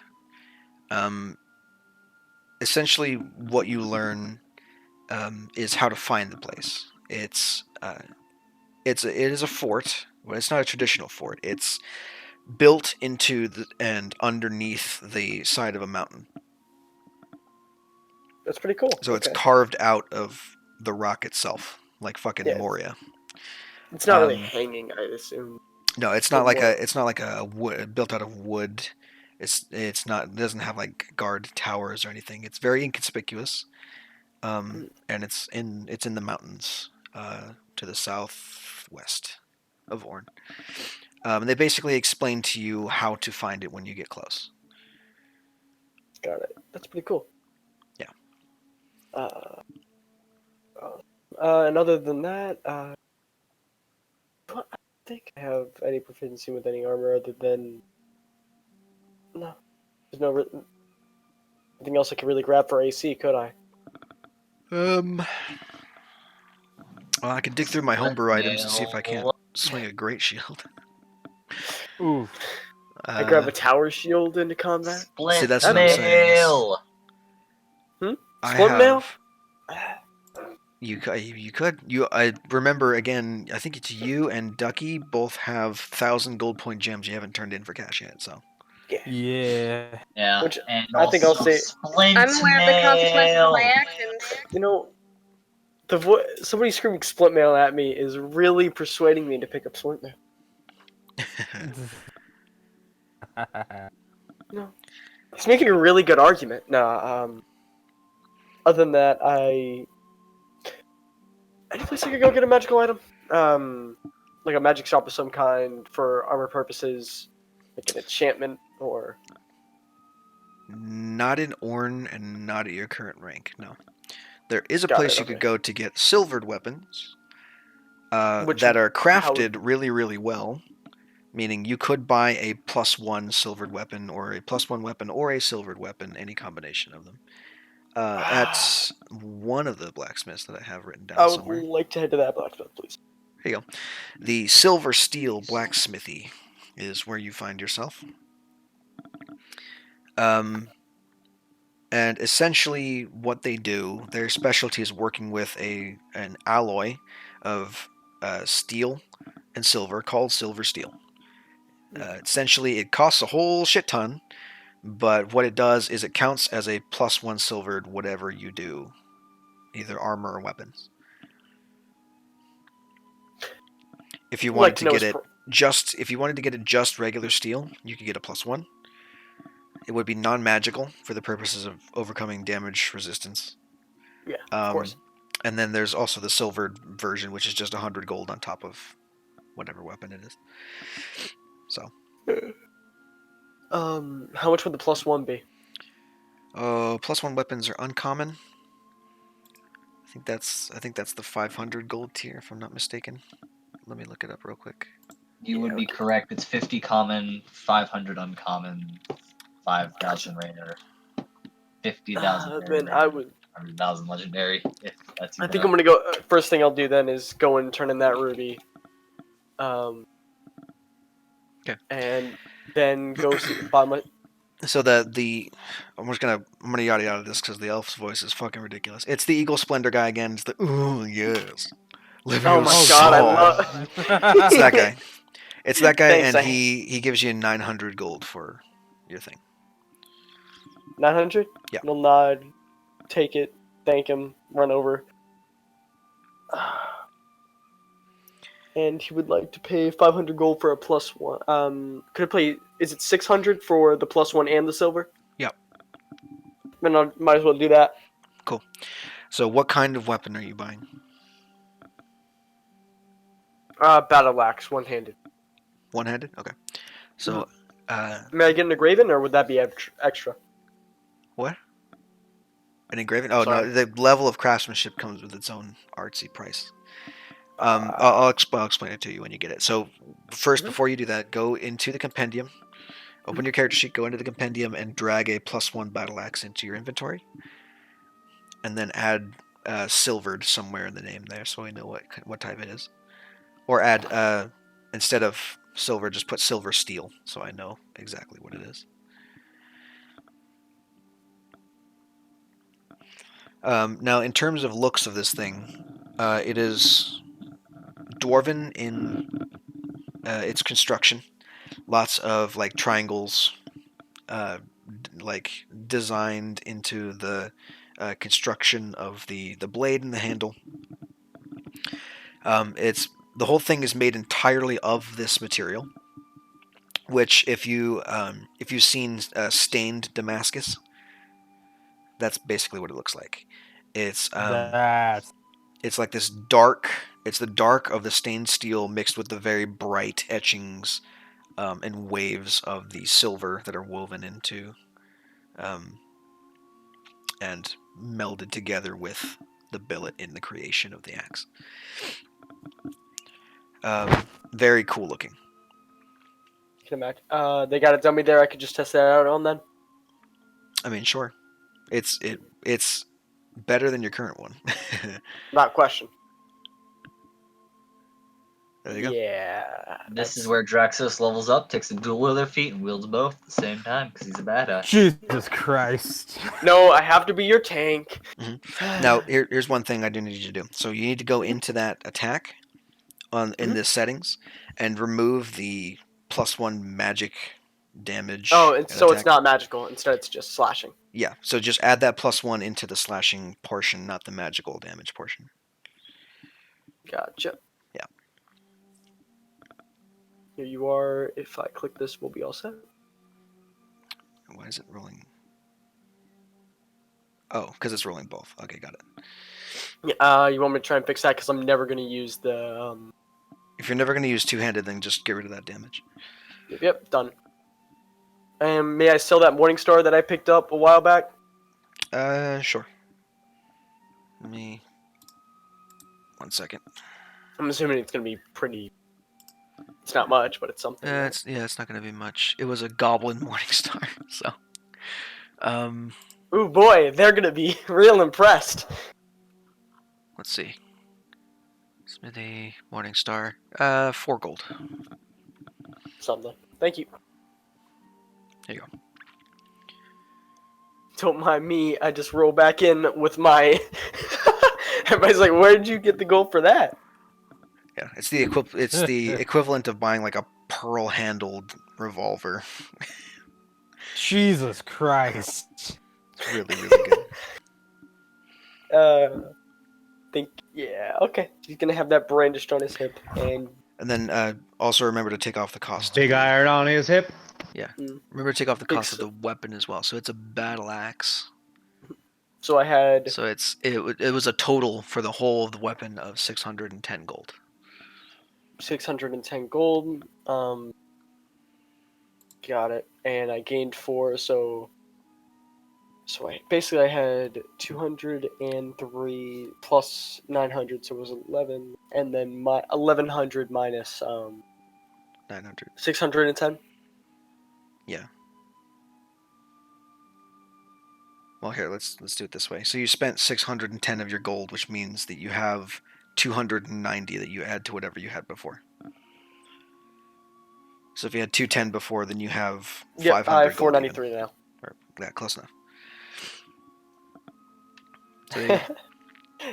Essentially, what you learn is how to find the place. It is a fort. Well, it's not a traditional fort. It's built into and underneath the side of a mountain. That's pretty cool. So it's Okay. carved out of the rock itself, like fucking Yeah. Moria. It's not really hanging, I assume. No, it's not like a wood built out of wood. It's not. It doesn't have like guard towers or anything. It's very inconspicuous. And it's in the mountains to the southwest of Orn. And they basically explain to you how to find it when you get close. Got it. That's pretty cool. Yeah. And other than that, I don't think I have any proficiency with any armor other than no. There's no anything else I could really grab for AC, could I? Well, I can dig through my homebrew items to see if I can't swing a great shield. Ooh. I grab a tower shield into combat. See, that's what I'm saying. Split mail? You could. I remember again. I think it's you and Ducky both have 1,000 gold point gems you haven't turned in for cash yet. So. Yeah. Yeah. Which and I think I'll say. Splint I'm aware of the consequences of my mail. actions. You know, somebody screaming split mail at me is really persuading me to pick up split mail. No, he's making a really good argument. No, other than that, any place I could go get a magical item, like a magic shop of some kind for armor purposes, like an enchantment or. Not in Orn and not at your current rank. No, there is a place you could go to get silvered weapons that are crafted really, really well. Meaning you could buy a +1 silvered weapon or a +1 weapon or a silvered weapon, any combination of them. At one of the blacksmiths that I have written down somewhere. I would like to head to that blacksmith, please. Here you go. The Silver Steel Blacksmithy is where you find yourself. And essentially what they do, their specialty is working with an alloy of steel and silver called silver steel. Essentially, it costs a whole shit ton, but what it does is it counts as a +1 silvered whatever you do, either armor or weapons. If you I'd wanted like to know get his it if you wanted to get it just regular steel, you could get a +1. It would be non-magical for the purposes of overcoming damage resistance. Yeah, of course. And then there's also the silver version, which is just 100 gold on top of whatever weapon it is. So. How much would the +1 be? +1 weapons are uncommon. I think that's the 500 gold tier, if I'm not mistaken. Let me look it up real quick. You would be correct. It's 50 common, 500 uncommon, 5,000 rare, 50,000 rare, Then I would. 100,000 legendary. If that's I think I'm gonna go. First thing I'll do then is go and turn in that ruby. Okay. And then go buy my. So I'm gonna yada yada this because the elf's voice is fucking ridiculous. It's the Eagle Splendor guy again. It's the ooh yes, Oh my god, I love. It's that guy. It's that guy, Thanks, and he gives you 900 gold for your thing. 900. Yeah. We'll nod, take it, thank him, run over. And he would like to pay 500 gold for a +1. Could I play? Is it 600 for the +1 and the silver? Yep. Then I might as well do that. Cool. So, what kind of weapon are you buying? Battle axe, one-handed. One-handed. Okay. So, may I get an engraven, or would that be extra? What? An engraving? Oh Sorry. no, the level of craftsmanship comes with its own artsy price. I'll explain it to you when you get it. So first, before you do that, go into the compendium, open your character sheet, go into the compendium, and drag a +1 battle axe into your inventory, and then add silvered somewhere in the name there, so we know what type it is. Or add instead of silver, just put silver steel, so I know exactly what it is. Now, in terms of looks of this thing, it is dwarven in its construction. Lots of like triangles, like designed into the construction of the blade and the handle. The whole thing is made entirely of this material. Which, if you've seen stained Damascus, that's basically what it looks like. It's like this dark. It's the dark of the stained steel mixed with the very bright etchings and waves of the silver that are woven into and melded together with the billet in the creation of the axe. Very cool looking. Can imagine. They got a dummy there. I could just test that out on then. I mean, sure. It's better than your current one. Not question. There you go. Yeah. This is where Draxos levels up, takes a duel of their feet, and wields both at the same time because he's a badass. Jesus Christ. No, I have to be your tank. Mm-hmm. Now, here's one thing I do need you to do. So you need to go into that attack in the settings and remove the +1 magic damage. Oh, and so it's not magical. Instead, it's just slashing. Yeah, so just add that +1 into the slashing portion, not the magical damage portion. Gotcha. Yeah. Here you are. If I click this, we'll be all set. Why is it rolling? Oh, because it's rolling both. Okay, got it. Yeah, you want me to try and fix that? Because I'm never going to use the... If you're never going to use two-handed, then just get rid of that damage. Yep, done. And may I sell that Morning Star that I picked up a while back? Sure. Let me... 1 second. I'm assuming it's going to be pretty... It's not much, but it's something. It's not going to be much. It was a Goblin Morning Star, so... Ooh, boy, they're going to be real impressed. Let's see. Smithy, Morning Star. 4 gold. Something. Thank you. There you go. Don't mind me, I just roll back in with my... Everybody's like, where did you get the gold for that? Yeah, it's the equivalent of buying like a pearl-handled revolver. Jesus Christ. It's really, really good. Yeah, okay. He's gonna have that brandished on his hip, and And then also remember to take off the cost. Big iron on his hip. Yeah. Mm. Remember to take off the Big cost of the weapon as well. So it's a battle axe. So I had So it was a total for the whole of the weapon of 610 gold. 610 gold. Got it. And I gained 4, so basically I had 203 plus 900, so it was 11, and then my 1100 minus 900. 610. Yeah. Well, here let's do it this way. So you spent 610 of your gold, which means that you have 290 that you add to whatever you had before. So if you had 210 before, then you have 500 Yep, I have gold even. 493 now. Or, yeah, close enough. So there you go.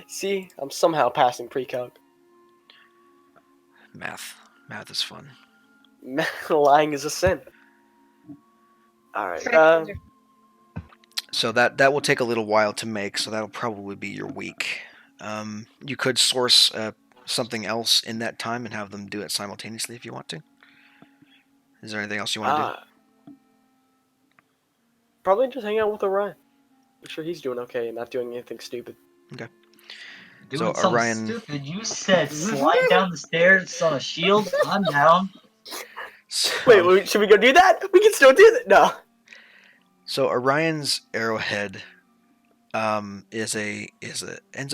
See, I'm somehow passing pre-calc. Math is fun. Lying is a sin. All right. So that will take a little while to make. So that'll probably be your week. You could source something else in that time and have them do it simultaneously if you want to. Is there anything else you want to do? Probably just hang out with Orion. Make sure he's doing okay and not doing anything stupid. Okay. Doing So, something Orion... stupid. You said slide down the stairs on a shield. I'm down. So... Wait, should we go do that? We can still do that. No. So Orion's arrowhead ends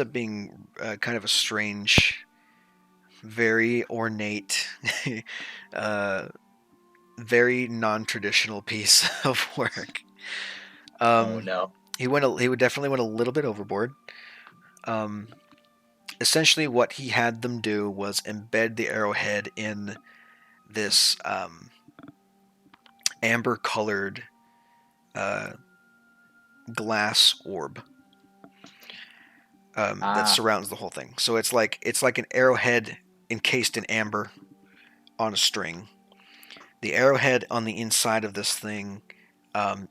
up being kind of a strange, very ornate, very non-traditional piece of work. Oh no. He would definitely went a little bit overboard. Essentially what he had them do was embed the arrowhead in this amber colored glass orb that surrounds the whole thing. So it's like an arrowhead encased in amber on a string. The arrowhead on the inside of this thing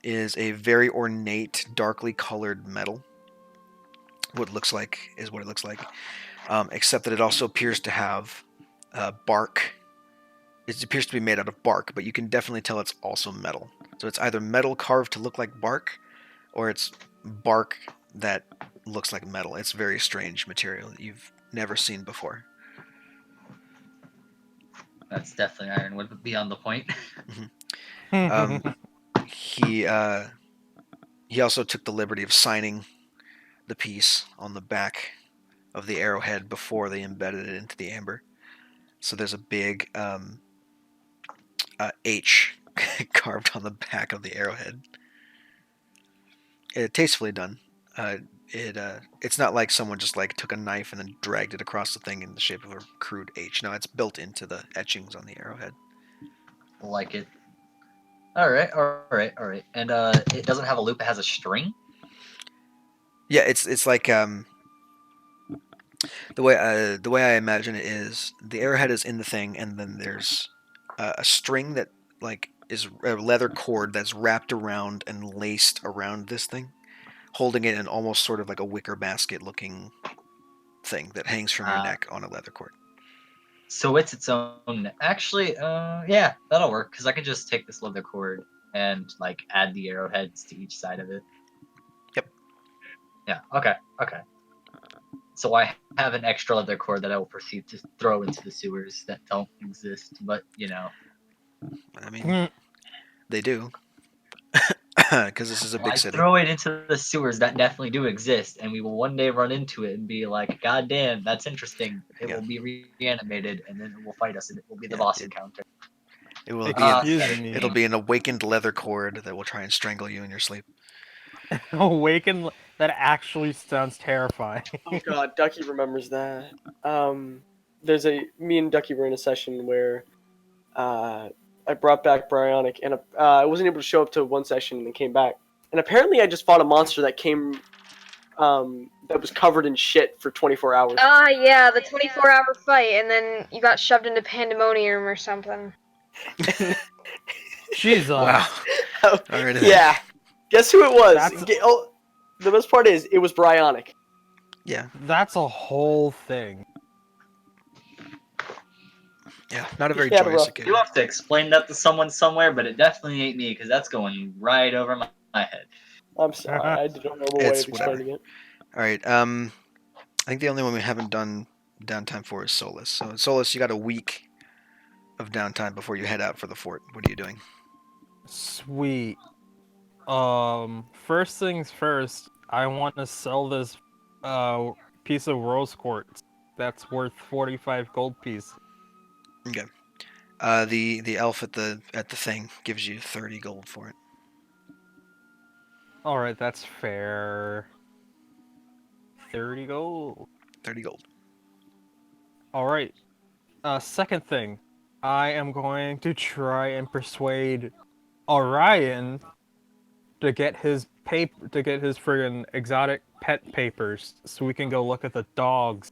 is a very ornate, darkly colored metal. What it looks like, except that it also appears to have bark. It appears to be made out of bark, but you can definitely tell it's also metal. So it's either metal carved to look like bark, or it's bark that looks like metal. It's very strange material that you've never seen before. That's definitely Ironwood beyond the point. He also took the liberty of signing the piece on the back of the arrowhead before they embedded it into the amber. So there's a big H carved on the back of the arrowhead. Tastefully done. It's not like someone just like took a knife and then dragged it across the thing in the shape of a crude H. No, it's built into the etchings on the arrowhead. Like it. All right. And it doesn't have a loop; it has a string. Yeah, it's like the way I imagine it is the arrowhead is in the thing, and then there's a string that like is a leather cord that's wrapped around and laced around this thing, holding it in almost sort of like a wicker basket looking thing that hangs from your neck on a leather cord. So it's its own. Actually, yeah, that'll work because I can just take this leather cord and like add the arrowheads to each side of it. Yep. Yeah. Okay. So I have an extra leather cord that I will proceed to throw into the sewers that don't exist, but you know. I mean, they do. Because this is a big city. Throw it into the sewers that definitely do exist, and we will one day run into it and be like, "God damn, that's interesting." It will be reanimated, and then it will fight us, and it will be the boss encounter. It will be it'll be an awakened leather cord that will try and strangle you in your sleep. Awakened? That actually sounds terrifying. Oh god, Ducky remembers that. Me and Ducky were in a session where I brought back Bryonic, and I wasn't able to show up to one session and then came back. And apparently I just fought a monster that came that was covered in shit for 24 hours. Yeah, the 24-hour fight, and then you got shoved into pandemonium or something. Jesus. Wow. Alrighty. Yeah. Guess who it was? The best part is, it was Bryonic. Yeah. That's a whole thing. Yeah, not a very He had a joyous rough. occasion. You have to explain that to someone somewhere, but it definitely ain't me because that's going right over my head. I'm sorry, I did a horrible way It's of whatever. explaining it. All right. I think the only one we haven't done downtime for is Solus. So Solus, you got a week of downtime before you head out for the fort. What are you doing? Sweet. First things first, I want to sell this piece of rose quartz that's worth 45 gold piece. Okay. The elf at the thing gives you 30 gold for it. All right, that's fair. 30 gold. 30 gold. All right. Second thing, I am going to try and persuade Orion to get his friggin' exotic pet papers so we can go look at the dogs.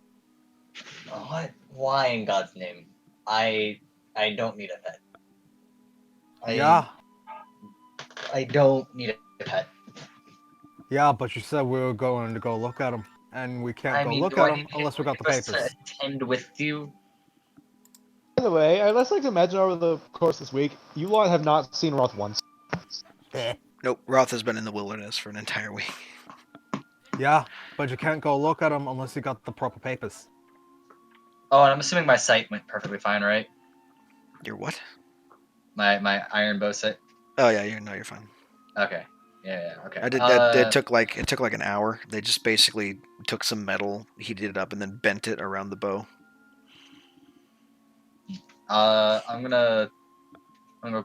What? Why in God's name? I don't need a pet. Yeah. I don't need a pet. Yeah, but you said we were going to go look at them, and we can't I go mean, look do at I them need unless we got the papers to papers. attend with you? By the way, I'd just like to imagine over the course of this week, you lot have not seen Roth once. Nope. Roth has been in the wilderness for an entire week. Yeah, but you can't go look at them unless you got the proper papers. Oh, and I'm assuming my sight went perfectly fine, right? Your what? My iron bow sight. Oh yeah, you're fine. Okay. Yeah. Okay. I did that. It took like an hour. They just basically took some metal, heated it up, and then bent it around the bow. I'm gonna.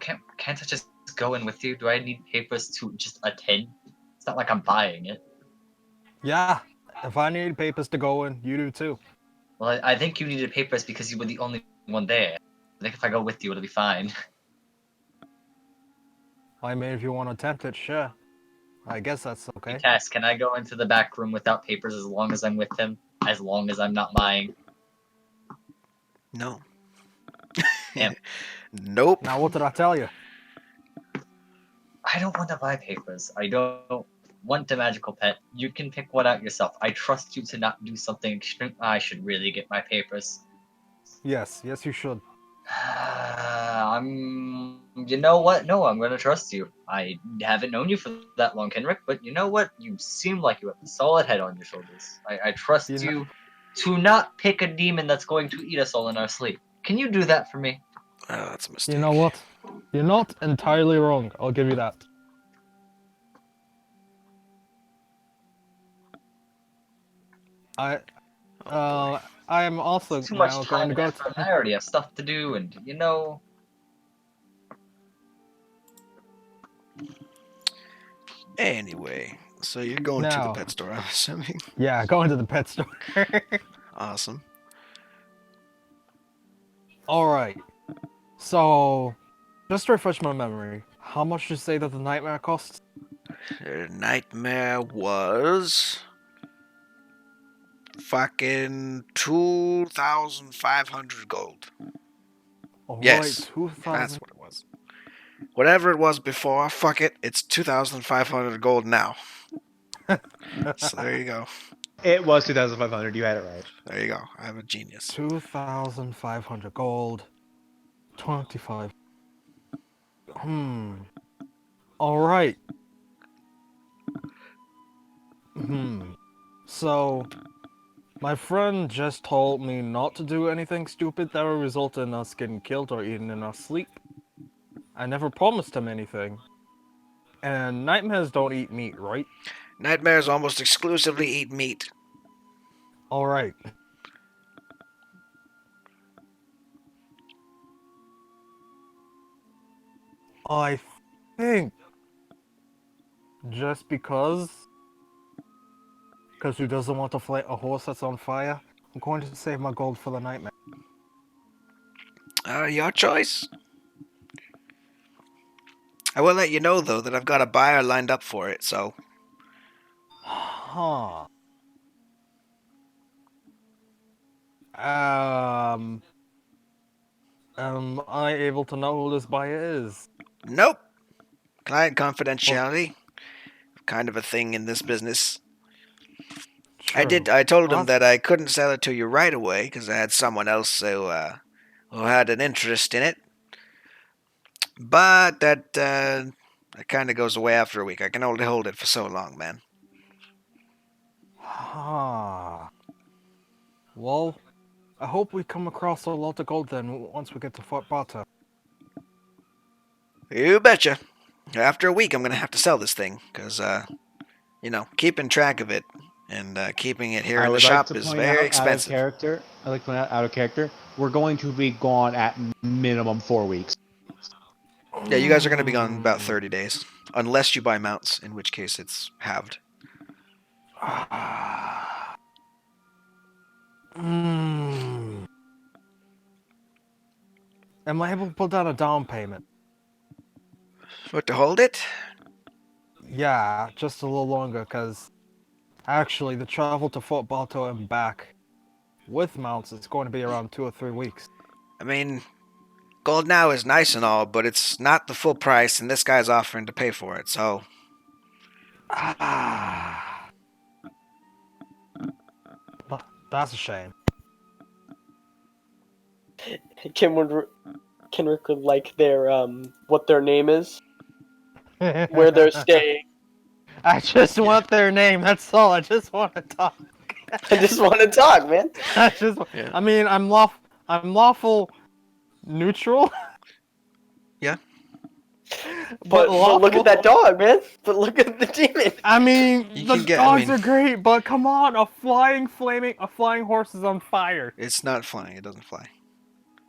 Can't I just go in with you? Do I need papers to just attend? It's not like I'm buying it. Yeah, if I need papers to go in, you do too. Well, I think you needed papers because you were the only one there. I think if I go with you, it'll be fine. I mean, if you want to attempt it, sure. I guess that's okay. Cass, can I go into the back room without papers as long as I'm with him? As long as I'm not buying? No. Damn. Nope. Now, what did I tell you? I don't want to buy papers. I don't want a magical pet. You can pick one out yourself. I trust you to not do something extreme. I should really get my papers. Yes, you should. You know what? No, I'm gonna trust you. I haven't known you for that long, Henrik, but you know what? You seem like you have a solid head on your shoulders. I trust you to not pick a demon that's going to eat us all in our sleep. Can you do that for me? Oh, that's a mistake. You know what? You're not entirely wrong. I'll give you that. I am also Too much now time going to and go effort. to. I already have stuff to do, and you know. Anyway, so you're going to the pet store, I'm assuming. Yeah, going to the pet store. Awesome. Alright. So, just to refresh my memory, how much did you say that the nightmare costs? The nightmare was fucking 2,500 gold. Alright, Yes, 2,000. that's what it was. Whatever it was before, fuck it. It's 2,500 gold now. So there you go. It was 2,500. You had it right. There you go. I'm a genius. 2,500 gold. 25. Alright. So, my friend just told me not to do anything stupid that will result in us getting killed or eaten in our sleep. I never promised him anything. And nightmares don't eat meat, right? Nightmares almost exclusively eat meat. Alright. I think just because who doesn't want to fight a horse that's on fire, I'm going to save my gold for the nightmare. Your choice. I will let you know, though, that I've got a buyer lined up for it, so... Huh. Am I able to know who this buyer is? Nope. Client confidentiality. Kind of a thing in this business. True. I told him Well, that I couldn't sell it to you right away, because I had someone else who who had an interest in it, but that kind of goes away after a week. I can only hold it for so long, man. Ah. Well, I hope we come across a lot of gold then once we get to Fort Bato. You betcha. After a week, I'm gonna have to sell this thing because, keeping track of it and keeping it here I in the would like shop to is point very out expensive. I'd like to point out of character. We're going to be gone at minimum 4 weeks. Yeah, you guys are gonna be gone about 30 days, unless you buy mounts, in which case it's halved. Mm. Am I able to put down a down payment? What, to hold it? Yeah, just a little longer, because actually the travel to Fort Bato and back with mounts is going to be around 2 or 3 weeks. I mean, gold now is nice and all, but it's not the full price, and this guy's offering to pay for it, so. Ah, that's a shame. Kenrick would like their what their name is, where they're staying. I just want their name. That's all. I just want to talk. I just want to talk, man. Yeah. I mean, I'm lawful neutral. Yeah. But look at that dog, man. But look at the demon. I mean, dogs are great, but come on, a flying horse is on fire. It's not flying. It doesn't fly.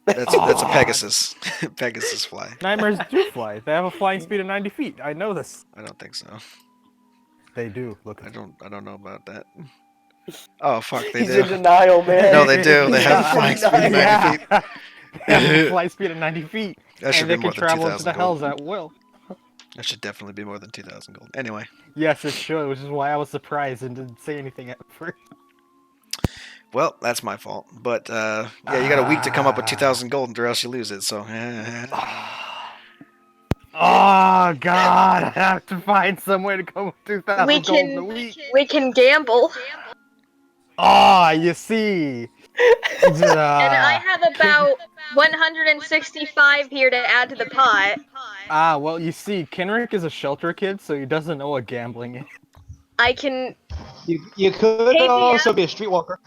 That's a Pegasus. Pegasus fly. Nightmares do fly. They have a flying speed of 90 feet. I know this. I don't think so. They do. Look. I don't know about that. Oh fuck, they He's do. in denial, man. No, they do. They have a flying speed of 90 feet. They have a flying speed of 90 feet. That should and be they more can than travel into 2,000 the gold. hells at will. That should definitely be more than 2,000 gold. Anyway. Yes, it should, which is why I was surprised and didn't say anything at first. Well, that's my fault. But yeah, you got a week to come up with 2,000 gold, or else you lose it. So. Oh God! I have to find some way to come with 2,000 gold in a week. We can gamble. Ah, you see. And I have about 165 here to add to the pot. Ah, well, you see, Kenrick is a shelter kid, so he doesn't know what gambling is. I can. You could also be a streetwalker.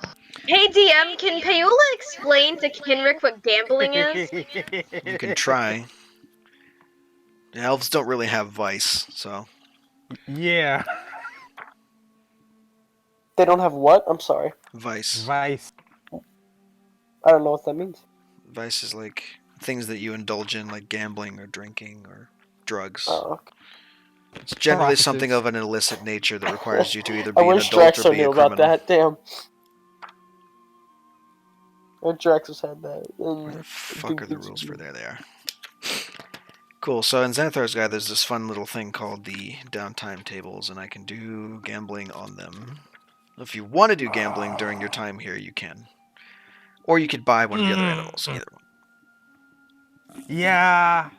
Hey DM, can Paola explain to Kenrick what gambling is? You can try. The elves don't really have vice, so. Yeah. They don't have what? I'm sorry. Vice. Vice. I don't know what that means. Vice is like things that you indulge in, like gambling or drinking or drugs. Oh, okay. It's generally something of an illicit nature that requires you to either be I an wish adult or Drexler be a knew criminal. about that. Damn. Or Drexler's had that. Where the fuck are the rules for there? They are. Cool. So in Xanathar's guide, there's this fun little thing called the downtime tables, and I can do gambling on them. If you want to do gambling during your time here, you can. Or you could buy one of the other animals. Either one. Yeah.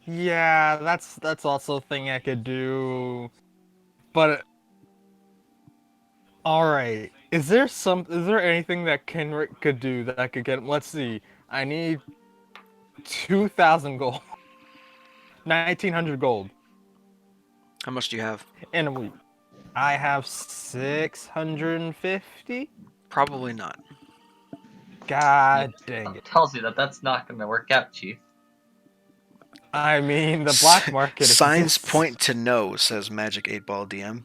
Yeah, that's also a thing I could do. But all right, is there anything that Kenrick could do that I could get? Let's see. I need 2,000 gold. 1,900 gold. How much do you have? In a week. I have 650. Probably not. God dang it. Tells you that that's not going to work out, Chief. I mean, the black market Signs exists. point to no, says Magic 8-Ball DM.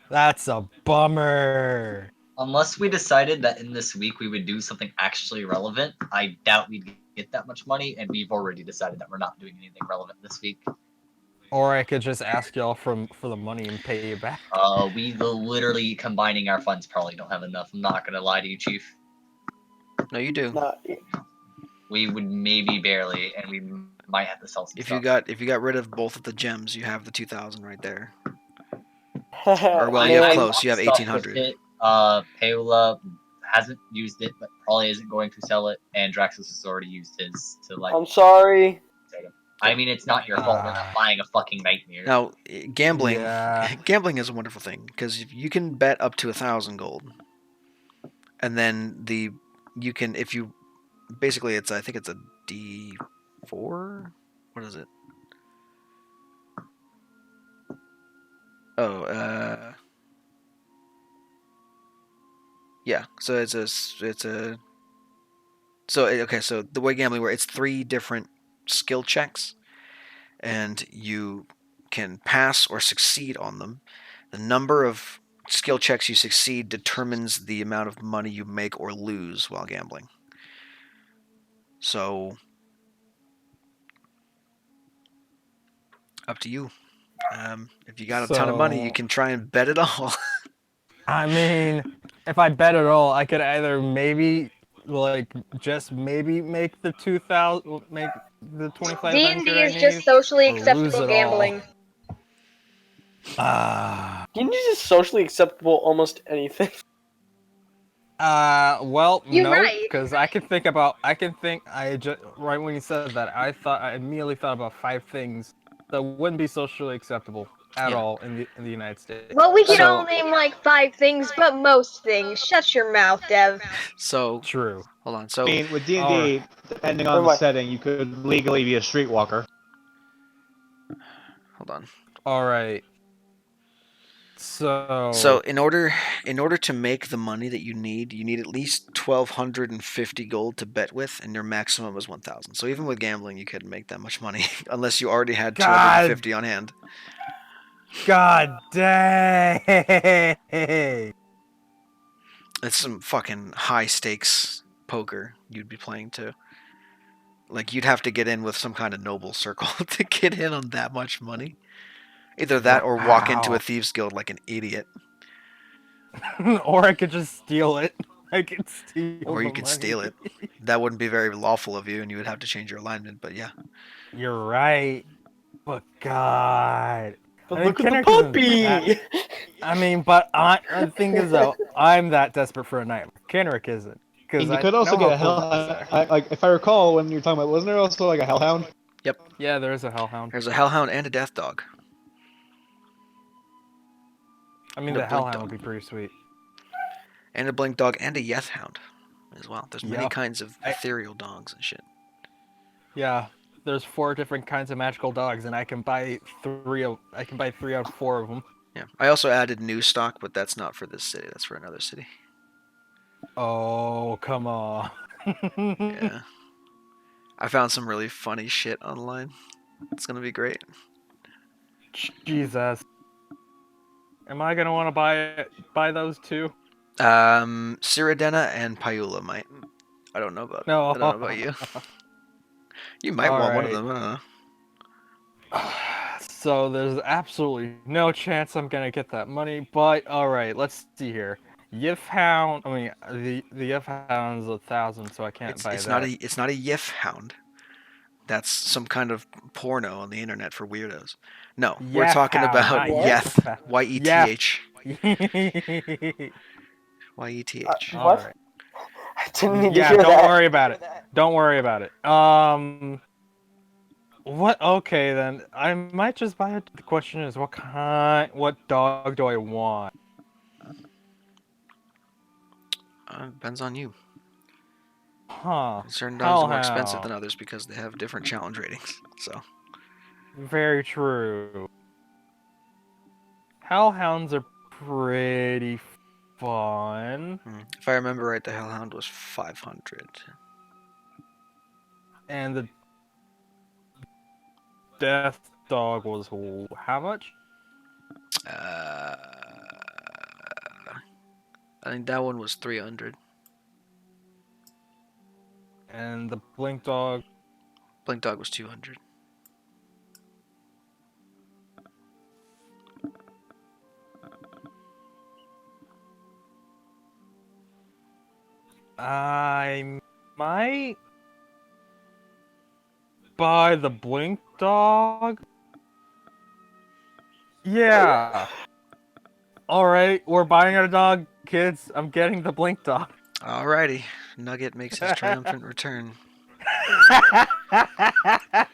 That's a bummer. Unless we decided that in this week we would do something actually relevant, I doubt we'd get that much money, and we've already decided that we're not doing anything relevant this week. Or I could just ask y'all for the money and pay you back. We literally combining our funds probably don't have enough. I'm not gonna lie to you, Chief. No, you do. We would maybe barely, and we might have to sell some If stuff. you got rid of both of the gems, you have the 2,000 right there. Or well, you have close. You have 1,800. Paola hasn't used it, but probably isn't going to sell it, and Draxus has already used his to like. I'm sorry. I mean, it's not your fault. We're not buying a fucking nightmare. Now, gambling, Yeah. gambling is a wonderful thing because you can bet up to 1,000 gold, and then you can if you basically I think it's a D4. What is it? Oh, yeah. So okay. So the way gambling works, it's 3 different skill checks, and you can pass or succeed on them. The number of skill checks you succeed determines the amount of money you make or lose while gambling. So, up to you. If you got a ton of money, you can try and bet it all. I mean, if I bet it all, I could either maybe just maybe make the 2,000, make the 2,500 D&D I is just need, socially or lose acceptable it gambling. all. D&D is socially acceptable almost anything. Well, You're no, right. because I just right when you said that, I immediately thought about 5 things that wouldn't be socially acceptable at Yeah. all in the United States. Well, we can So- all name like 5 things, but most things. Shut your mouth, Dev. So, True. hold on. I So, mean, with D&D, Alright. depending on the setting, you could legally be a streetwalker. hold on. All right. So in order to make the money that you need at least 1,250 gold to bet with, and your maximum is 1,000. So even with gambling, you couldn't make that much money unless you already had 250 on hand. God dang! It's some fucking high stakes poker you'd be playing too. Like you'd have to get in with some kind of noble circle to get in on that much money. Either that or walk into Wow. a thieves guild like an idiot. Or I could just steal it. I could steal Or you the could money. steal it. That wouldn't be very lawful of you, and you would have to change your alignment. But yeah, You're right. But God. But I mean, look at the Kendrick isn't puppy! that- I mean, but the thing is though, I'm that desperate for a nightmare. Kendrick isn't. Because And you could also know get a how cool hell. this is. Like if I recall, when you were talking about, wasn't there also like a hellhound? Yeah, there is a hellhound. there's a hellhound and a death dog. I mean, And a the blink hellhound dog. would be pretty sweet. And a blink dog and a yeth hound as well. There's many Yep. kinds of ethereal dogs and shit. Yeah, there's 4 different kinds of magical dogs, and I can buy 3 out of 4 of them. Yeah. I also added new stock, but that's not for this city. That's for another city. Oh, come on. Yeah. I found some really funny shit online. It's gonna be great. Jesus. Am I gonna want to buy those too? Cyrodiana and Pyula might. I don't know about. No. I don't know about you. You might All want one of right. them. I don't know. So there's absolutely no chance I'm gonna get that money, but all right, let's see here. Yif Hound. I mean, the Yif Hound's 1,000, so I can't buy It's that. not a yif hound. That's some kind of porno on the internet for weirdos. No, we're Yef talking Hound, about not yeth. Yif. Y-E-T-H. Yef. Y-E-T-H. All What? right. I didn't need to Yeah, hear don't that. worry about it. Don't worry about it. What? Okay, then I might just buy it. The question is, what dog do I want? Depends on you. Huh? Certain dogs are more expensive Hellhound. than others because they have different challenge ratings. So Very true. Hellhounds are pretty fun, if I remember right, the hellhound was 500. and the death dog was how much? I think that one was 300. And the blink dog. Blink dog was 200. I might buy the blink dog. Yeah. All right, we're buying a dog, kids. I'm getting the blink dog. Alrighty, Nugget makes his triumphant return. I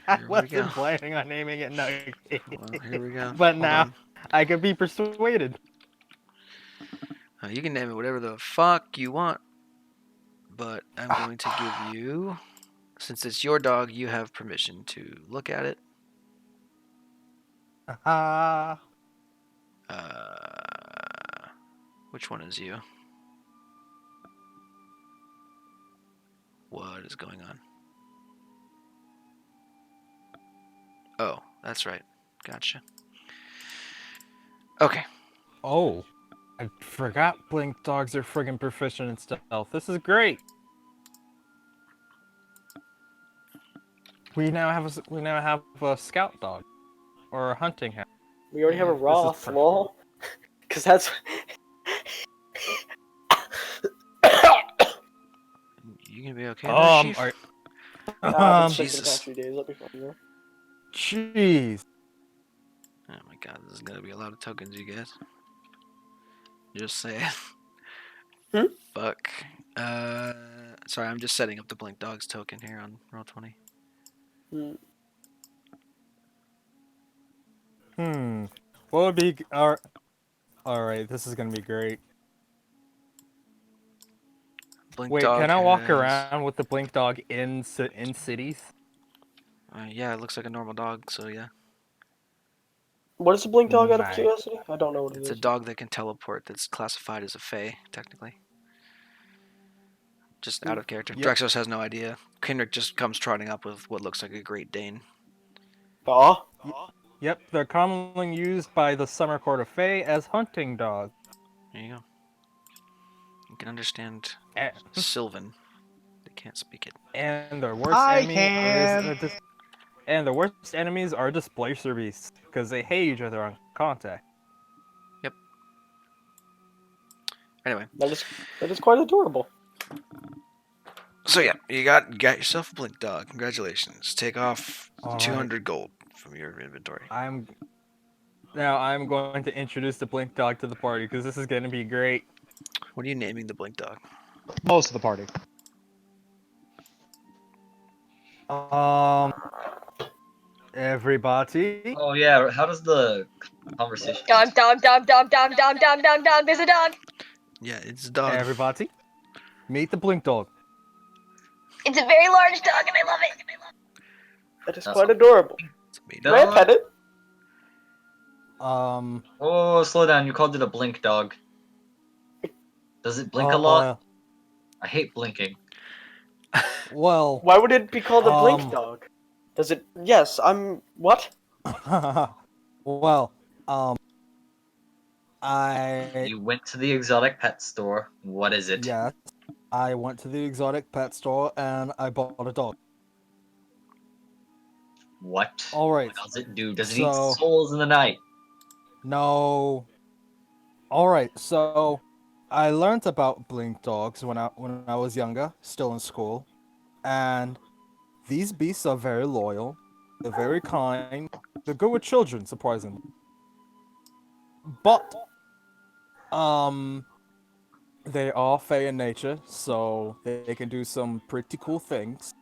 we go. wasn't planning on naming it Nugget. Well, here we go. But Hold now on. I could be persuaded. You can name it whatever the fuck you want, but I'm going to give you, since it's your dog, you have permission to look at it. Which one is you? What is going on? Oh, that's right. Gotcha. Okay. Oh, I forgot blink dogs are friggin' proficient in stealth. This is great. We now have a scout dog or a hunting hound. We already have a This is Roth, perfect. lol. Because that's. You gonna be okay there, Chief? I've been sick for the Jesus. past few days. Let me find you. Jeez. Oh my god, this is gonna be a lot of tokens, you guys. Just saying. Hmm? Fuck. Sorry, I'm just setting up the Blink Dogs token here on Roll20. What would be all right? This is gonna be great. Blink Wait, Dog can I walk has... around with the blink dog in cities? yeah, it looks like a normal dog, so yeah. What is a blink dog out of Nice. curiosity? I don't know what it It's is. a dog that can teleport that's classified as a Fae, technically. Just out of character. Yep. Drexos has no idea. Kendrick just comes trotting up with what looks like a Great Dane. Aw. Yep, they're commonly used by the Summer Court of Fae as hunting dogs. There you go. You can understand And, Sylvan. They can't speak it. and their worst I enemy can. and the worst enemies are displacer beasts because they hate each other on contact. Yep. Anyway. That is quite adorable. So yeah, you got yourself a Blink Dog. Congratulations. Take off All 200 gold from your inventory. I'm going to introduce the blink dog to the party because this is going to be great. What are you naming the Blink Dog? Most of the party. Everybody. Oh yeah, how does the conversation? Dog. There's a dog. Yeah, it's a dog. Everybody. Meet the blink dog. It's a very large dog, and I love it. That is That's quite all. adorable. It's a meat May I dog. pet it? Oh, slow down. You called it a blink dog. Does it blink a lot? I hate blinking. Well. Why would it be called a blink dog? Does it? Yes, I'm. What? Well, You went to the exotic pet store. What is it? Yes, I went to the exotic pet store and I bought a dog. What? All right. What does it do? Does it eat souls in the night? No. All right. So, I learned about blink dogs when I was younger, still in school, and these beasts are very loyal. They're very kind. They're good with children, surprisingly. But, they are fey in nature, so they can do some pretty cool things.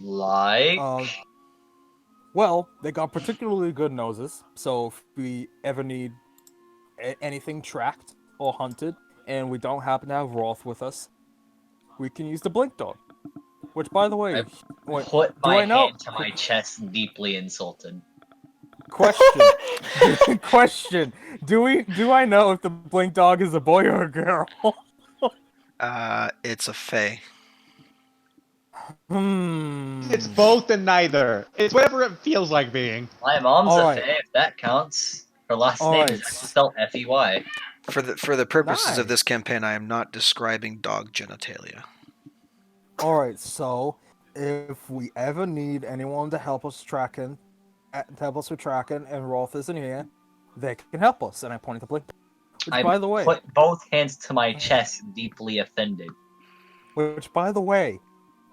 Like? Well, they got particularly good noses, so if we ever need anything tracked or hunted, and we don't happen to have Roth with us, we can use the blink dog. Which, by the way, I put my hand to my chest, deeply insulted. Question. Question. Do I know if the blink dog is a boy or a girl? It's a Fae. It's both and neither. It's whatever it feels like being. My mom's a Fae, if that counts. Her last name is actually spelled F-E-Y. For the purposes of this campaign, I am not describing dog genitalia. Alright, so if we ever need anyone to help us tracking, and Rolf isn't here, they can help us. And I pointed to Blink. Which, by the way, put both hands to my chest, deeply offended. Which, by the way,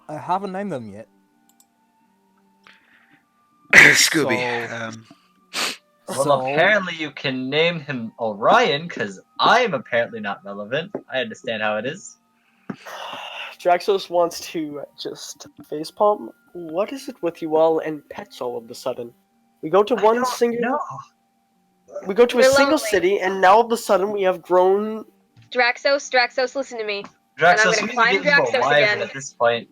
I haven't named them yet. Scooby. Well, apparently you can name him Orion, because I'm apparently not relevant. I understand how it is. Draxos wants to just facepalm. What is it with you all and pets all of a sudden? We go to one single. We go to a We're single lonely. city, and now all of a sudden we have grown. Draxos, listen to me. Draxos, gonna we need to climb get you a Draxos wyvern again. at this point.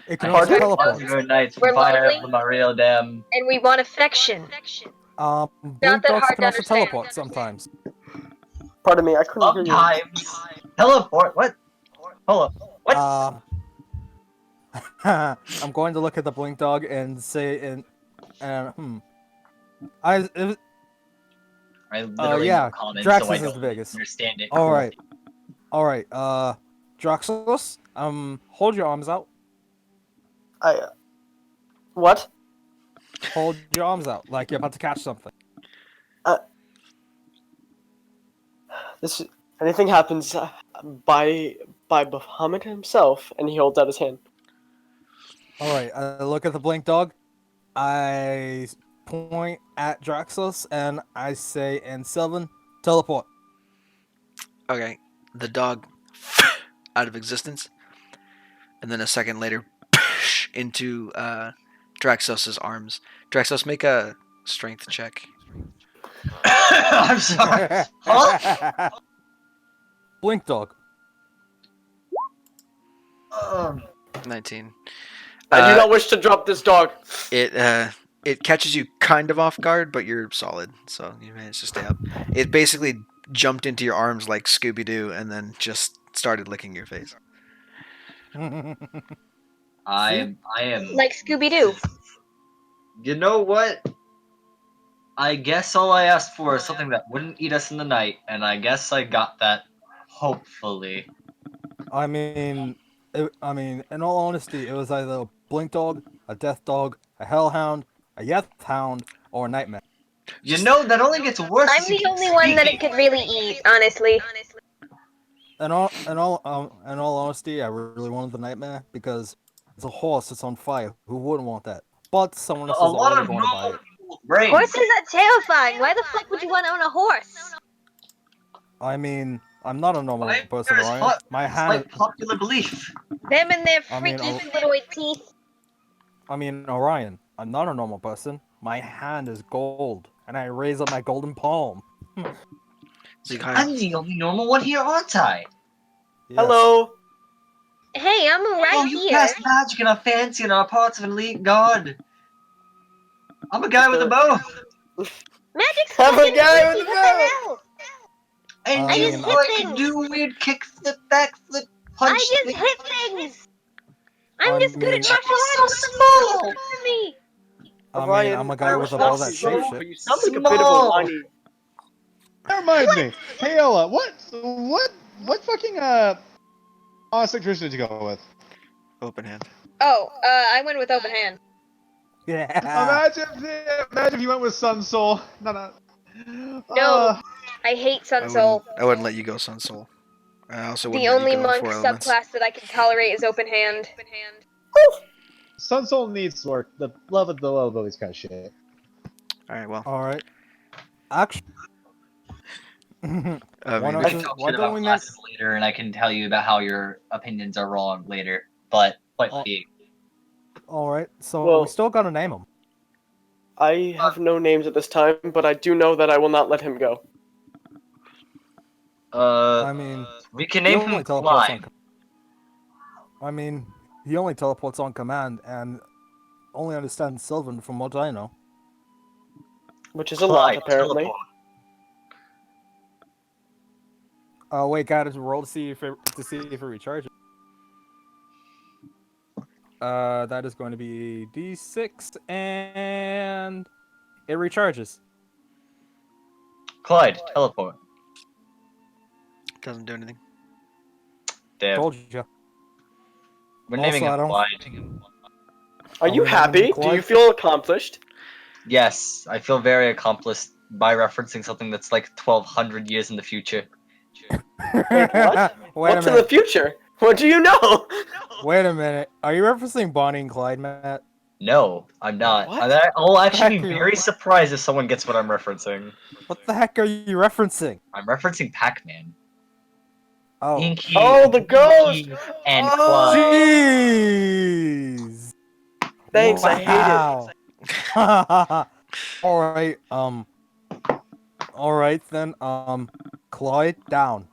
It can I also can't Pardon? teleport. longer nights We're from Fire lonely. Emblem Mario Dam. And we want affection. Blink that dogs hard can to also understand. teleport sometimes. Pardon me, I couldn't hear you. Sometimes. Teleport? What? Hold on. What? I'm going to look at the blink dog and say, I literally yeah, no comment, so I Draxus is don't the biggest. understand it. All Cool. right, Draxus, hold your arms out. What? Hold your arms out, like you're about to catch something. This anything happens by Bahamut himself, and he holds out his hand. All right, I look at the blink dog. I point at Draxus and I say, "And Sylvan, teleport." Okay, the dog out of existence, and then a second later into Draxos's arms. Draxos, make a strength check. I'm sorry. Huh? Blink dog. 19. I do not wish to drop this dog. It catches you kind of off guard, but you're solid, so you managed to stay up. It basically jumped into your arms like Scooby Doo, and then just started licking your face. I am. Like Scooby-Doo. You know what? I guess all I asked for is something that wouldn't eat us in the night, and I guess I got that. Hopefully. I mean, in all honesty, it was either a blink dog, a death dog, a hellhound, a yeth hound, or a nightmare. You know that only gets worse. I'm the only one that it could really eat, honestly. In all honesty, I really wanted the nightmare because it's a horse that's on fire. Who wouldn't want that? But someone else A is lot already of going to buy normal it. people's brains. Horses are terrifying. Why the fuck would you want to own a horse? I mean, I'm not a normal Fire person, is Ryan. hot. My It's hand. like popular belief. Them and their I mean, freaky squidoid teeth. I mean, Orion, I'm not a normal person. My hand is gold, and I raise up my golden palm. I'm the only normal one here, aren't I? Yes. Hello. Hey, I'm right Oh, you here. cast magic and are fancy and are parts of an elite god. I'm a guy with a bow. Magic's I'm a fucking guy freaky. with a What the hell? And I you just hit like things. do weird kickflip, backflip, punch. I just hit things. I'm just good at mean- martial So arts. small. For me. Orion, I'm a guy I with wish a not bow to that be rude, shapeshifts. but you sound like a bit of a Small. whiny. That reminds me. Hey, Ella, what fucking honest tradition did you go with? Open hand. Oh, I went with open hand. Yeah. Imagine if you went with Sun Soul. No. No. I hate Sun Soul. I wouldn't let you go Sun Soul. I also The wouldn't let only you go monk Four Elements. subclass that I can tolerate is open hand. Sun Soul needs work. The love of these kind of shit. All right, well, All right. Actually, I why mean, don't We can you- talk why shit don't about we make? classes later, and I can tell you about how your opinions are wrong later. But quite Oh. big. All right. So Well- we still gotta name him. I have no names at this time, but I do know that I will not let him go. I mean, We can he name only him teleports Clyde. I mean, he only teleports on command and only understands Sylvan, from what I know. Which is a lot, Clyde, apparently. teleport. Wait, gotta roll to see if it recharges. That is going to be D6, and it recharges. Clyde, teleport. doesn't do anything. Damn. Told you. We're naming Also, I him don't- Clyde. Are you we naming happy? him Do you Clyde? feel accomplished? Yes, I feel very accomplished by referencing something that's like 1,200 years in the future. Wait, what? Wait a What's in the minute. future? What do you know? Wait a minute. Are you referencing Bonnie and Clyde, Matt? No, I'm not. What? I'll actually be Heck, very surprised if someone gets what I'm referencing. What the heck are you referencing? I'm referencing Pac-Man. Oh. Inky, Oh, the ghost! Inky, and Oh! Clyde. Jeez. Thanks, I hate it. Wow. All right. All right then. Clyde down.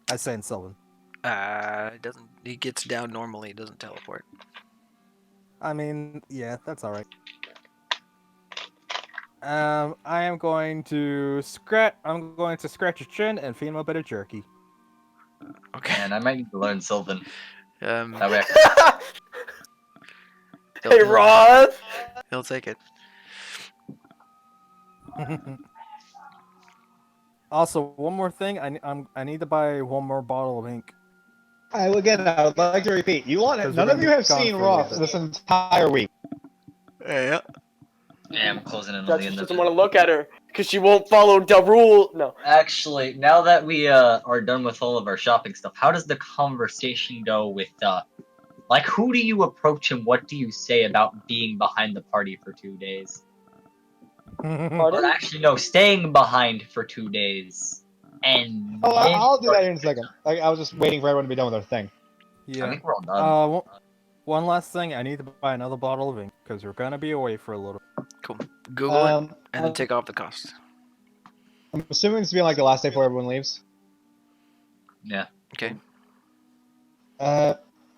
I say in Sylvan. It doesn't. He gets down normally. He doesn't teleport. I mean, yeah, that's all right. I am going to scratch. I'm going to scratch his chin and feed him a bit of jerky. Okay. And I might need to learn Sylvan. Um. That way I can... Hey, Roth! He'll take it. Also, one more thing. I need to buy one more bottle of ink. I will get it. I would like to repeat. None of you have seen Roth this entire week. Yeah. Yeah, I'm closing in on That's the end of doesn't it. want to look at her because she won't follow the rule. No. Actually, now that we are done with all of our shopping stuff, how does the conversation go with like who do you approach and what do you say about being behind the party for 2 days? Or Pardon? actually, no, staying behind for 2 days. And Oh, then I'll do that in a second. I was just waiting for everyone to be done with their thing. Yeah. I think we're all done. One last thing. I need to buy another bottle of ink because we're gonna be away for a little. Cool. Google it and then I'm take off the cost. assuming it's being like the last day before everyone leaves. Yeah. Okay.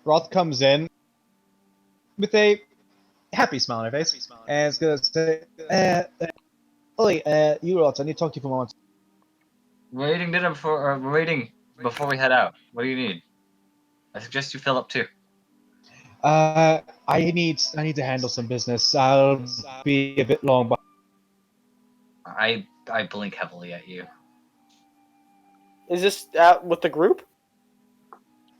Roth comes in with a happy smile on her face, and it's gonna say, Oi, you Roth, I need to talk to you for a moment. We're eating dinner before, or we're waiting before we head out. What do you need? I suggest you fill up too. I need to handle some business. I'll be a bit long, but I blink heavily at you. Is this with the group?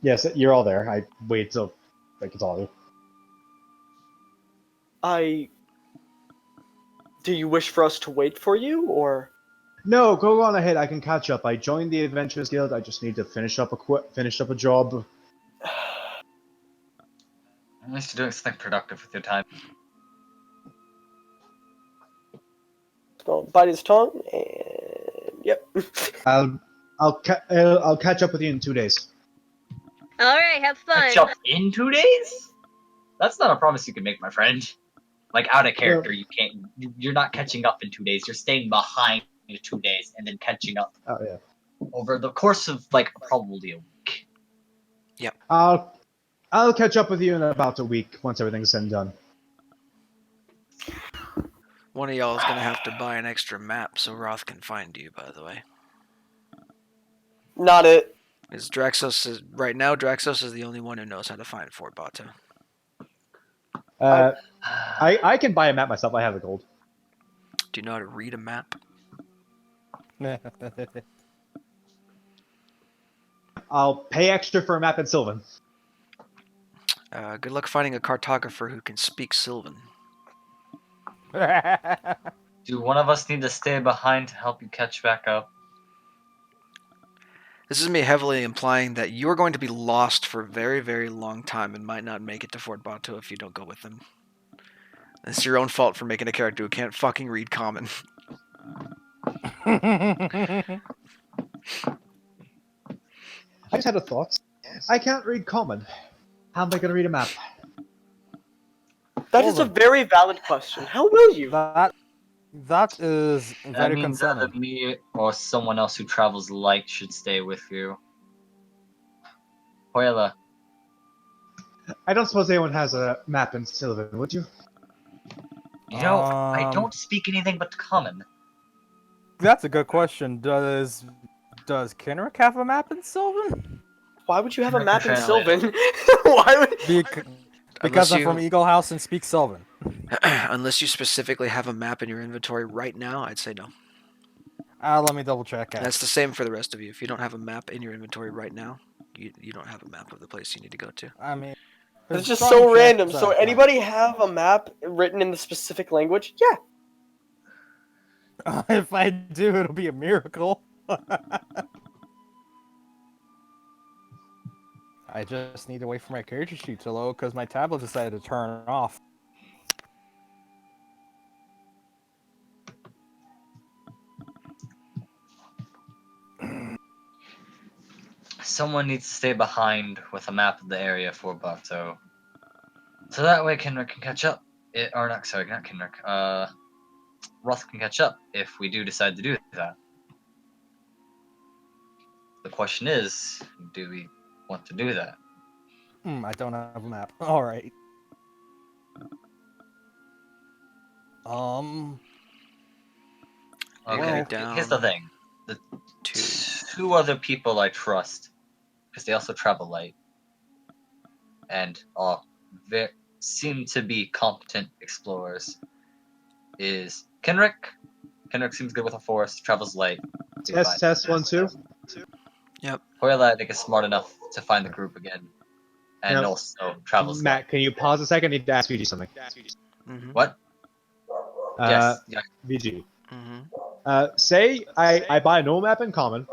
yes, you're all there. I wait till like it's all of you. Do you wish for us to wait for you, or? No, go on ahead. I can catch up. I joined the Adventurers Guild. I just need to finish up a job. At least you're doing something productive with your time. Gonna bite his tongue, and yep. I'll catch up with you in 2 days. All right, have fun. Catch up in 2 days? That's not a promise you can make, my friend. Like out of character, you can't. You're not catching up in 2 days. You're staying behind 2 days and then catching up. Oh yeah. Over the course of like probably a week. Yep. I'll catch up with you in about a week once everything's said and done. One of y'all is gonna have to buy an extra map so Roth can find you. By the way, Not it. is Draxos is right now? Draxos is the only one who knows how to find Fort Bato. I can buy a map myself. I have the gold. Do you know how to read a map? I'll pay extra for a map in Sylvan. Good luck finding a cartographer who can speak Sylvan. Do one of us need to stay behind to help you catch back up? This is me heavily implying that you're going to be lost for a very, very long time and might not make it to Fort Bato if you don't go with them. It's your own fault for making a character who can't fucking read common. I just had a thought. I can't read common. How am I going to read a map? That is a very valid question. How will you? That is That very means concerning. either me or someone else who travels light should stay with you. Hoyla. I don't suppose anyone has a map in Sylvan, would you? You know, I don't speak anything but common. That's a good question. Does Kenrick have a map in Sylvan? Why would you have a Kenrick map can in translate Sylvan? Why would? Because I'm from Eagle House and speak Sylvan. Unless you specifically have a map in your inventory right now, I'd say no. Let me double check. That's the same for the rest of you. If you don't have a map in your inventory right now, you don't have a map of the place you need to go to. I mean, It's just so random. So anybody have a map written in the specific language? Yeah. If I do, it'll be a miracle. I just need to wait for my character sheet to load because my tablet decided to turn off. someone needs to stay behind with a map of the area for Bato. So that way Kenrick can catch up. Not Kenrick. Roth can catch up if we do decide to do that. The question is, do we want to do that? I don't have a map. All right. Okay, Well, here's the thing. The two. two other people I trust, because they also travel light, and they seem to be competent explorers, is Kenrick. Kenrick seems good with a force, travels light. Test 1 2. Yep. Hoyla, I think, is smart enough to find the group again, and Now, also travels Matt, light. can you pause a second? I need to ask VG something. Mm-hmm. What? Yes. Yeah. VG. Mm-hmm. Say I buy a normal map in common.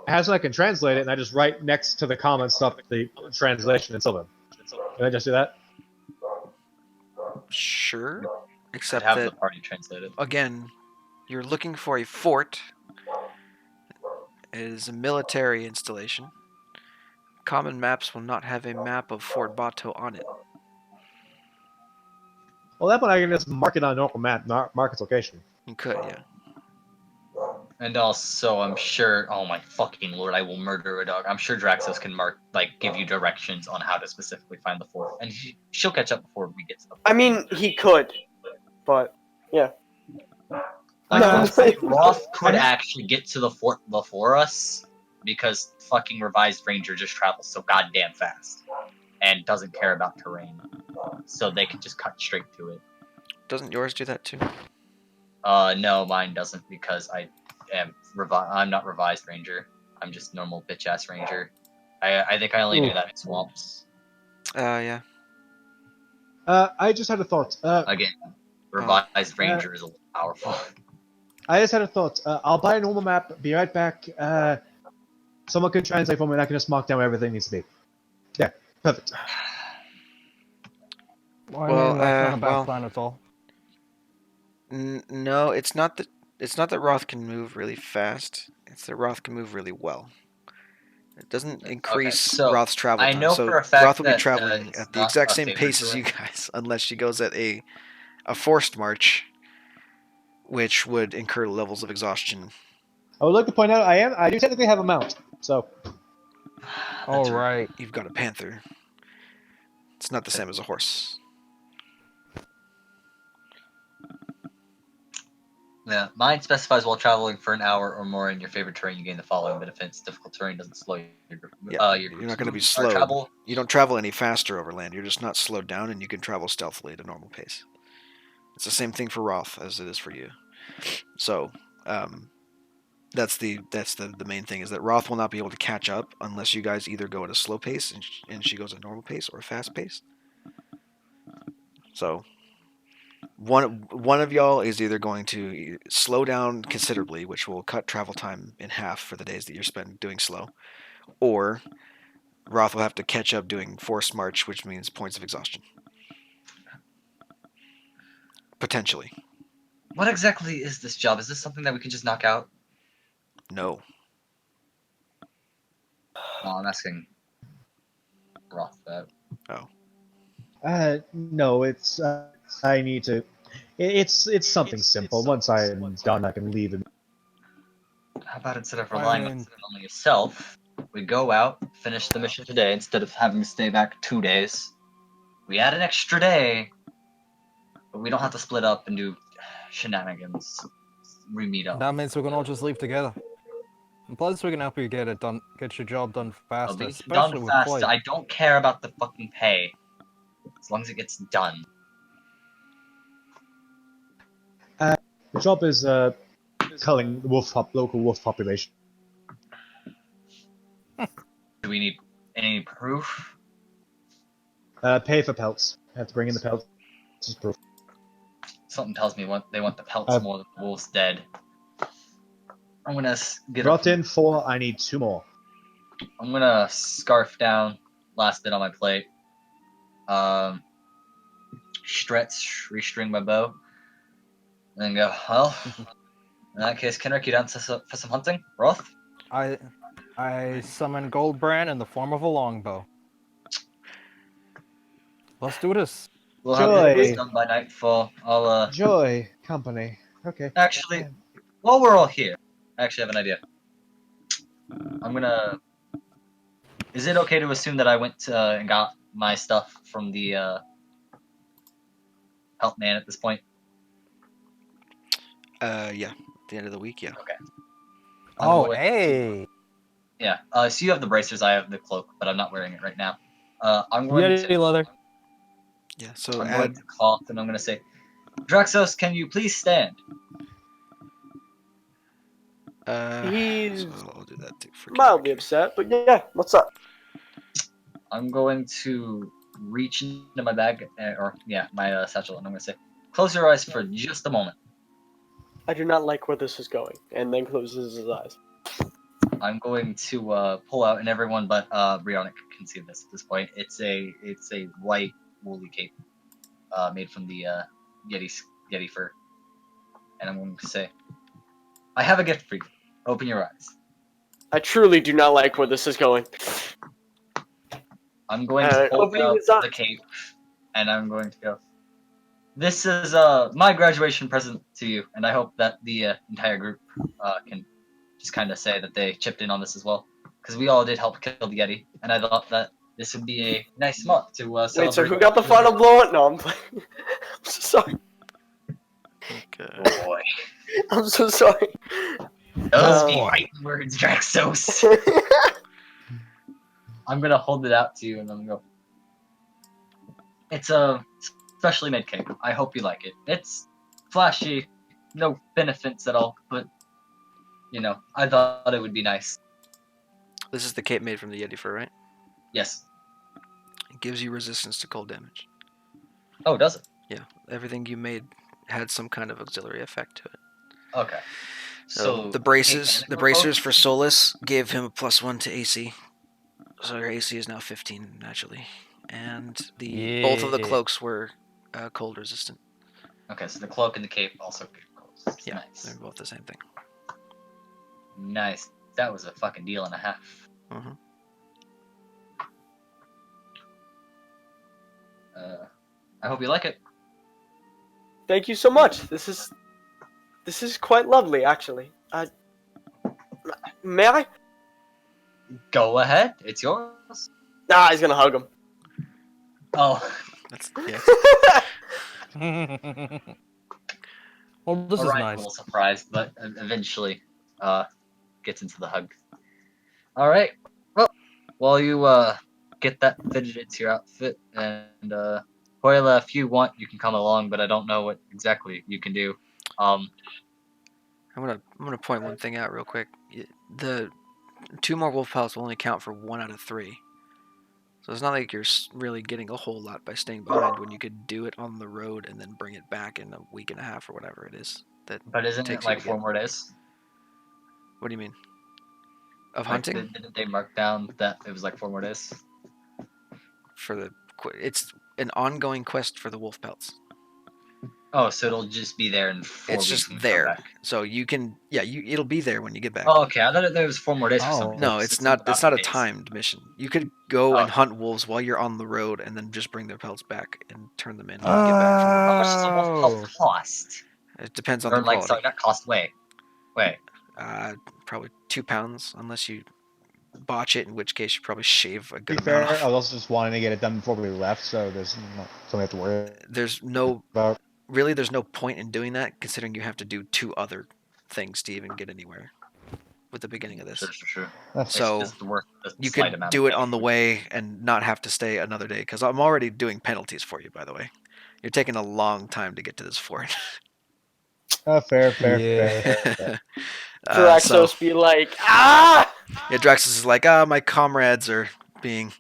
It has so I can translate it, and I just write next to the common stuff the translation in Sylvan. Can I just do that? Sure. Could Except have that, the party translated. again, you're looking for a fort. It is a military installation. Common maps will not have a map of Fort Bato on it. Well, that one I can just mark it on a normal map, mark its location. You could, yeah. And also, I'm sure. Oh my fucking lord! I will murder a dog. I'm sure Draxos can give you directions on how to specifically find the fort, and she'll catch up before we get to the. I mean, he could, but yeah. Honestly, Roth I could actually get to the fort before us because fucking Revised Ranger just travels so goddamn fast and doesn't care about terrain, so they can just cut straight to it. Doesn't yours do that too? No, mine doesn't because I'm not Revised Ranger. I'm just normal bitch ass Ranger. I think I only do that in swamps. Yeah. I just had a thought. Again, Revised Ranger is a little powerful. I just had a thought. I'll buy a normal map. Be right back. Someone can translate for me, and I can just mark down where everything needs to be. Yeah, perfect. Well, I mean, that's not a bad plan at all. No, it's not that. It's not that Roth can move really fast. It's that Roth can move really well. It doesn't increase so Roth's travel I time. know So for a fact Roth will be that traveling it's at the not exact a same favorite pace as you terrain. guys, unless she goes at a forced march, which would incur levels of exhaustion. I would like to point out I do technically have a mount, so. All right. You've got a panther. It's not the same as a horse. Yeah, mine specifies while traveling for an hour or more in your favorite terrain, you gain the following benefits. Difficult terrain doesn't slow your You're not going to be group's slowed. travel. You don't travel any faster over land. You're just not slowed down, and you can travel stealthily at a normal pace. It's the same thing for Roth as it is for you. So, that's the main thing, is that Roth will not be able to catch up unless you guys either go at a slow pace and she goes at a normal pace, or a fast pace. So one of y'all is either going to slow down considerably, which will cut travel time in half for the days that you're spent doing slow, or Roth will have to catch up doing forced march, which means points of exhaustion. Potentially. What exactly is this job? Is this something that we can just knock out? No. No, I'm asking Roth that. Oh. No, it's I need to. It's something simple. Once I am done, I can leave. How about instead of I relying mean, on yourself, we go out, finish the mission today instead of having to stay back 2 days. We add an extra day, but we don't have to split up and do shenanigans. We meet up. that means we can all just leave together. And plus, we can help you get your job done faster, Leave it especially done with fast. play. I don't care about the fucking pay, as long as it gets done. The job is culling the local wolf population. Do we need any proof? Pay for pelts. I have to bring in the pelts as proof. Something tells me they want the pelts more than the wolves dead. I'm gonna get Brought in 4. I need 2 more. I'm gonna scarf down last bit on my plate. Restring my bow, and then go. Well, in that case, Kenrick, you down for some hunting? Roth? I summon Goldbrand in the form of a longbow. Let's do this. We'll have this Joy. done by nightfall. I'll Joy company. Okay. actually, while we're all here, I actually have an idea. I'm gonna. Is it okay to assume that I went and got my stuff from the help man at this point? Yeah. At the end of the week, yeah. Okay. Oh, hey. Yeah. So you have the bracers, I have the cloak, but I'm not wearing it right now. I'm going Yeti leather. Yeah. So I'm add. going to cough and I'm going to say, Draxos, can you please stand? He's So I'll do that too for mildly Carrick. upset, but yeah, what's up? I'm going to reach into my bag, my satchel, and I'm going to say, close your eyes for just a moment. I do not like where this is going, and then closes his eyes. I'm going to pull out, and everyone but Brionic can see this at this point. It's a white woolly cape made from the Yeti fur, and I'm going to say, I have a gift for you. Open your eyes. I truly do not like where this is going. I'm going to hold Opening out his eyes. the cape, and I'm going to go. This is my graduation present to you, and I hope that the entire group can just kind of say that they chipped in on this as well, because we all did help kill the Yeti, and I thought that this would be a nice month to celebrate. Wait, so who got the final blow? No, I'm playing. I'm so sorry. Okay. Boy, I'm so sorry. those Oh, be boy. fighting words, Draxos. I'm gonna hold it out to you, and I'm gonna go. It's a specially made cake. I hope you like it. It's flashy, no benefits at all, but you know, I thought it would be nice. This is the cape made from the Yeti fur, right? Yes. It gives you resistance to cold damage. Oh, does it? Yeah. Everything you made had some kind of auxiliary effect to it. Okay. So the cape braces, and the cloak bracers both? for Solus gave him a +1 to AC. So your AC is now 15 naturally, and both of the Yeah. cloaks were cold resistant. Okay, so the cloak and the cape also good clothes. Yeah, Nice. they're both the same thing. Nice. That was a fucking deal and a half. Mm-hmm. I hope you like it. thank you so much. This is quite lovely, actually. May I? Go ahead. It's yours. Nah, he's gonna hug him. Oh. That's yeah. Well, this is Alright, nice. a little surprised, but eventually gets into the hug. Alright. Well, while you get that fitted into your outfit, and Hoyla, if you want, you can come along, but I don't know what exactly you can do. I'm gonna point one thing out real quick. The 2 more wolf pelts will only count for 1 out of 3. So it's not like you're really getting a whole lot by staying behind when you could do it on the road and then bring it back in a week and a half or whatever it is. But isn't it takes you like to 4 get. more days? What do you mean? Of Like, hunting? didn't they mark down that it was like 4 more days? It's an ongoing quest for the wolf pelts. Oh, so it'll just be there in 4 It's weeks just when we come there, back. so you can it'll be there when you get back. Oh, okay. I thought there was 4 more days for some Oh. No, folks. it's not. It's not a days. timed mission. You could go Oh, and okay. hunt wolves while you're on the road, and then just bring their pelts back and turn them in when you get back from How much does a wolf Oh. pelt cost? it. It depends on Or the like, quality. sorry, not cost. Wait. Probably 2 pounds, unless you botch it, in which case you probably shave a To be good fair, amount I off. was also just wanting to get it done before we left, so there's not something I have to worry There's no about. there's no point in doing that, considering you have to do 2 other things to even get anywhere with the beginning of this. Sure. So It's worth the you slight could amount do of it on the damage. way and not have to stay another day, because I'm already doing penalties for you, by the way. You're taking a long time to get to this fort. Fair. So Draxos be like, ah! yeah, Draxus is like, my comrades are being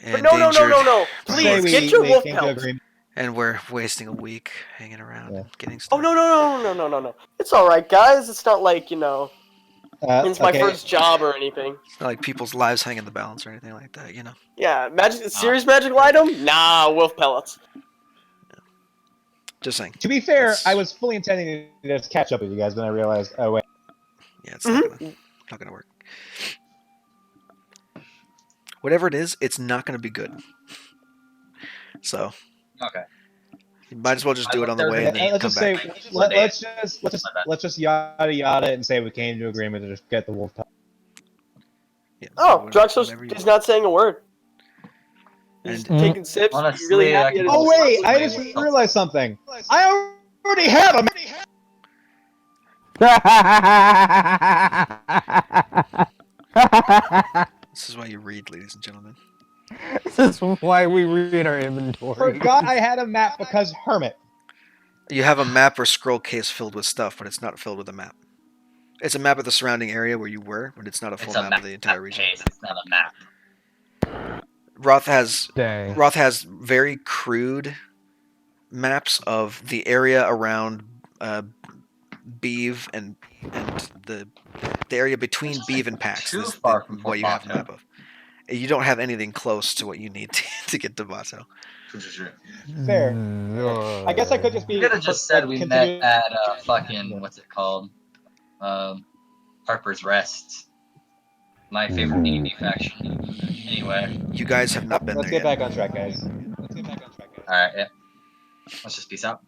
But no. endangered. Please, Say get your we wolf came to pelts. agreement. And we're wasting a week hanging around and getting Oh, stuff. no. It's alright, guys. It's not like, it's my Okay. first job or anything. It's not like people's lives hang in the balance or anything like that, Yeah, serious magical item? Nah, wolf pellets. Just saying. To be fair, That's- I was fully intending to just catch up with you guys, but I realized, oh wait, Yeah, it's not gonna. Not gonna work. Whatever it is, it's not gonna be good. So Okay. you might as well just do it on the way and then Let's come just back. say let's just yada yada and say we came to agreement to just get the wolf. Yeah, Oh, Droxos whatever you is want. not saying a word. He's And taking sips. Honestly, really happy I at his Oh wait, I Wait, just realized something. I already have a. this is why you read, ladies and gentlemen. This is why we read our inventory. Forgot I had a map because hermit. You have a map or scroll case filled with stuff, but it's not filled with a map. It's a map of the surrounding area where you were, but it's not a full it's a map map of the entire region. case. It's not a map. Roth has Dang. very crude maps of the area around Beeve and the area between Beeve and Pax. Too This far from what Fort you have a Bato. map of. You don't have anything close to what you need to get to Bato. Fair. I guess I could just We be could have just said we met continue. at fucking what's it called? Harper's Rest. My favorite D&D faction. Anyway, You guys have not been Let's there get yet. back on track, guys. all right, yeah. Let's just peace out.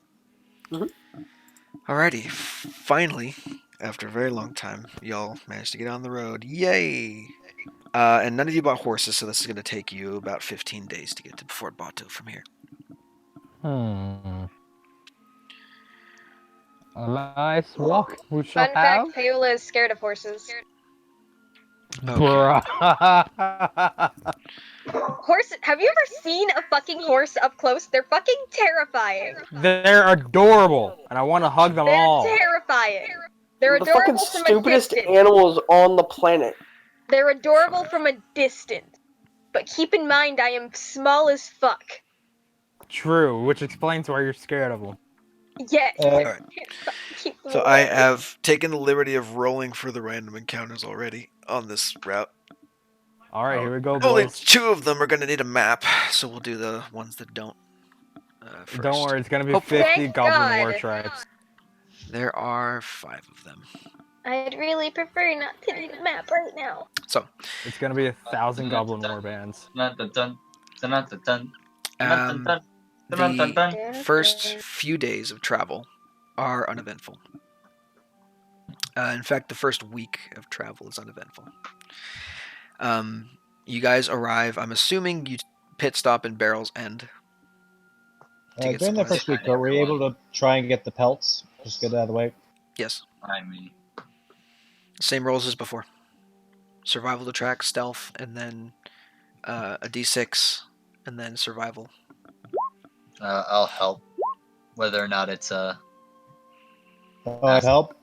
Alrighty, finally, after a very long time, y'all managed to get on the road. Yay! And none of you bought horses, so this is going to take you about 15 days to get to Fort Bato from here. A nice walk we shall Fun have. fact: Paola is scared of horses. Bruh. Horses. Have you ever seen a fucking horse up close? They're fucking terrifying. They're adorable, and I want to hug them They're all. terrifying. They're the fucking adorable from a stupidest distance. animals on the planet. They're adorable from a distance. But keep in mind, I am small as fuck. True, which explains why you're scared of them. Yes. Alright. Keep them So I away. have taken the liberty of rolling for the random encounters already on this route. All right, here we go, Only boys. 2 of them are going to need a map, so we'll do the ones that don't first. Don't worry, it's gonna be Hopefully. 50 Thank goblin God. war tribes. There are 5 of them. I'd really prefer not to need a map right now. So, It's gonna be 1,000 goblin war bands. the first few days of travel are uneventful. In fact, the first week of travel is uneventful. You guys arrive. I'm assuming you pit stop in Barrel's End. During the first week, were we able to try and get the pelts? Just get it out of the way. Yes. I mean, Same rolls as before. Survival to track, stealth, and then a d6, and then survival. I'll help. Whether or not it's Oh, I'd help.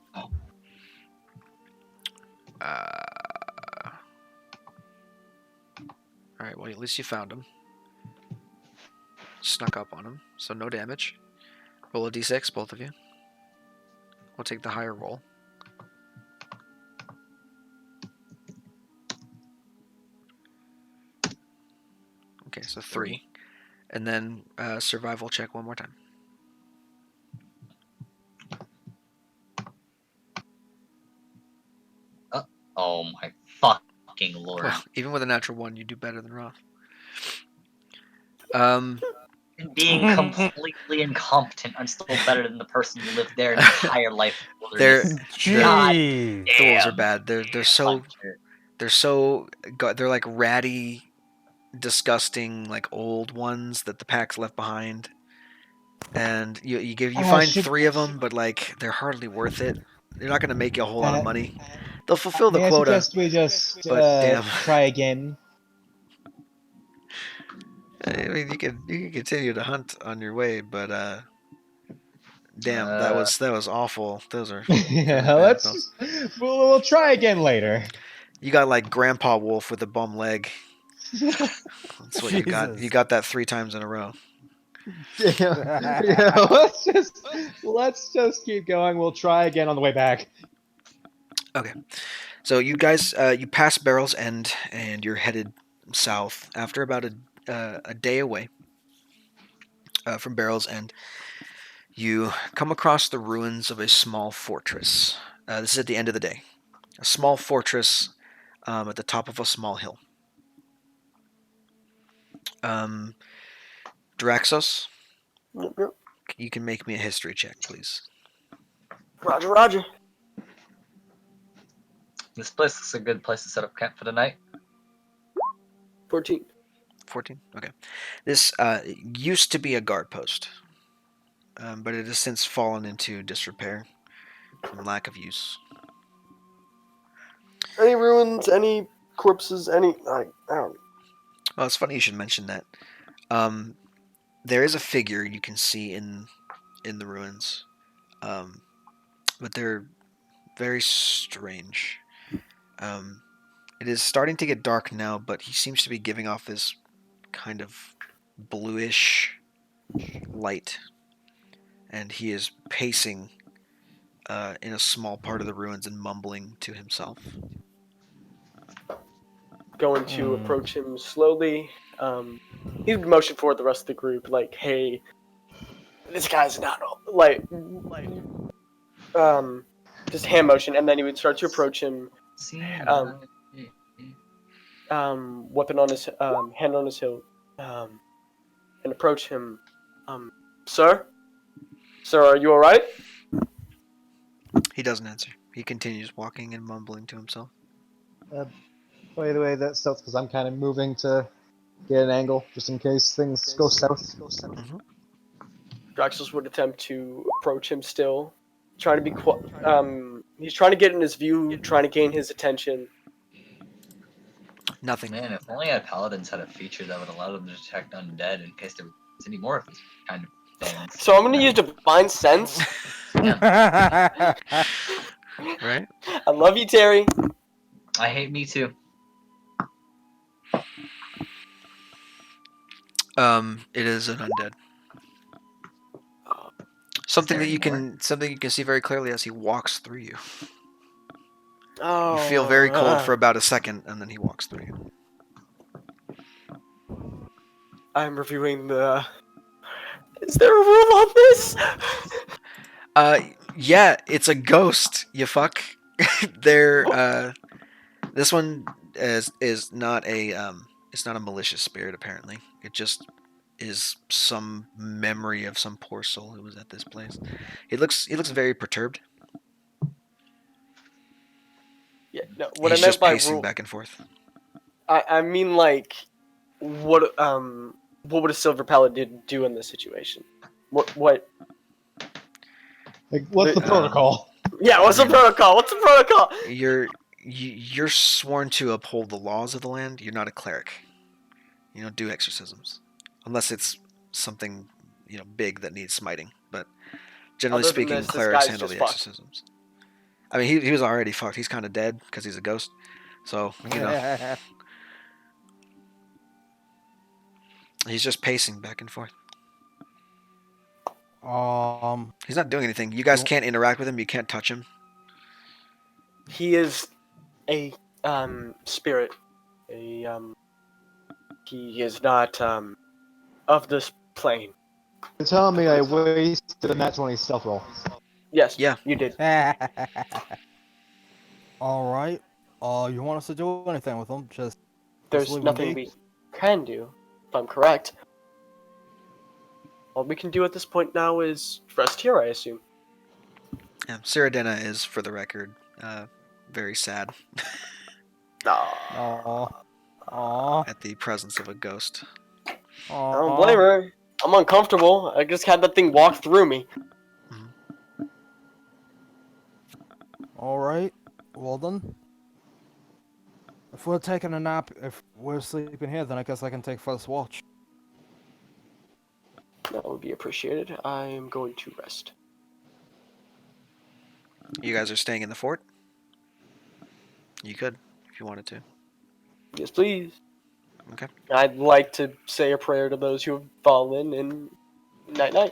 Alright, well, at least you found him. Snuck up on him, so no damage. Roll a d6, both of you. We'll take the higher roll. Okay, so 3. And then survival check one more time. Oh my fucking lord. Well, even with a natural 1, you do better than Roth. Being completely incompetent, I'm still better than the person who lived their entire life in the wilderness. Jeez. The wolves are bad. They're like ratty, disgusting, like old ones that the pack's left behind. And you find 3 of them, but like they're hardly worth it. They're not going to make you a whole lot of money. They'll fulfill the quota. I suggest we just but damn. try again. I mean, you can continue to hunt on your way, but damn, that was awful. Those are Yeah, we'll try again later. You got like Grandpa Wolf with a bum leg. That's what you got. Jesus. You got that 3 times in a row. Yeah, let's just keep going. We'll try again on the way back. Okay, so you guys you pass Barrel's End and you're headed south after about a day away from Barrel's End. You come across the ruins of a small fortress. This is at the end of the day. a small fortress at the top of a small hill. Um, Draxos, Yep. you can make me a history check, please. Roger, Roger. This place looks a good place to set up camp for the night. 14. 14? Okay. This used to be a guard post, but it has since fallen into disrepair and lack of use. Any ruins? Any corpses? Any? I don't. Well, it's funny you should mention that. There is a figure you can see in the ruins, but they're very strange. It is starting to get dark now, but he seems to be giving off this kind of bluish light, and he is pacing in a small part of the ruins and mumbling to himself. Going to approach him slowly. He's motion forward the rest of the group, like, hey, this guy's not just hand motion, and then he would start to approach him. Weapon on his hand on his hilt, and approach him. Sir, are you all right? He doesn't answer. He continues walking and mumbling to himself. By the way, that's stealth because I'm kind of moving to get an angle just in case things go south. Mm-hmm. Draxus would attempt to approach him still, trying to be he's trying to get in his view, trying to gain his attention. Nothing. Man, if only our paladins had a feature that would allow them to detect undead in case there was any more of these kind of things. So I'm gonna use Divine Sense. Right? I love you, Terry. I hate me too. It is an undead. Something you can see very clearly as he walks through you. Oh. You feel very cold for about a second, and then he walks through you. I'm reviewing the. Is there a rule on this? Yeah, it's a ghost. You fuck. This one is not a it's not a malicious spirit. Apparently, it just is some memory of some poor soul who was at this place. He looks very perturbed. Yeah, no. What He's I meant just by pacing rule. back and forth. I mean, like, what would a silver paladin do in this situation? What? Like, what's the protocol? Yeah, what's the protocol? What's the protocol? You're sworn to uphold the laws of the land. You're not a cleric. You don't do exorcisms, unless it's something big that needs smiting. But generally Other than speaking, this clerics guy's handle just the fucked. exorcisms. I mean, he was already fucked. He's kind of dead because he's a ghost. So he's just pacing back and forth. He's not doing anything. You guys can't interact with him. You can't touch him. He is a spirit. He is not of this plane. You're telling me I wasted a nat 20 stealth roll. Yes. Yeah. You did. All right. You want us to do anything with them? Just There's leave nothing them be? we can do, if I'm correct. All we can do at this point now is rest here, I assume. Yeah, Cyrodiana is, for the record, very sad Aww. at the presence of a ghost. I don't blame her. I'm uncomfortable. I just had that thing walk through me. All right. Well then, if we're taking a nap, if we're sleeping here, then I guess I can take first watch. That would be appreciated. I am going to rest. You guys are staying in the fort? You could, if you wanted to. Yes, please. Okay. I'd like to say a prayer to those who have fallen, and night-night.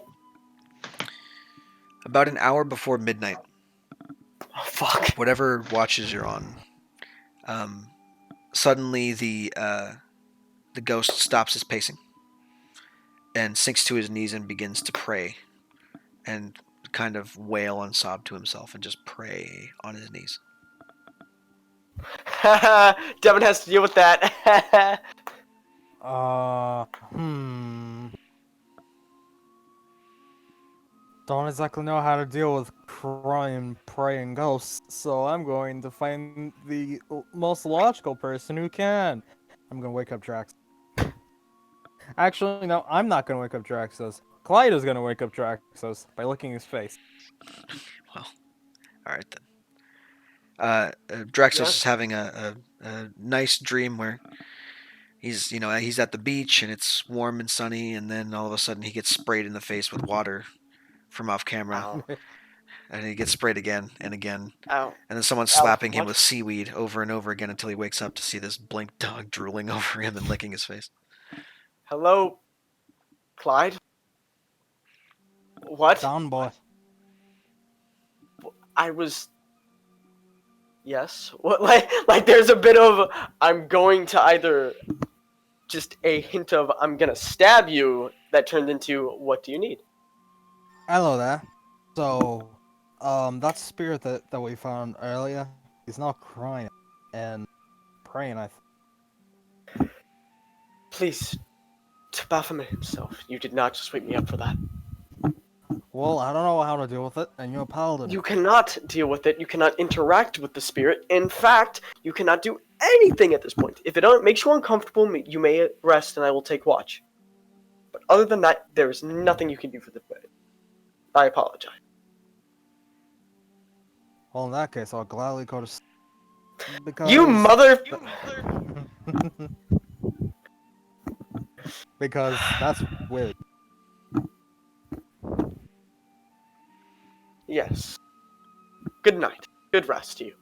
About an hour before midnight, Oh, fuck. whatever watches you're on, suddenly the ghost stops his pacing and sinks to his knees and begins to pray and kind of wail and sob to himself and just pray on his knees. Devin has to deal with that. Hmm. Don't exactly know how to deal with crying, praying ghosts, so I'm going to find the most logical person who can. I'm gonna wake up Drax. Actually, no, I'm not gonna wake up Draxos. Clyde is gonna wake up Draxos by licking his face. Well, all right then. Draxos is Yes. having a nice dream where he's at the beach and it's warm and sunny, and then all of a sudden he gets sprayed in the face with water from off camera, Ow. and he gets sprayed again and again, Ow. and then someone's Ow. slapping him What? with seaweed over and over again until he wakes up to see this blink dog drooling over him and licking his face. Hello, Clyde? What? Down, boy. I was. Yes. What? Like there's a bit of I'm going to either just a hint of I'm gonna stab you that turned into what do you need? Hello there. So, that spirit that we found earlier, he's now crying and praying, I think. Please, to Baphomet himself, you did not just wake me up for that. Well, I don't know how to deal with it, and you're a paladin. You cannot deal with it. You cannot interact with the spirit. In fact, you cannot do anything at this point. If it makes you uncomfortable, you may rest and I will take watch. But other than that, there is nothing you can do for the bed. I apologize. Well, in that case, I'll gladly go to sleep. Because... You mother... because that's weird. Yes. Good night. Good rest to you.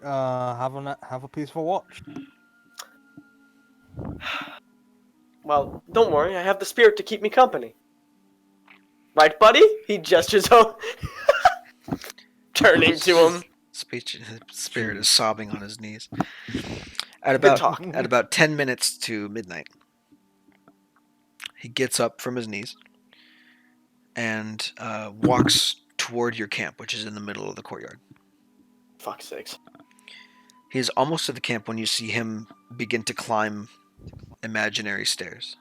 Have a peaceful watch. Well, don't worry. I have the spirit to keep me company. Right, buddy? He gestures over, turning to him. Spirit is sobbing on his knees. Good talk. At about 10 minutes to midnight, he gets up from his knees and walks toward your camp, which is in the middle of the courtyard. Fuck's sakes. He's almost to the camp when you see him begin to climb imaginary stairs.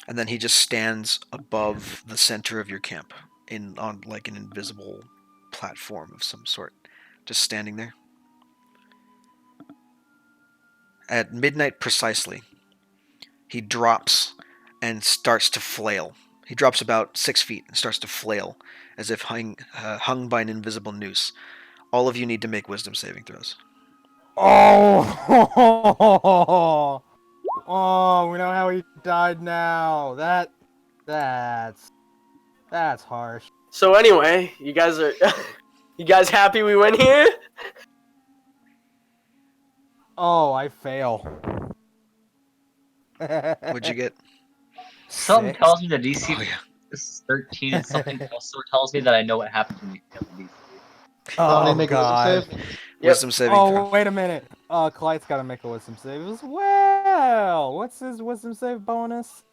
And then he just stands above the center of your camp on like an invisible platform of some sort, just standing there. At midnight precisely, he drops and starts to flail. He drops about 6 feet and starts to flail as if hung by an invisible noose. All of you need to make wisdom saving throws. Oh! Oh, we know how he died now. That's harsh. So anyway, you guys are... you guys happy we went here? Oh, I fail. What'd you get? Something 6. tells me the DC Oh, yeah. is 13, and something also tells me that I know what happens when you fail the DC. Oh, make a God. wisdom save? Yep. Wisdom saving Oh, throw. wait a minute. Clyde's gotta make a wisdom save as well. What's his wisdom save bonus?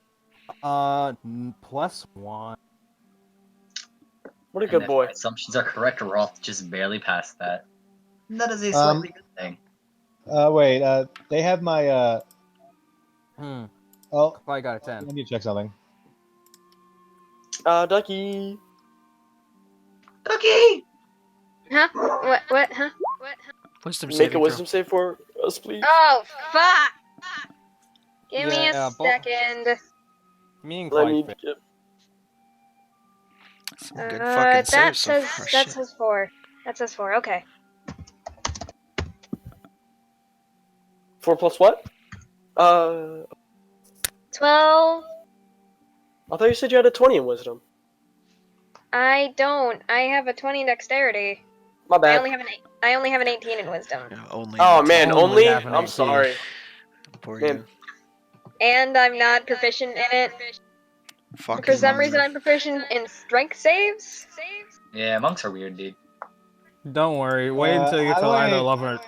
+1. What a And good if boy. my assumptions are correct, Roth just barely passed that. And that is a slightly good thing. Wait, they have my, oh, Clyde got a I 10. need to check something. Ducky. Ducky! Huh? What? Huh? Wisdom Make saving a wisdom save for us, please. Oh, fuck! Give me a Yeah, second. Me and Let Clyde me failed. get... throw. Some good fucking That saves so says far. that Shit. says 4. That says 4. Okay. 4 plus what? 12. I thought you said you had a 20 in wisdom. I don't. I have a 20 dexterity. My I bad. only have an 18 in wisdom. Yeah, only. Oh man, Only only? have an I'm 18. sorry. Poor Man. you. And I'm not proficient in it. Fucking For some monks. reason, I'm proficient in strength saves. Yeah, monks are weird, dude. Don't worry. Wait until you get to either level.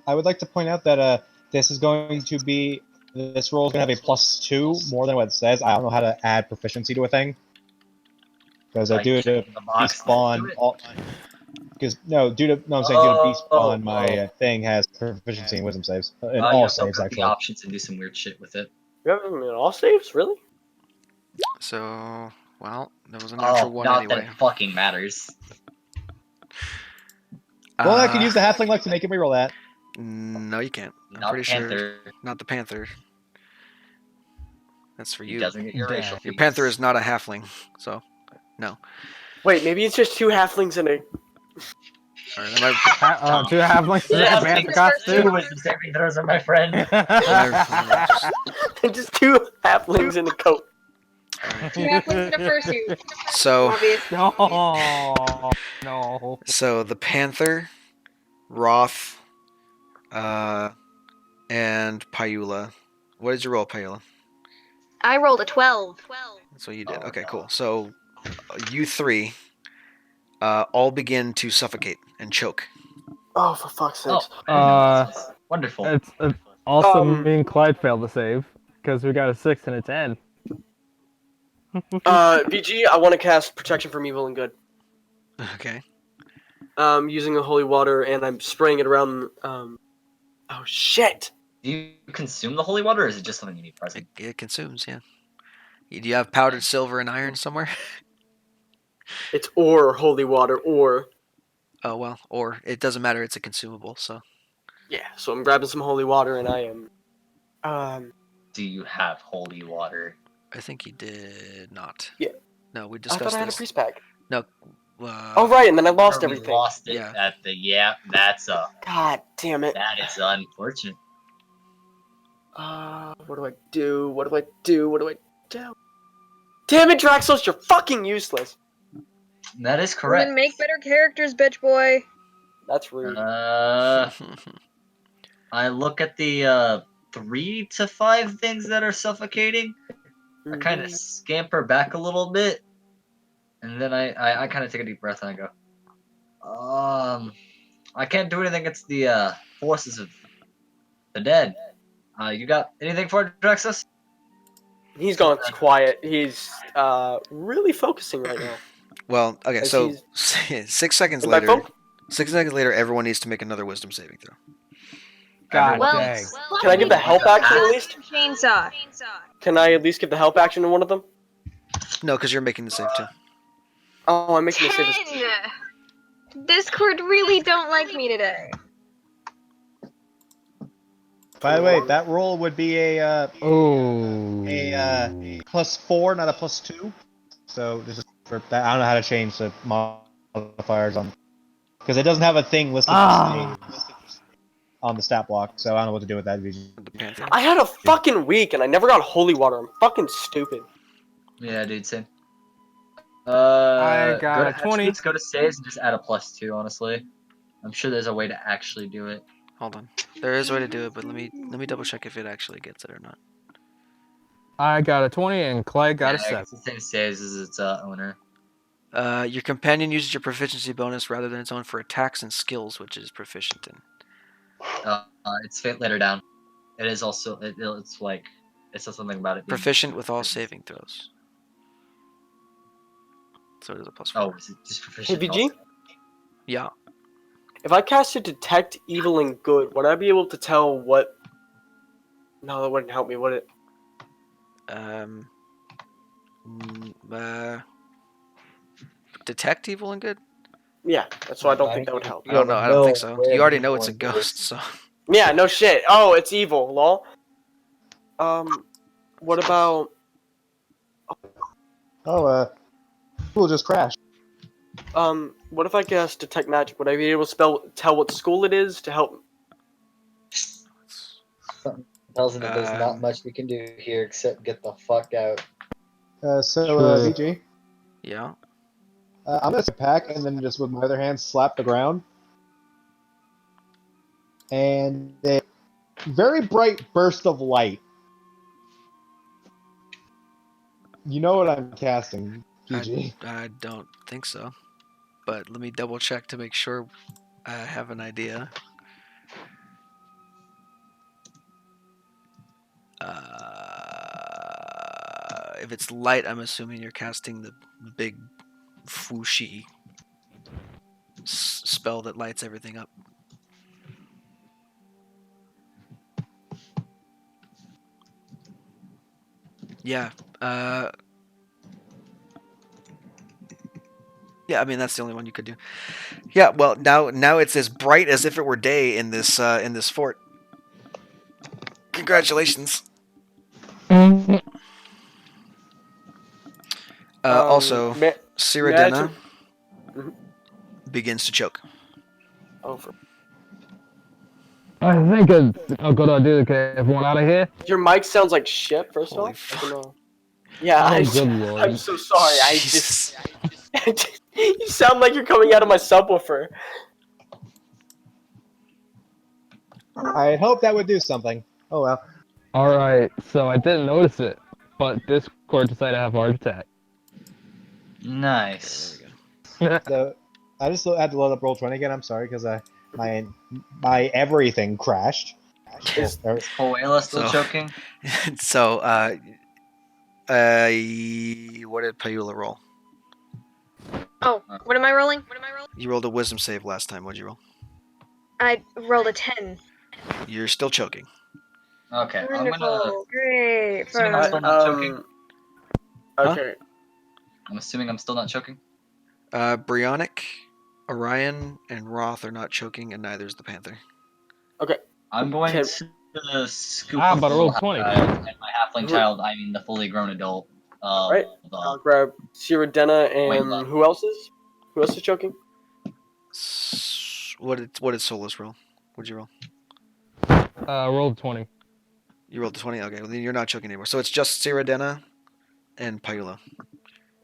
I would like to point out that this is going to be this roll is going to have a +2 more than what it says. I don't know how to add proficiency to a thing. Because Like, due to the box despawn, do it? because no, I'm saying due to despawn, my thing has proficiency in wisdom saves, in You all have to saves open up the actually. options and do some weird shit with it. You have them in all saves, really? So, well, there was a natural one not that anyway. it fucking matters. Well, I can use the halfling luck to make him reroll that. No, you can't. I'm Not pretty Panther. sure. Not the panther. That's for He you. doesn't get your Damn. racial Your feats. panther is not a halfling, so no. Wait, maybe it's just two halflings and a. All right, am I, Two halflings in Yeah, a panther costume. Two wisdom saving throws are my friend. am I just two halflings in a coat. all right. Two halflings in a fursuit. So, Obvious. No, no. so the panther, Roth, and Pyula. What did you roll, Pyula? I rolled a 12. That's what you did. Oh, Okay, no. cool. So, you three all begin to suffocate and choke. Oh, for fuck's Oh, sakes. I didn't know this was wonderful. It's also Um, me and Clyde failed the save because we got a 6 and a 10. VG, I want to cast Protection from Evil and Good. Okay. Using a holy water, and I'm spraying it around. Oh shit! Do you consume the holy water, or is it just something you need present? It consumes, yeah. Do you have powdered silver and iron somewhere? It's or holy water, or Oh, well, or it doesn't matter. It's a consumable, so. yeah. So I'm grabbing some holy water, and I am. Do you have holy water? I think he did not. Yeah. No, we I discussed thought I had a this. priest pack. No. Oh right, and then I lost Or we everything. lost it Yeah. at the that's God damn it. that is unfortunate. What do I do? What do I do? What do I do? Damn it, Draxos, you're fucking useless. That is Then correct. make better characters, bitch boy. That's rude. I look at the 3 to 5 things that are suffocating. I kind of scamper back a little bit, and then I kind of take a deep breath and I go, I can't do anything against the forces of the dead. You got anything for it, Drexus? He's gone quiet. He's really focusing right now. Well, okay, As so he's- 6 seconds And by later. 6 seconds later, everyone needs to make another wisdom saving throw. God Well, dang. Can I give the help action at least? Chainsaw. Can I at least give the help action to one of them? No, because you're making the save too. Oh, I'm making the save. 10! Discord really don't like me today. By the way, that roll would be a Oh. +4, not a +2. So just for that, I don't know how to change the modifiers on, because it doesn't have a thing listed on the stat block. So I don't know what to do with that. The panther. I had a fucking week and I never got holy water. I'm fucking stupid. Yeah, dude, same. I got go a to 20. attributes, go to saves, and just add a +2. Honestly, I'm sure there's a way to actually do it. Hold on. There is a way to do it, but let me double check if it actually gets it or not. I got a 20 and Clyde got a 7. It's the same saves as its owner. Your companion uses your proficiency bonus rather than its own for attacks and skills, which is proficient in. It's later down. It is also it's like it says something about it being Proficient with all saving throws. So it is a +4. Oh, is it just Hey, proficient? VG? Yeah. If I casted Detect Evil and Good, would I be able to tell what... No, that wouldn't help me, would it? Detect evil and good? Yeah, that's why I don't think that would help. I don't know. I don't think so. You already know it's a ghost, so. Yeah, no shit. Oh, it's evil, lol. What about... We'll just crash. What if I guess Detect Magic? Would I be able to tell what school it is to help? Tells him that there's not much we can do here except get the fuck out. VG, Yeah. I'm gonna pack and then just with my other hand slap the ground, and a very bright burst of light. You know what I'm casting, VG. I don't think so. But let me double check to make sure I have an idea. If it's light, I'm assuming you're casting the big Fushi spell that lights everything up. Yeah. Yeah, I mean that's the only one you could do. Yeah, well now it's as bright as if it were day in this fort. Congratulations. Also, Cyrodiina begins to choke. Over. I think it's a good idea to get everyone out of here. Your mic sounds like shit. First Holy off, fuck. Yeah, Oh, good lord. I'm so sorry. Jesus. You sound like you're coming out of my subwoofer. I hope that would do something. Oh well. Alright, so I didn't notice it, but Discord decided to have a heart attack. Nice. So I just had to load up Roll20 again. I'm sorry because my everything crashed. Is Koala still choking? So, what did Payula roll? Oh, what am I rolling? You rolled a wisdom save last time. What'd you roll? I rolled a 10. You're still choking. Okay, Wonderful. Great. Assuming I'm still not choking. Okay. I'm assuming I'm still not choking. Brionic, Orion, and Roth are not choking, and neither is the Panther. Okay. I'm going to scoop up but the I little rolled 20. child, and my halfling child, I mean the fully grown adult. Right. I'll grab Cyrodiina and who else is choking? What did Solus roll? What'd you roll? Rolled 20. You rolled the 20? Okay, well, then you're not choking anymore. So it's just Cyrodiina and Payula.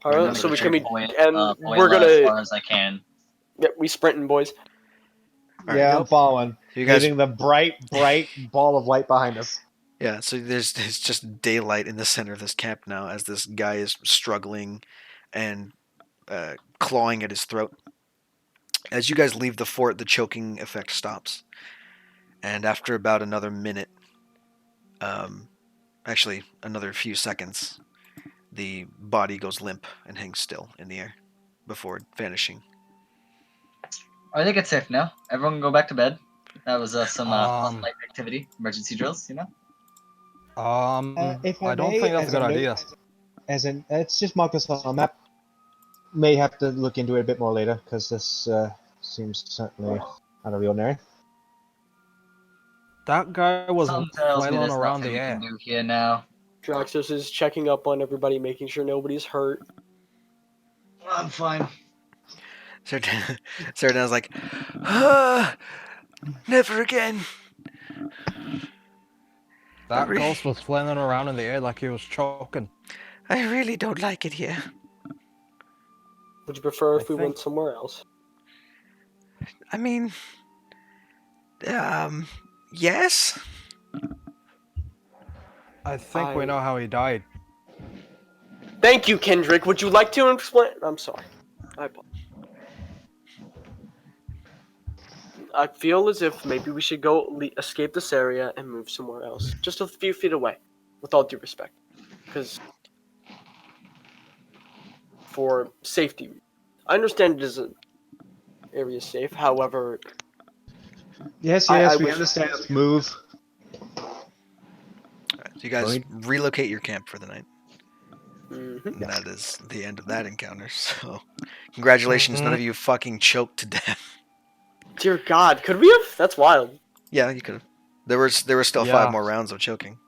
Alright, so we can we're gonna gonna as far as I can. Yep, we sprinting, boys. Right, yeah, I'm following. You guys, hitting the bright ball of light behind us. yeah. So it's just daylight in the center of this camp now, as this guy is struggling and clawing at his throat. As you guys leave the fort, the choking effect stops, and after about another minute, actually another few seconds, the body goes limp and hangs still in the air before vanishing. I think it's safe now. Everyone can go back to bed. That was some fun light activity, emergency drills, you know. If I don't may, think that's a good idea. It's just marked this on a map. May have to look into it a bit more later because this seems certainly out of the ordinary. That guy was Something tells me flailing there's around nothing the we air. can do here now. Draxos is checking up on everybody, making sure nobody's hurt. I'm fine. Cyrodiina's like, never again. That ghost was flailing around in the air like he was choking. I really don't like it here. Would you prefer if we went somewhere else? I mean, yes. I think we know how he died. Thank you, Kendrick. Would you like to explain? I'm sorry. I feel as if maybe we should go escape this area and move somewhere else, just a few feet away, with all due respect, because for safety. I understand it isn't area safe. However, yes, we understand. Move. Right, so you guys relocate your camp for the night. Mm-hmm. And that is the end of that encounter. So, congratulations, none of you fucking choked to death. Dear God, could we have? That's wild. Yeah, you could have. There were still 5 more rounds of choking.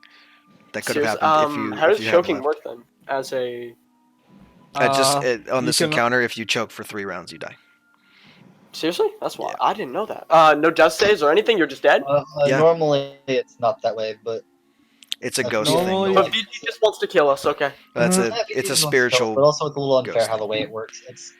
That could have happened if you. How does if you choking work then? As a. On this encounter, if you choke for 3 rounds, you die. Seriously? That's wild. Yeah. I didn't know that. No death saves or anything. You're just dead. Yeah. Normally it's not that way, but it's a ghost thing. But he just wants to kill us. Okay. It's a spiritual. But also it's a little unfair how the way it works. It's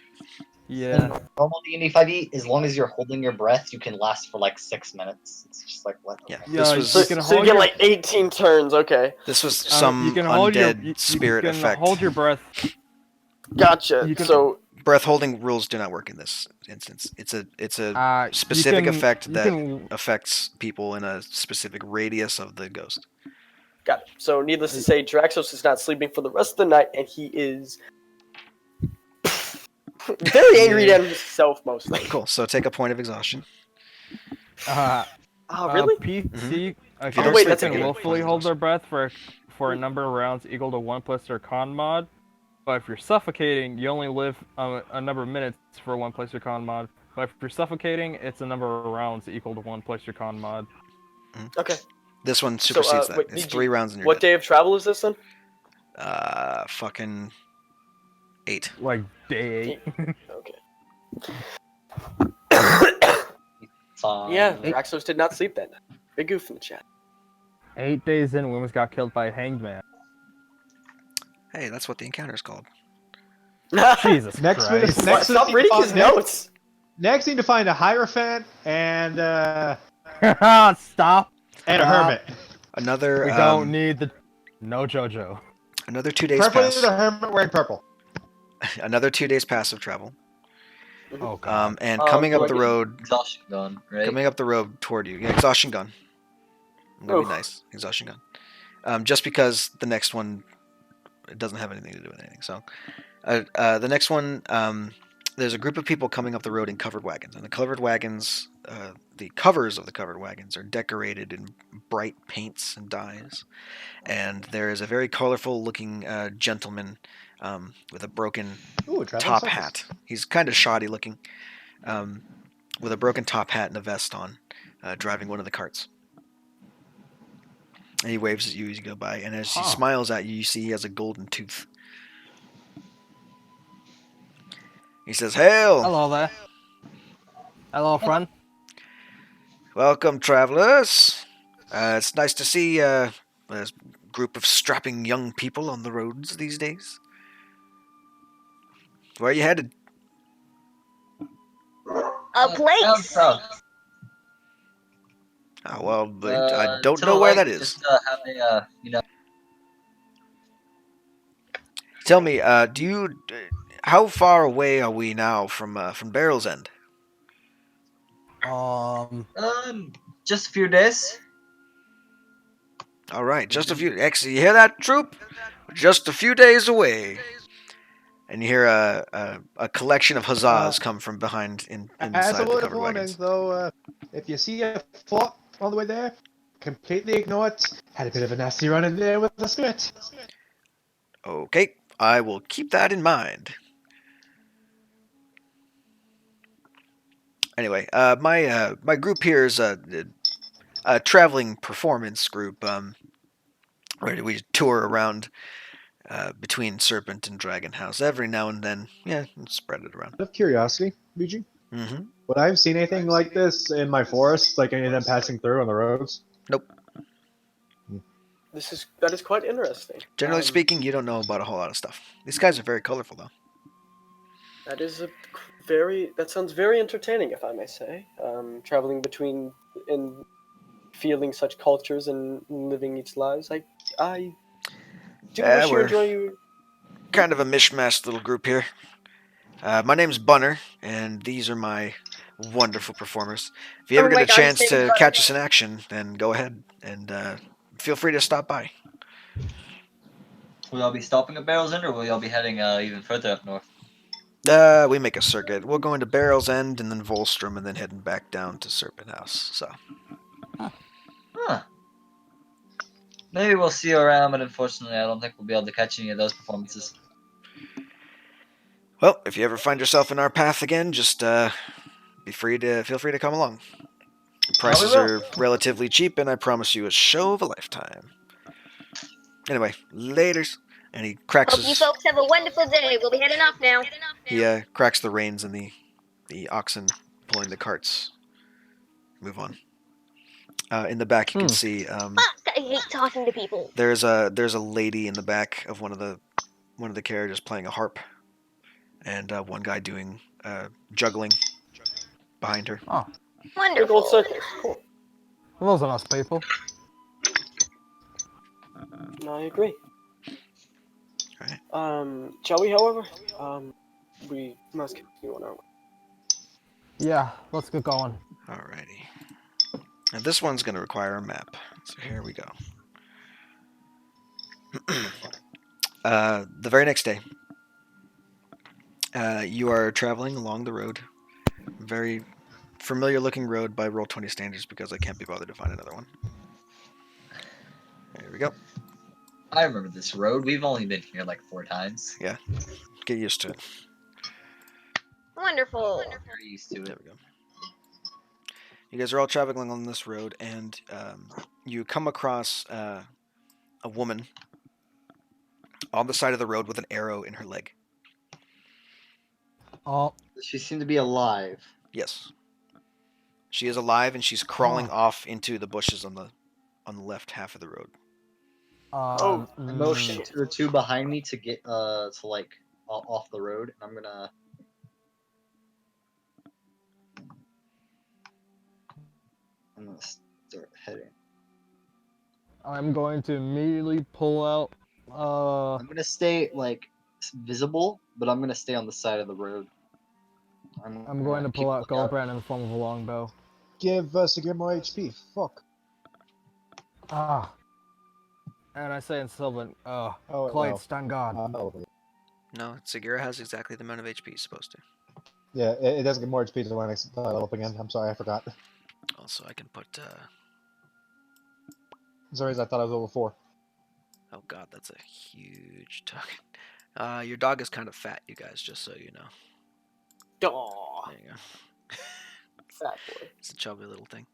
normal D&D 5e. As long as you're holding your breath, you can last for like 6 minutes. It's just like what? Yeah. This was. So you get like 18 turns. Okay. This was some undead spirit effect. You can hold your breath. Gotcha. So breath holding rules do not work in this instance. It's a specific effect that affects people in a specific radius of the ghost. Got it. So needless to say, Draxos is not sleeping for the rest of the night, and he is Very angry at himself, mostly. Cool. So take a point of exhaustion. Really? PC. If you Oh, don't wait, sleep, that's you a get good a willfully point of hold their exhaustion. breath for a number of rounds equal to 1 plus their con mod. But if you're suffocating, you only live a number of minutes for 1 plus your con mod. But if you're suffocating, it's a number of rounds equal to 1 plus your con mod. Okay. This one supersedes that. Wait, It's BG, 3 rounds and you're what dead. day of travel is this then? Fucking 8. Like day 8. Okay. Fine. Yeah, Raxos did not sleep that night. Big goof in the chat. 8 days in, we almost got killed by a hanged man. Hey, that's what the encounter is called. Jesus Christ. Stop reading his notes. Next, need to find a Hierophant and Stop. a Hermit. Another. We don't need the. No JoJo. Another 2 days Preferably pass. the Hermit wearing purple. Another 2 days passive travel. Oh god. And coming up the road. Exhaustion gun, right? Coming up the road toward you. Yeah, exhaustion gun. That'd be Oof. nice. Exhaustion gun. Just because the next one, it doesn't have anything to do with anything. So, the next one, there's a group of people coming up the road in covered wagons, and the covered wagons, the covers of the covered wagons are decorated in bright paints and dyes, and there is a very colorful-looking gentleman with a broken top hat. He's kind of shoddy looking, with a broken top hat and a vest on, driving one of the carts. And he waves at you as you go by, and as he smiles at you, you see he has a golden tooth. He says, "Hail! Hello there. Hello, friend. Welcome, travelers. It's nice to see a group of strapping young people on the roads these days. Where are you headed?" A place. Oh, well, I don't to know the where lake, that is. Just having Tell me, how far away are we now from Barrel's End? just a few days. All right, just a few. Actually, you hear that, troop? Just a few days away. And you hear a collection of huzzas come from behind inside As a the word of covered warning, wagons. though, if you see a fort on the way there, completely ignore it. Had a bit of a nasty run in there with the spirit. Okay, I will keep that in mind. Anyway, my group here is a traveling performance group. Where we tour around between Serpent and Dragon House every now and then. Yeah, and spread it around. Out of curiosity, BG, would I have seen anything like this in my forest, like any of them passing through on the roads? Nope. That is quite interesting. Generally speaking, you don't know about a whole lot of stuff. These guys are very colorful, though. That sounds very entertaining, if I may say. Traveling between and feeling such cultures and living each lives. I do wish you enjoy your... Kind of a mishmash little group here. My name's Bunner, and these are my wonderful performers. If you ever get a chance to catch us in action, then go ahead and feel free to stop by. Will y'all be stopping at Barrel's End, or will y'all be heading even further up north? We make a circuit. We'll go into Barrel's End, and then Volstrom, and then heading back down to Serpent House. So. Huh. Maybe we'll see you around, but unfortunately, I don't think we'll be able to catch any of those performances. Well, if you ever find yourself in our path again, just feel free to come along. Prices are relatively cheap, and I promise you a show of a lifetime. Anyway, laters. And he cracks Hope you folks have a wonderful day. We'll be heading off now. He cracks the reins, and the oxen pulling the carts move on. In the back, you can see. Fuck! I hate talking to people. There's a lady in the back of one of the carriages playing a harp, and one guy doing juggling behind her. Oh, Wonderful. Cool. Those are nice people. No, I agree. Alright. Shall we, however? We must continue on our way. Yeah, let's get going. Alrighty. Now this one's going to require a map. So here we go. The very next day, You are traveling along the road. Very familiar looking road by Roll20 standards because I can't be bothered to find another one. There we go. I remember this road. We've only been here like 4 times. Yeah. Get used to it. Wonderful. Very used to There it. we go. You guys are all traveling along this road, and you come across a woman on the side of the road with an arrow in her leg. Oh, She seemed to be alive. Yes. She is alive, and she's crawling off into the bushes on the left half of the road. Oh, I motion shit. to the two behind me to get to like off the road, and I'm gonna start heading. I'm going to immediately pull out. I'm gonna stay like visible, but I'm gonna stay on the side of the road. I'm going to keep pull out looking out. Goldbrand in the form of a longbow. Give Sigir more HP. Fuck. Ah. And I say in Sylvan, Oh, Clyde, no. stand guard. No, Segura has exactly the amount of HP he's supposed to. Yeah, it does get more HP to when I level up again. I'm sorry, I forgot. Also, I can put. For some reason, I thought I was level 4. Oh god, that's a huge dog. Your dog is kind of fat, you guys. Just so you know. Aw, There you go. fat boy. It's a chubby little thing.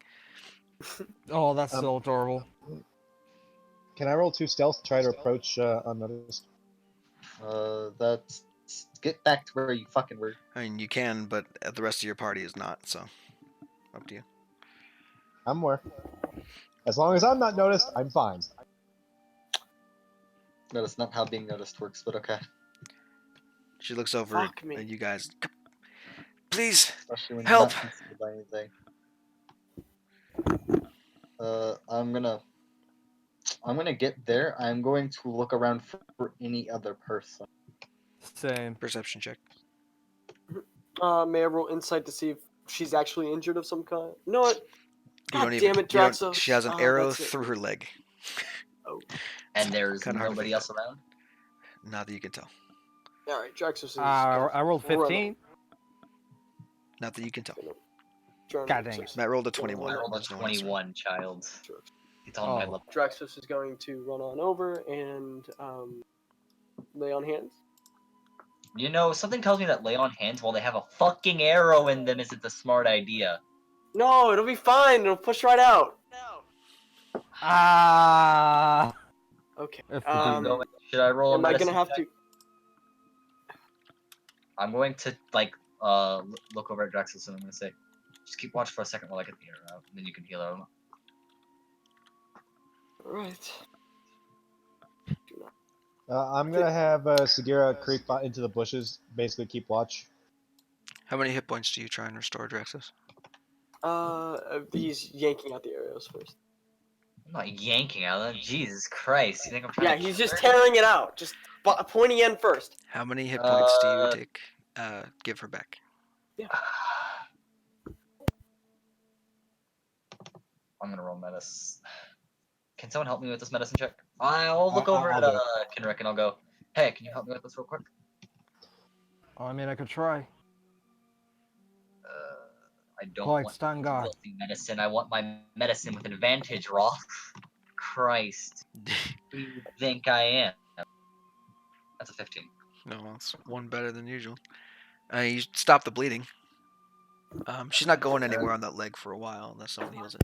Oh, that's so adorable. Can I roll 2 stealth to try to approach unnoticed? That's get back to where you fucking were. I mean, you can, but the rest of your party is not. So, up to you. I'm where. As long as I'm not noticed, I'm fine. No, that's not how being noticed works, but okay. She looks over Fuck me. at you guys. Please Especially when help. you're not considered by anything. I'm gonna get there. I'm going to look around for any other person. Same. Perception check. May I roll insight to see if she's actually injured of some kind? You know what? You God don't damn even. it, You don't, Draxos. she has an Ah, arrow that's it. through her leg. Oh. And there's Kinda hard to nobody think else around? Not that you can tell. Alright, Draxos is. I rolled 15. Not that you can tell. God dang it. Matt rolled a I 21. rolled a There's no one else around. 21, child. It's on my Oh. level. Draxos is going to run on over and lay on hands. You know, something tells me that lay on hands while they have a fucking arrow in them isn't a smart idea. No, it'll be fine. It'll push right out. Ah. Okay. If the Should I roll a Am I medicine gonna have check? to? I'm going to, like, look over at Draxus and I'm going to say, just keep watch for a second while I get the arrow out, and then you can heal her. Alright. I'm gonna have Sagira creep into the bushes, basically keep watch. How many hit points do you try and restore, Draxus? He's yanking out the arrows first. I'm not yanking out of them. Jesus Christ. You think I'm trying Yeah, to he's kill just her? tearing it out. Just pointing in first. How many hit points do you take? Give her back. Yeah. I'm gonna roll medicine. Can someone help me with this medicine check? I'll look over I'll at do it. Kenrick and I'll go, hey, can you help me with this real quick? I mean, I could try. I don't Clyde, want stand guard. filthy medicine. I want my medicine with advantage, Roth. Christ. Who do you think I am? That's a 15. No, well, it's one better than usual. You stop the bleeding. She's not going anywhere on that leg for a while unless someone heals it.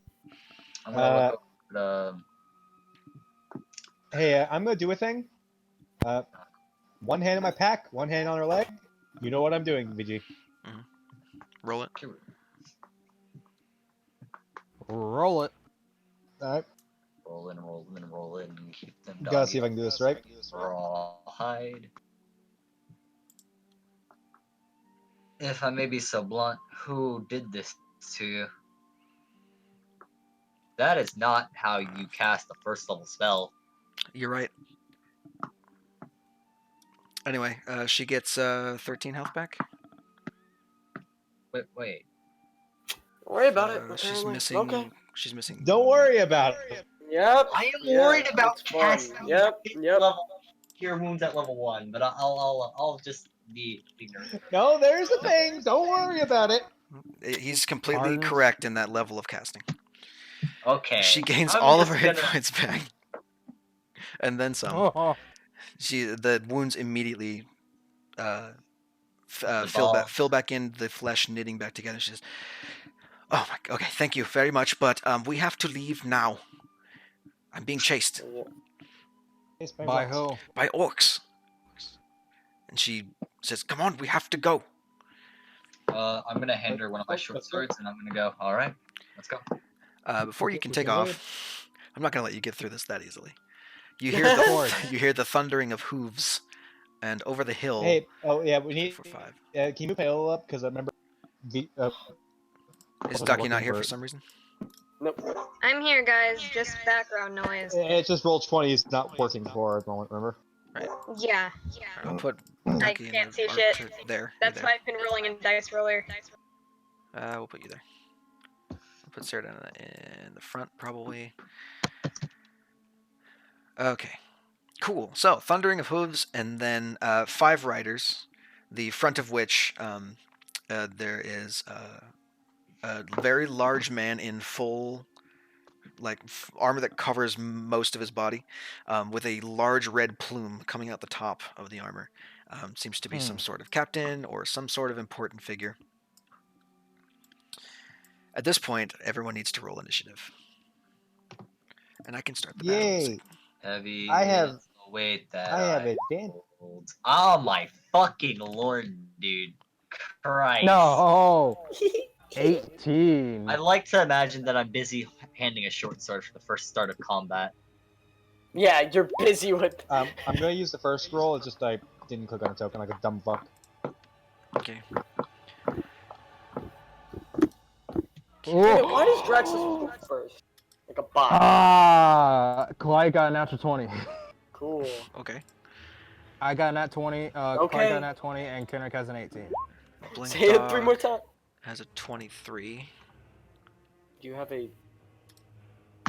I'm gonna look over Hey, I'm gonna do a thing. One hand in my pack, one hand on her leg. You know what I'm doing, VG. Roll it. Roll it. Alright, rolling. Keep them gotta see if I can do this right. Rawhide. If I may be so blunt, who did this to you? That is not how you cast a first level spell. You're right. Anyway, she gets 13 health back. Wait. Don't worry about it. She's Apparently. missing. Okay. She's missing. Don't worry about it. Yep. I am Yeah, worried about it's fun. casting Yep. level cure wounds at level 1, but I'll just the nerd. No, there's a thing. Don't worry about it. He's completely Hardened. correct in that level of casting. Okay. She gains I'm all of her just hit gonna- points back, and then some. Oh, The wounds immediately Dissolve. fill back in, the flesh knitting back together. She says, "Oh my, okay, thank you very much, but we have to leave now. I'm being chased by who? by orcs." And she says, "Come on, we have to go." I'm gonna hand her one of my short swords, and I'm gonna go. All right, let's go. Before you can take off, I'm not gonna let you get through this that easily. You hear course. you hear the thundering of hooves, and over the hill. Hey, oh yeah, we 3, need. 4, 5. Can you move Paola up? Because I remember. Is wasn't Ducky not working here for for it. some reason? Nope. I'm here, guys. Just background noise. It's just roll 20 is not working for her at the moment. Remember? Yeah. Alright, I'll put I Ducky in can't see the shit. archer there. That's you why I've been rolling in Dice Roller. there. We'll put you there. I'll put Sarah down in the front, probably. Okay, cool. So, thundering of hooves, and then 5 riders, the front of which there is a very large man in full, like armor that covers most of his body, with a large red plume coming out the top of the armor. Seems to be some sort of captain or some sort of important figure. At this point, everyone needs to roll initiative, and I can start the battle music. Heavy. I have- is the weight that I have I advantage. hold. Oh my fucking lord, dude! Christ. No, 18. I like to imagine that I'm busy handing a short sword for the first start of combat. Yeah, you're busy with. I'm gonna use the first roll. It's just I didn't click on a token like a dumb fuck. Okay. Damn it, why does Draxus roll first? Like a bot. Clyde got a natural 20. Cool. Okay. I got a nat 20, Clyde Okay. got a nat 20, and Kendrick has an 18. Blink Say it 3 more Dog times. has a 23. Do you have a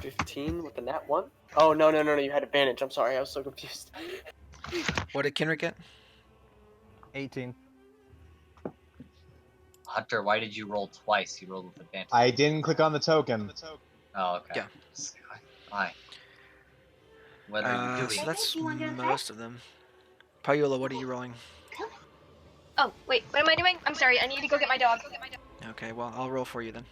15 with the nat 1? Oh, no, you had advantage. I'm sorry, I was so confused. What did Kenrick get? 18. Hunter, why did you roll twice? You rolled with advantage. I didn't click on the token. Oh, okay. Yeah. Why? What are you doing? So that's most of them. Paola, what are you rolling? Oh, wait, what am I doing? I'm sorry, I need to go get my dog. Okay, well, I'll roll for you then.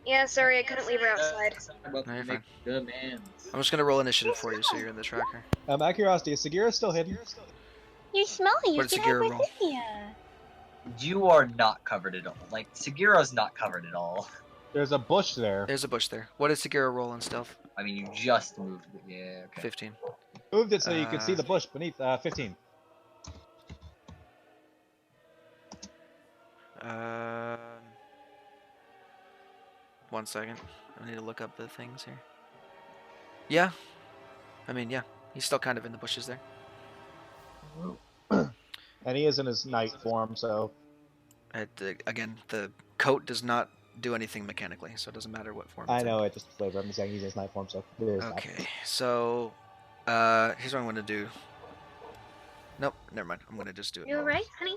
Yeah, sorry, I couldn't leave her outside. No, you're fine. Demands. I'm just gonna roll initiative for you so you're in the tracker. Out of curiosity, is Sagira still hidden? You're small, you What did should have Segura roll? Brasilia. You are not covered at all. Like, Seguro's not covered at all. There's a bush there. There's a bush there. What did Segura roll in stealth? I mean, you just moved it. Yeah, okay. 15. Moved it so you can see the bush beneath. 15. One second. I need to look up the things here. Yeah. I mean, yeah. He's still kind of in the bushes there. And he is in his knight form, so Again, the coat does not do anything mechanically, so it doesn't matter what form it's I know in. it just flavor. I'm saying he's in his knight form, so it is. Okay, so here's what I'm gonna do. Nope, never mind. I'm gonna just do it. You alright, honey?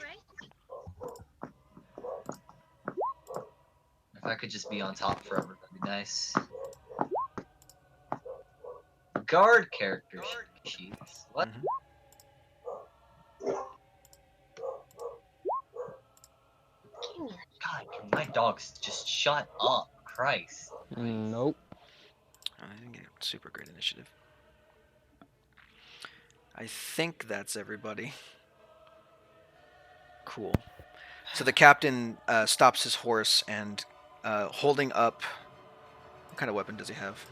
If I could just be on top forever, that'd be nice. Guard character sheets. What? Mhm. God, can my dogs just shut up? Christ. Nope. I didn't get super great initiative. I think that's everybody. Cool. So the captain stops his horse and holding up. What kind of weapon does he have?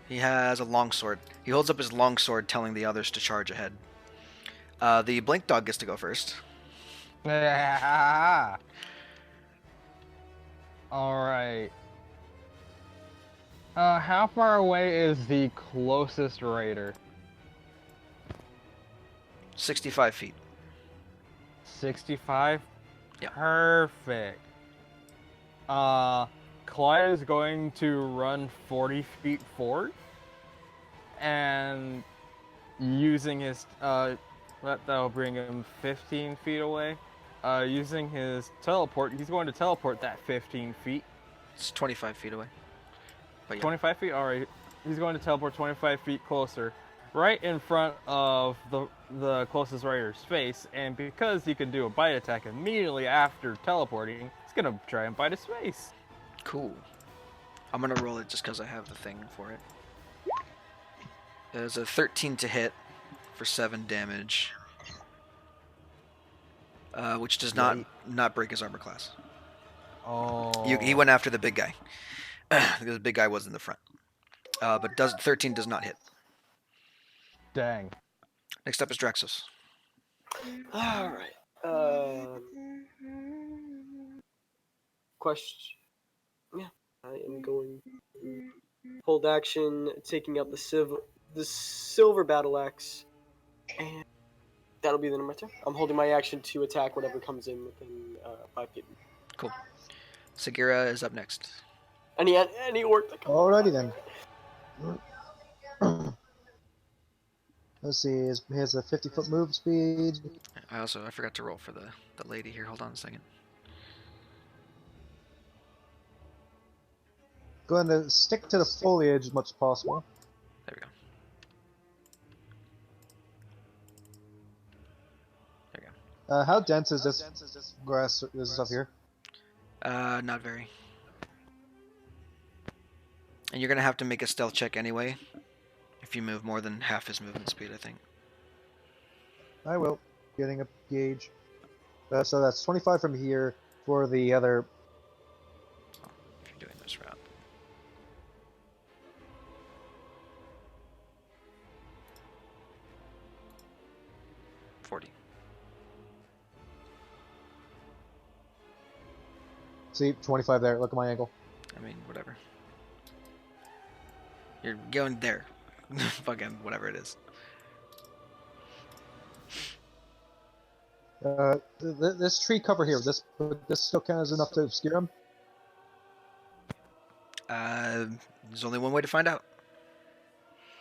He has a longsword. He holds up his longsword, telling the others to charge ahead. The blink dog gets to go first. Alright. How far away is the closest raider? 65 feet. 65? Yeah. Perfect. Clyde is going to run 40 feet forward and using his that'll bring him 15 feet away. Using his teleport, he's going to teleport that 15 feet. It's 25 feet away. But yeah. 25 feet. All right, he's going to teleport 25 feet closer, right in front of the closest rider's face. And because he can do a bite attack immediately after teleporting, he's gonna try and bite his face. Cool. I'm gonna roll it just because I have the thing for it. There's a 13 to hit for 7 damage, which does not break his armor class. Oh. He went after the big guy because the big guy was in the front. But 13 does not hit. Dang. Next up is Draxus. All right. Question. Yeah, I am going to hold action, taking out the silver battle axe, and that'll be the end of my turn. I'm holding my action to attack whatever comes in within 5 feet. Cool. Sagira is up next. Any orc that comes. Alrighty then. Let's see. He has a 50-foot move speed. I forgot to roll for the lady here. Hold on a second. Going to stick to the foliage as much as possible. There we go. There we go. How dense is this grass? This stuff here? Not very. And you're gonna have to make a stealth check anyway, if you move more than half his movement speed, I think. I will. Getting a gauge. So that's 25 from here for the other. Oh, if you're doing this route. See, 25 there. Look at my angle. I mean, whatever. You're going there. Fucking whatever it is. This tree cover here, this still counts enough to obscure him? There's only one way to find out.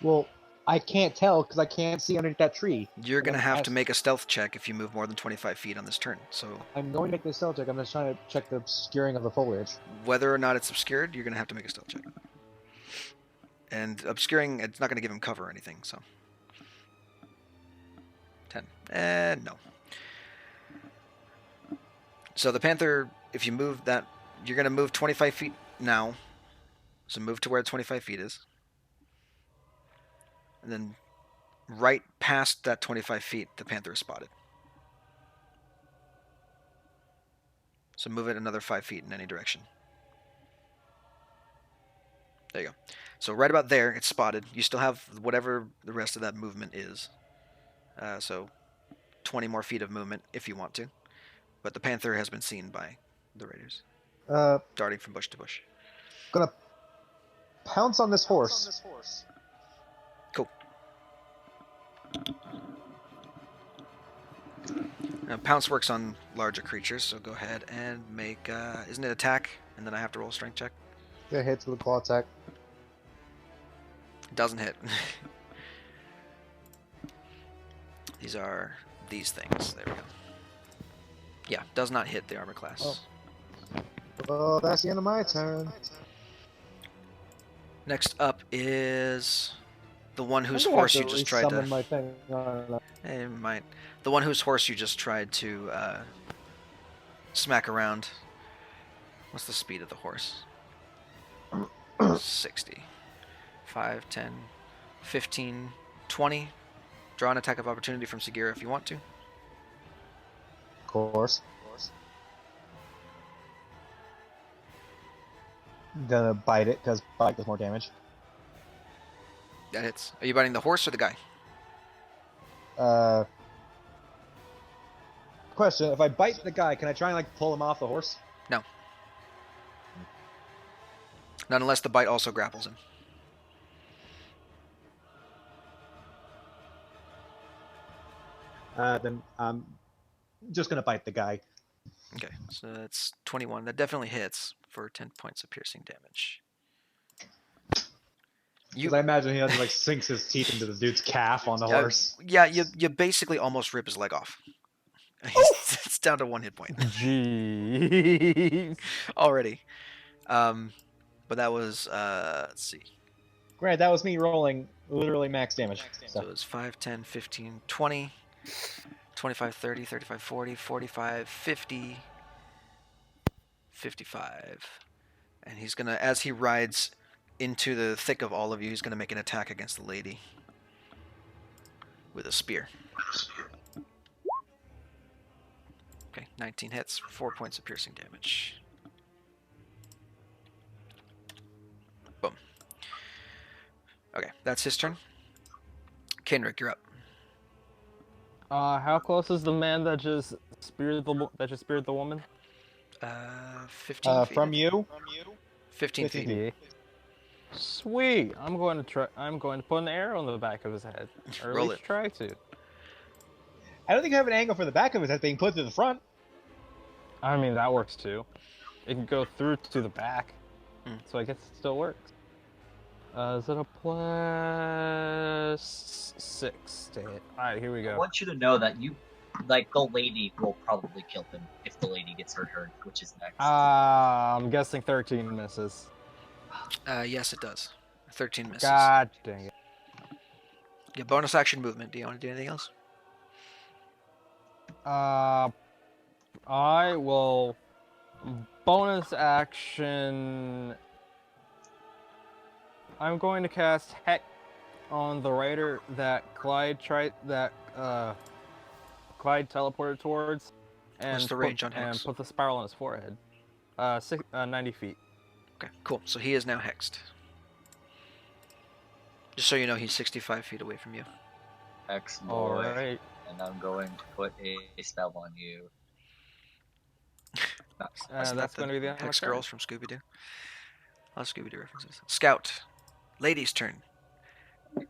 Well, I can't tell because I can't see underneath that tree. You're gonna have to make a stealth check if you move more than 25 feet on this turn. So I'm going to make this stealth check. I'm just trying to check the obscuring of the foliage. whether or not it's obscured, you're gonna have to make a stealth check. And obscuring, it's not gonna give him cover or anything. So 10. No. So the panther, if you move that, you're gonna move 25 feet now. So move to where 25 feet is. And then right past that 25 feet, the panther is spotted. So move it another 5 feet in any direction. There you go. So right about there, it's spotted. You still have whatever the rest of that movement is. So 20 more feet of movement if you want to. But the panther has been seen by the raiders. Darting from bush to bush. Gonna pounce on this horse. Cool. Now, pounce works on larger creatures, so go ahead and make, isn't it attack? And then I have to roll a strength check? Yeah, hits with a claw attack. It doesn't hit. These are these things. There we go. Yeah, does not hit the armor class. Oh. Well, that's the end of my turn. Next up is the one whose horse you just tried to... My thing. It might. The one whose horse you just tried to smack around. What's the speed of the horse? 60. 5, 10, 15, 20. Draw an attack of opportunity from Sagira if you want to. Of course. Gonna bite it because bite does more damage. That hits. Are you biting the horse or the guy? Question: if I bite the guy, can I try and like pull him off the horse? No. Not unless the bite also grapples him. Then I'm just gonna bite the guy. Okay, so that's 21. That definitely hits for 10 points of piercing damage. Because I imagine he just like sinks his teeth into the dude's calf on the horse. Yeah, you basically almost rip his leg off. It's down to 1 hit point. Jeez. Already. But that was let's see. Granted, that was me rolling literally max damage. So it was 5, 10, 15, 20, 25, 30, 35, 40, 45, 50, 55. And he's gonna, as he rides into the thick of all of you, he's gonna make an attack against the lady with a spear. Okay, 19 hits, 4 points of piercing damage. Boom. Okay, that's his turn. Kenrick, you're up. How close is the man that just speared the woman? 15 feet. From you? 15 feet. Yeah. Sweet. I'm going to put an arrow in the back of his head, or Roll at least it. try to. I don't think I have an angle for the back of his head being put to the front. I mean, that works too. It can go through to the back, so I guess it still works. Is it a +6 to hit? Alright, here we I go. want you to know that the lady will probably kill him if the lady gets her turn, which is next. I'm guessing 13 misses. Yes, it does. 13 misses. God dang it. Yeah, bonus action movement. Do you want to do anything else? I will bonus action. I'm going to cast Heck on the rider that Clyde teleported towards, and What's the range on Hex? and put the spiral on his forehead. 90 feet. Okay, cool. So he is now hexed. Just so you know, he's 65 feet away from you. X boy. Alright. And I'm going to put a spell on you. That's going to be the end of my Hex turn. Girls from Scooby-Doo. A lot of Scooby-Doo references. Scout. Lady's turn.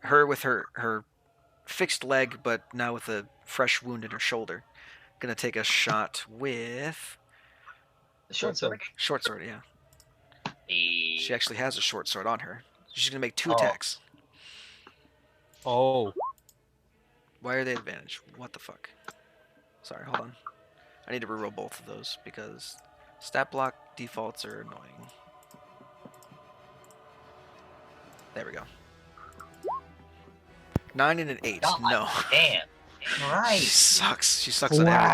Her with her fixed leg, but now with a fresh wound in her shoulder. Gonna take a shot with... The short sword? Short sword, yeah. Hey. She actually has a short sword on her. She's gonna make 2 Oh. attacks. Oh. Why are they advantage? What the fuck? Sorry, hold on. I need to reroll both of those because stat block defaults are annoying. There we go. 9 and an 8. God, No. Damn. Right. She sucks. She sucks on everything.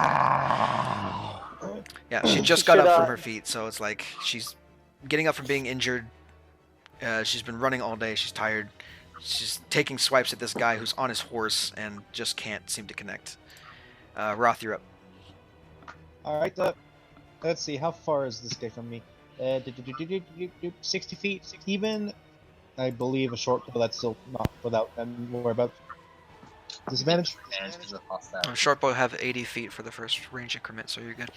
Yeah, she just Should, got up from her feet, so it's like she's getting up from being injured. She's been running all day. She's tired. She's taking swipes at this guy who's on his horse and just can't seem to connect. Roth, you're up. Alright, let's see, how far is this guy from me? 60 feet, even. I believe a short bow, that's still not without and worry about disadvantage. Short bow have 80 feet for the first range increment, so you're good.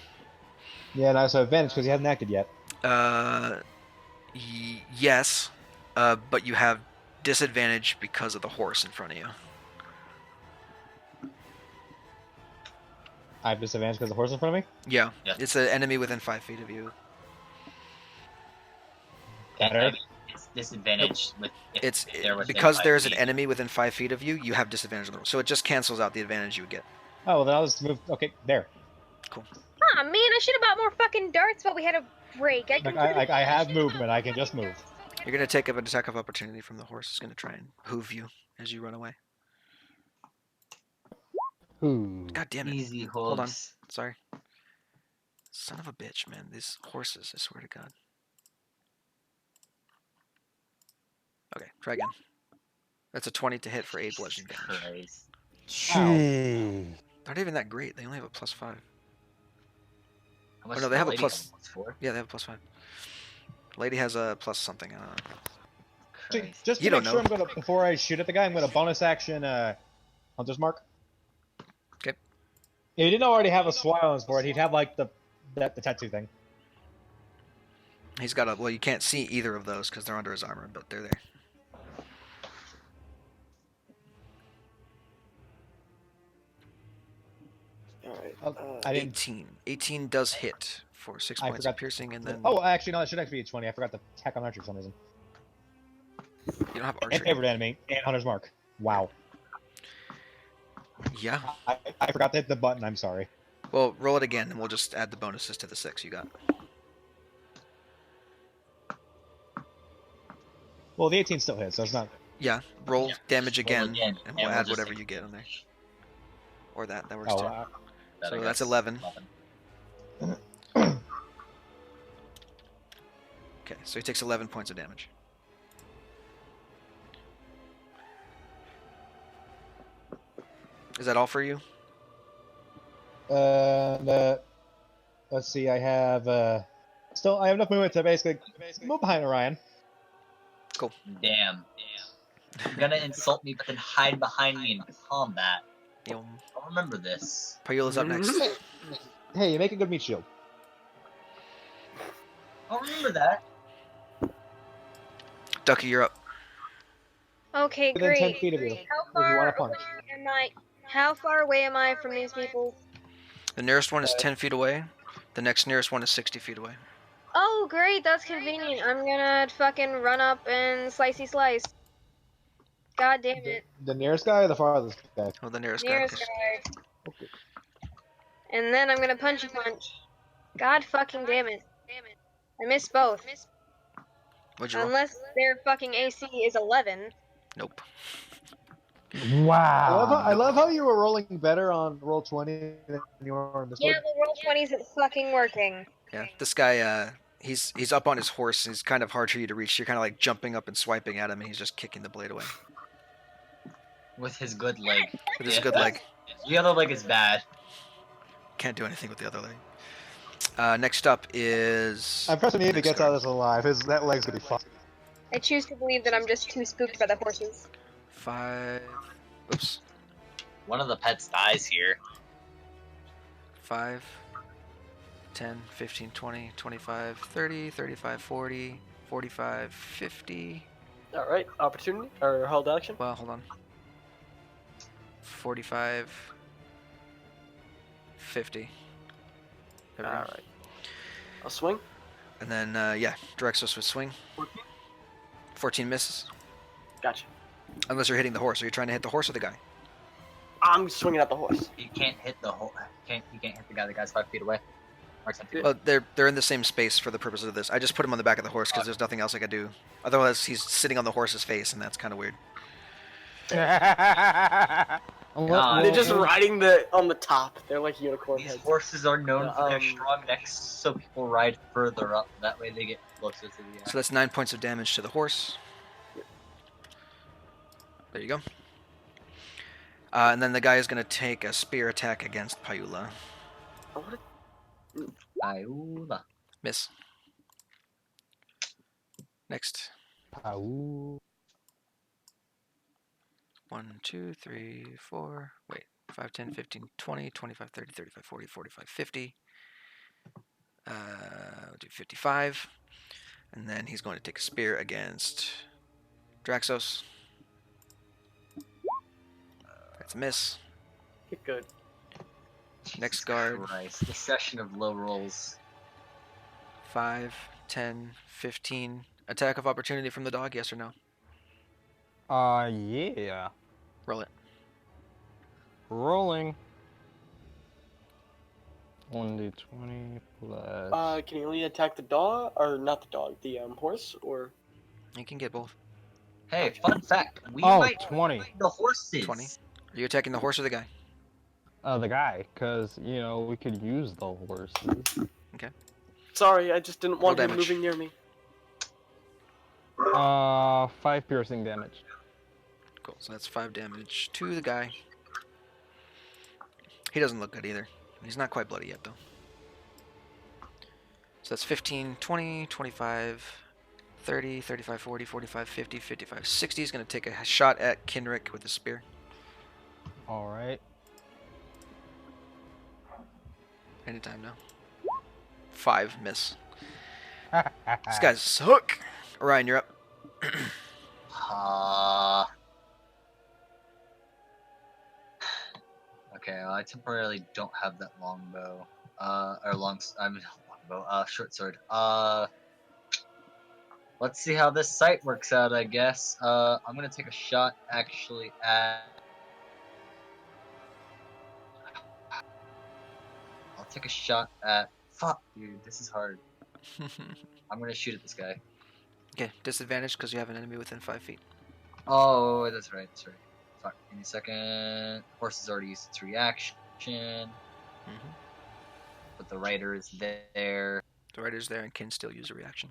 Yeah, and I also have advantage because he hasn't acted yet. Yes, but you have disadvantage because of the horse in front of you. I have disadvantage because the horse in front of me? Yeah, it's an enemy within 5 feet of you. Better. It's disadvantage with because there's an enemy within 5 feet of you. You have disadvantage on the roll, so it just cancels out the advantage you would get. Oh, well, then I'll just move. Okay, there. Cool. Aw, man, I should have bought more fucking darts, but we had a break. I have movement. I can just move. You're gonna take an attack of opportunity from the horse. It's gonna try and hoof you as you run away. God damn it! Easy hooves. Hold on. Sorry. Son of a bitch, man. These horses. I swear to God. Okay, try again. That's a 20 to hit for 8 bludgeoning damage. Jeez. They're not even that great. They only have a +5. Oh, no, they have a plus. Yeah, they have a +5. Lady has a plus something. I don't know. Just to make sure, before I shoot at the guy, I'm gonna bonus action Hunter's Mark. Okay. If he didn't already have a swire on his board, he'd have like the tattoo thing. He's got a. Well, you can't see either of those because they're under his armor, but they're there. Alright. 18 does hit for 6 points of piercing, and then. Oh, actually, no, that should actually be a 20. I forgot to tack on archery for some reason. You don't have And archery. favorite enemy, and Hunter's Mark. Wow. Yeah. I forgot to hit the button. I'm sorry. Well, roll it again, and we'll just add the bonuses to the 6 you got. Well, the 18 still hits, so it's not. Yeah. Roll damage Just roll again, and we'll we'll add just whatever take you get on there. Or that. That works Oh, too. that, I So that's guess. 11. Okay, so he takes 11 points of damage. Is that all for you? Let's see. I have still. I have enough movement to basically move behind Orion. Cool. Damn. You're gonna insult me, but then hide behind me in combat. Yum. I'll remember this. Payula's up next. Hey, you make a good meat shield. I'll remember that. Ducky, you're up. Okay, Within 10 great. feet of you. How If you want far to punch. away am I? How far away am I from these people? The nearest one is 10 feet away. The next nearest one is 60 feet away. Oh, great, that's convenient. I'm gonna fucking run up and slicey slice. God damn it. The nearest guy or the farthest guy? Oh, the nearest guy. Nearest Because guy. Okay. And then I'm gonna punch a punch. God fucking damn it. I missed both. what'd you roll? Unless their fucking AC is 11. Nope. Wow. I love how you were rolling better on roll 20 than you were on this Yeah, one. the roll 20s is fucking working. Yeah, this guy, he's up on his horse. He's kind of hard for you to reach. You're kind of like jumping up and swiping at him, and he's just kicking the blade away With his good leg. with his good leg. The other leg is bad. Can't do anything with the other leg. Next up is. I'm pressing if he next gets out guard. of this alive. That leg's gonna be fucked. I choose to believe that I'm just too spooked by the horses. 5. Oops. One of the pets dies here. 5, 10, 15, 20, 25, 30, 35, 40, 45, 50. Alright, opportunity? Or held action? Well, hold on. 45, 50. There we go. Alright. I'll swing. And then, yeah, Drexos would swing. 14 misses. Gotcha. Unless you're hitting the horse. Are you trying to hit the horse or the guy? I'm swinging at the horse. You can't hit the whole. You can't hit the guy. The guy's 5 feet away. Or 10 feet. Well, they're in the same space for the purpose of this. I just put him on the back of the horse because there's nothing else I could do. Otherwise, he's sitting on the horse's face, and that's kind of weird. God. They're just riding on the top. They're like unicorn These heads. horses are known for their Um, strong necks, so people ride further up. That way they get closer to the. So that's 9 points of damage to the horse. There you go. And then the guy is going to take a spear attack against Payula. Oh, what Ayula. Miss. Next. Ow. 1, 2, 3, 4. Wait. 5, 10, 15, 20, 25, 30, 35, 40, 45, 50. We'll do 55. And then he's going to take a spear against Draxos. That's a miss. Get good. Next guard. Christ, the session of low rolls. 5, 10, 15. Attack of opportunity from the dog, yes or no? Yeah. Roll it. Rolling. 1d20 plus. Can you only attack the dog, or not the dog, the horse, or? You can get both. Hey, fun fact. We Oh, might 20. find the horses. 20. Are you attacking the horse or the guy? The guy, because, we could use the horses. Sorry, I just didn't want Roll him damage. moving near me. 5 piercing damage. Cool. So that's 5 damage to the guy. He doesn't look good either. He's not quite bloody yet, though. So that's 15, 20, 25, 30, 35, 40, 45, 50, 55, 60. He's going to take a shot at Kinrick with a spear. Alright. Anytime now. 5, miss. These guys suck. Orion, you're up. Okay, I temporarily don't have that longbow. Or long. I mean, longbow. Short sword. Let's see how this sight works out, I guess. I'm gonna take a shot actually at. I'll take a shot at. Fuck, dude, this is hard. I'm gonna shoot at this guy. Okay, disadvantage because you have an enemy within 5 feet. Oh, that's right. That's right. Fuck, give me a second. Horse has already used its reaction, Mm-hmm. but the rider is there. The rider's there and can still use a reaction.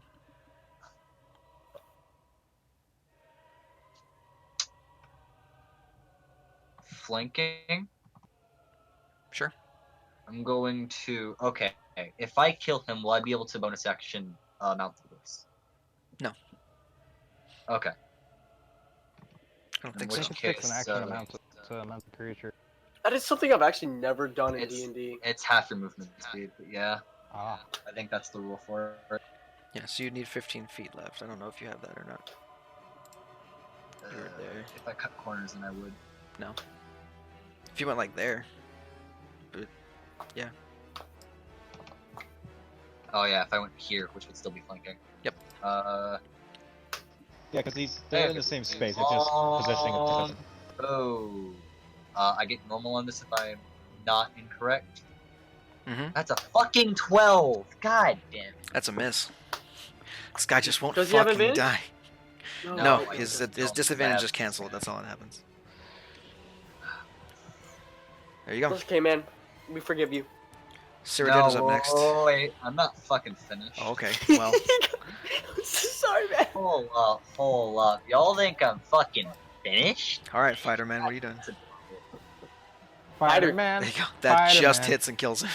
Flanking. Sure. I'm going to. Okay, if I kill him, will I be able to bonus action mount the horse? No. Okay. I don't In think which so. It takes an case, action to mount the creature. That is something I've actually never done in It's D&D. it's half your movement speed, but yeah, Ah. I think that's the rule for it. Yeah, so you need 15 feet left. I don't know if you have that or not. You're there. If I cut corners, then I would. No. If you went like there. But, yeah. Oh yeah, if I went here, which would still be flanking. Yep. Yeah, because they're in the same space. It's just positioning of Oh, different. oh. I get normal on this if I'm not incorrect. Mm-hmm. That's a fucking 12. God damn it. That's a miss. This guy just won't Does he have fucking advantage? die. No, No, I his just his don't disadvantage have is canceled. That's all that happens. There you go. That's okay, man. We forgive you. Cyrodiil's up next. Oh, wait. I'm not fucking finished. Oh, okay, well, Sorry, man. Hold up, hold up. Y'all think I'm fucking finished? all right, Fighter Man, what are you doing? Spider-Man. There you go. That just Spider-Man. hits and kills him.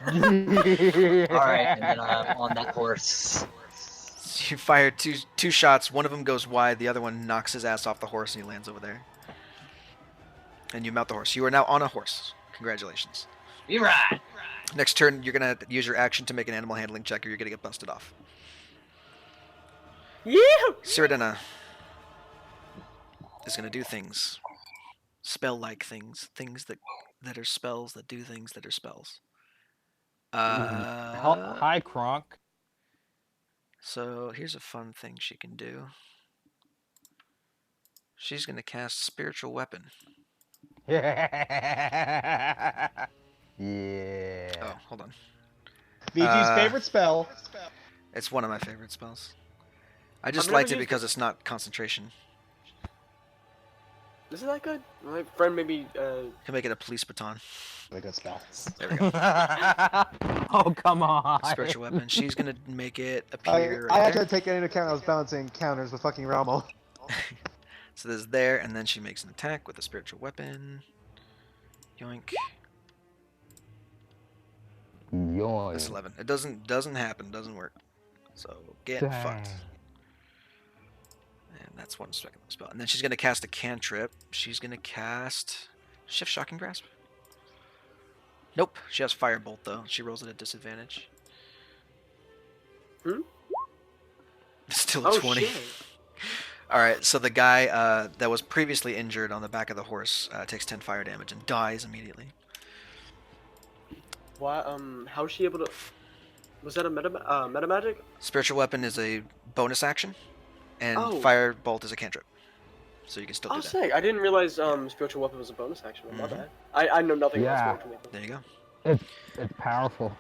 Alright, and then I'm on that horse. You fire two shots. One of them goes wide. The other one knocks his ass off the horse, and he lands over there. And you mount the horse. You are now on a horse. Congratulations. Be right. Next turn, you're gonna use your action to make an animal handling check, or you're gonna get busted off. Yeah. Cyrodiil is gonna do things, spell-like things, things that are spells that do things that are spells. Hi, Kronk. So here's a fun thing she can do. She's gonna cast Spiritual Weapon. Yeah. Oh, hold on. VG's favorite spell. It's one of my favorite spells. I just never liked it used because it's not concentration. Isn't that good? My friend maybe. You can make it a police baton. Really good spell. There we go. Oh, come on. Spiritual Weapon. She's gonna make it appear I right had there. to take into account I was balancing counters with fucking Ramo. So there's there, and then she makes an attack with a Spiritual Weapon. Yoink. That's 11. It doesn't happen. Doesn't work. So get fucked. And that's one second spell. And then she's gonna cast a cantrip. She's gonna cast Shift Shocking Grasp. Nope. She has Firebolt though. She rolls at a disadvantage. It's still a 20. Shit. All right. So the guy that was previously injured on the back of the horse takes 10 fire damage and dies immediately. Why? How is she able to? Was that a meta magic? Spiritual Weapon is a bonus action, and Oh. Firebolt is a cantrip. So you can still I do was that. saying I didn't realize spiritual weapon was a bonus action. My bad. I know nothing Yeah. about spiritual weapon. There you go. It's powerful.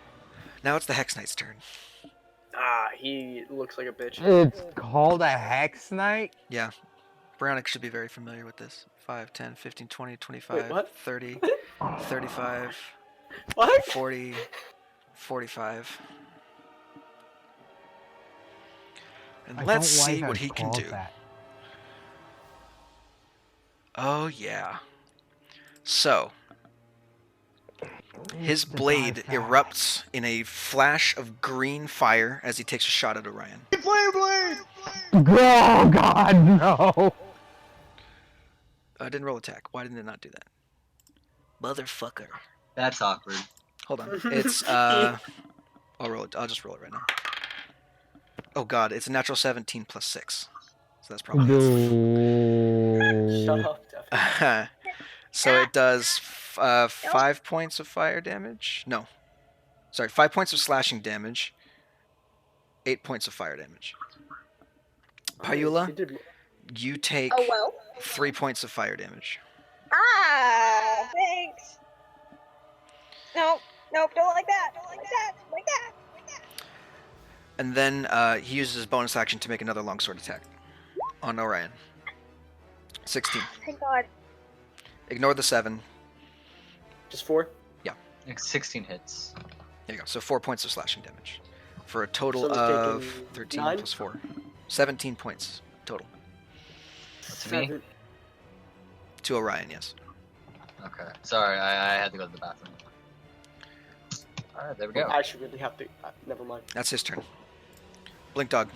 Now it's the Hex Knight's turn. Ah, he looks like a bitch. It's called a Hex Knight? Yeah. Bionic should be very familiar with this. 5, 10, 15, 20, 25, Wait, what? 30, 35, What? 40, 45. And I let's don't like see how what it's he can called do. that. Oh, yeah. So, his blade erupts in a flash of green fire as he takes a shot at Orion. Flame blade. Oh God, no! I didn't roll attack. Why didn't it not do that? Motherfucker. That's awkward. Hold on. It's I'll roll it. I'll just roll it right now. Oh god, it's a natural 17 plus 6. So that's probably Shut up, Devin. So it does 5 points of fire damage. No. Sorry, 5 points of slashing damage. 8 points of fire damage. Pyula, It did. you take Oh well. 3 points of fire damage. Ah, thanks. Nope, don't like that. Don't like that. Don't like that. And then he uses his bonus action to make another longsword attack on Orion. 16. Thank God. Ignore the 7. Just 4? Like 16 hits. There you go. So 4 points of slashing damage. For a total So he's of taking 13 9? plus 4. 17 points total. To me? To Orion, yes. Okay. Sorry, I had to go to the bathroom. Alright, there we go. I should really have to. Never mind. That's his turn. Blink Dog.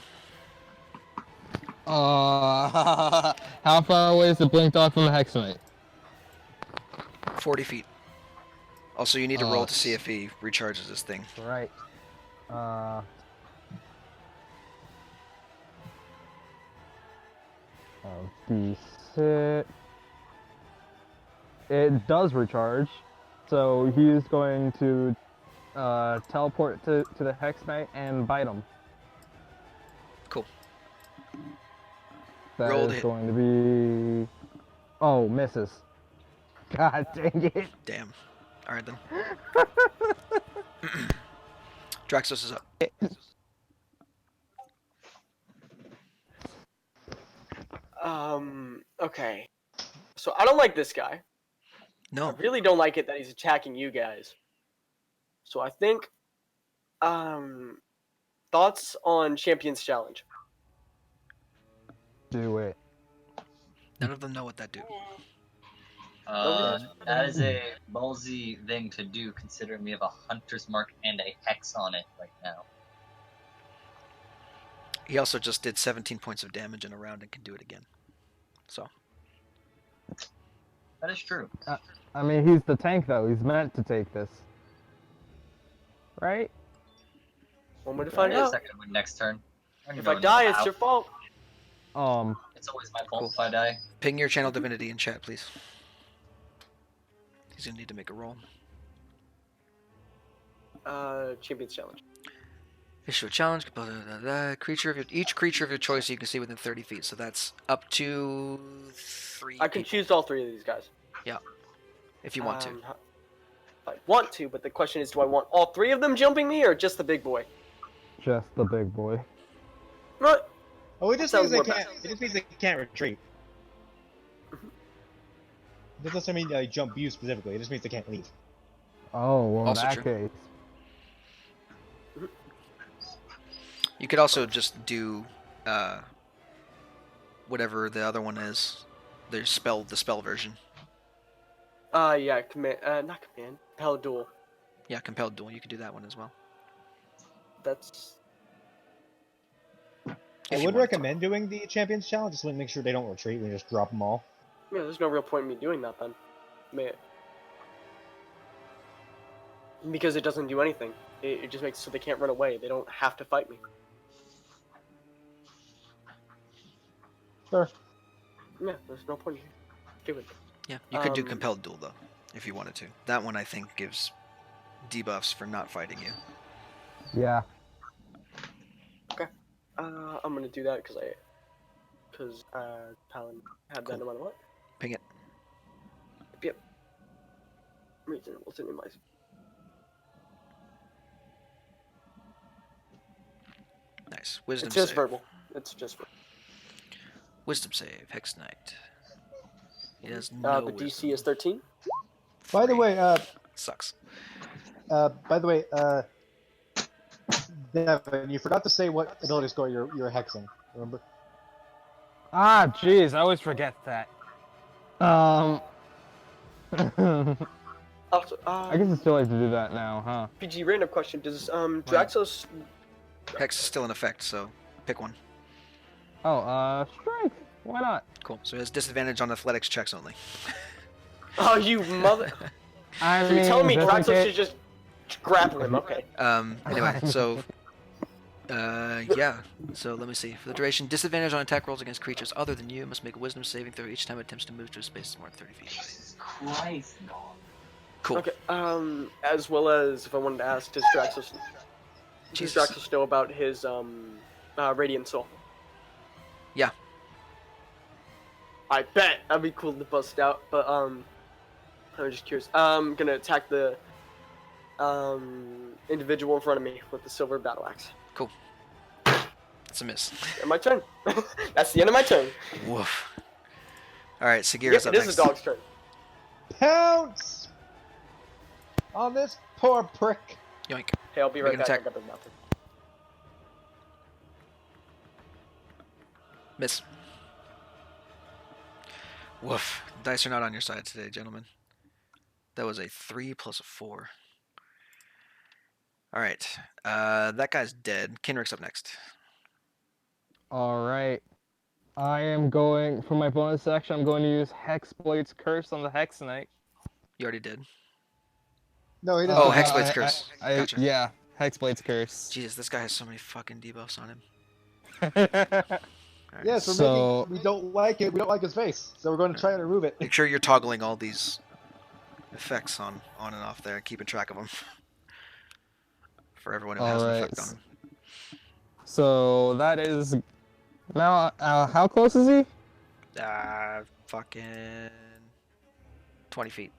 How far away is the blink dog from the Hexamite? 40 feet. Also, you need to roll to see if he recharges this thing. Right. D6. It does recharge, so he's going to teleport to the Hex Knight and bite him. Cool. That Roll to is hit. going to be... Oh, misses. God dang it. Damn. Alright then. Draxos is up. Okay. So I don't like this guy. I No. really don't like it that he's attacking you guys. So I think, thoughts on Champions Challenge? Do it. None of them know what that do. That is a ballsy thing to do, considering we have a Hunter's Mark and a Hex on it right now. He also just did 17 points of damage in a round and can do it again. So. That is true. I mean, he's the tank, though. He's meant to take this. Right? One way to find Wait a out. second, next turn. If I die, it's your fault. It's always my fault Cool. if I die. Ping your channel divinity in chat, please. He's gonna need to make a roll. Champions Challenge. Issue a challenge. Each creature of your choice you can see within 30 feet. So that's up to 3 I can people, choose all 3 of these guys. if you want to. I want to, but the question is, do I want all 3 of them jumping me or just the big boy? Just the big boy. What? Oh, it just Sounds means they more can't. It just means they can't retreat. It doesn't mean they jump you specifically. It just means they can't leave. Oh, well, in Also that true. case. You could also just do whatever the other one is. The spell version. Yeah, not command. Compel duel. Yeah, compelled duel. You could do that one as well. That's... I would recommend doing the Champions Challenge just to make sure they don't retreat. We just drop them all. Yeah, there's no real point in me doing that then. Because it doesn't do anything. It just makes it so they can't run away. They don't have to fight me. Sure. Yeah, there's no point in doing it. Yeah, you could do compelled duel though, if you wanted to. That one I think gives debuffs for not fighting you. Yeah. Okay. I'm gonna do that because Talon had that no matter what. Ping it. Yep. Reasonable to minimize. Nice. Wisdom It's just save. verbal. It's just verbal. Wisdom save. Hex Knight. He has no The wisdom. DC is 13. By the 3. way, Sucks. Devin, you forgot to say what ability score you're hexing. Remember? Ah, jeez, I always forget that. Also, I guess it's too late to do that now, huh? PG, random question. Does Draxos... Hex is still in effect, so pick one. Oh, strength. Why not? Cool. So he has disadvantage on athletics checks only. Oh, you mother... I So mean, you're telling me just in Draxos case- should just grapple him, okay. Anyway, so yeah. So let me see. For the duration, disadvantage on attack rolls against creatures other than you must make a wisdom saving throw each time it attempts to move to a space more than 30 feet. Jesus Christ, no. Cool. Okay, as well as, if I wanted to ask, does Draxos know about his, Radiant Soul? Yeah. I bet that'd be cool to bust out. But I'm just curious. I'm gonna attack the individual in front of me with the silver battle axe. Cool. It's a miss. And my turn. That's the end of my turn. Woof. All right, Sagira's Yep, up it is next. the dog's turn. Pounce on this poor prick. Yoink. Hey, I'll be Make right an back. attack. I got the nothing. Miss. Woof. Dice are not on your side today, gentlemen. That was a 3 plus a 4. All right. That guy's dead. Kenrick's up next. All right. I am going for my bonus action. I'm going to use Hexblade's Curse on the Hex Knight. You already did. No, he doesn't. Oh, no, Hexblade's Curse. Gotcha. Yeah, Hexblade's Curse. Jesus, this guy has so many fucking debuffs on him. All right. Yes, we don't like it. We don't like his face, so we're going to try and remove it. Make sure you're toggling all these effects on and off there, keeping track of them for everyone who has an effect on him. So that is now. How close is he? Fucking 20 feet.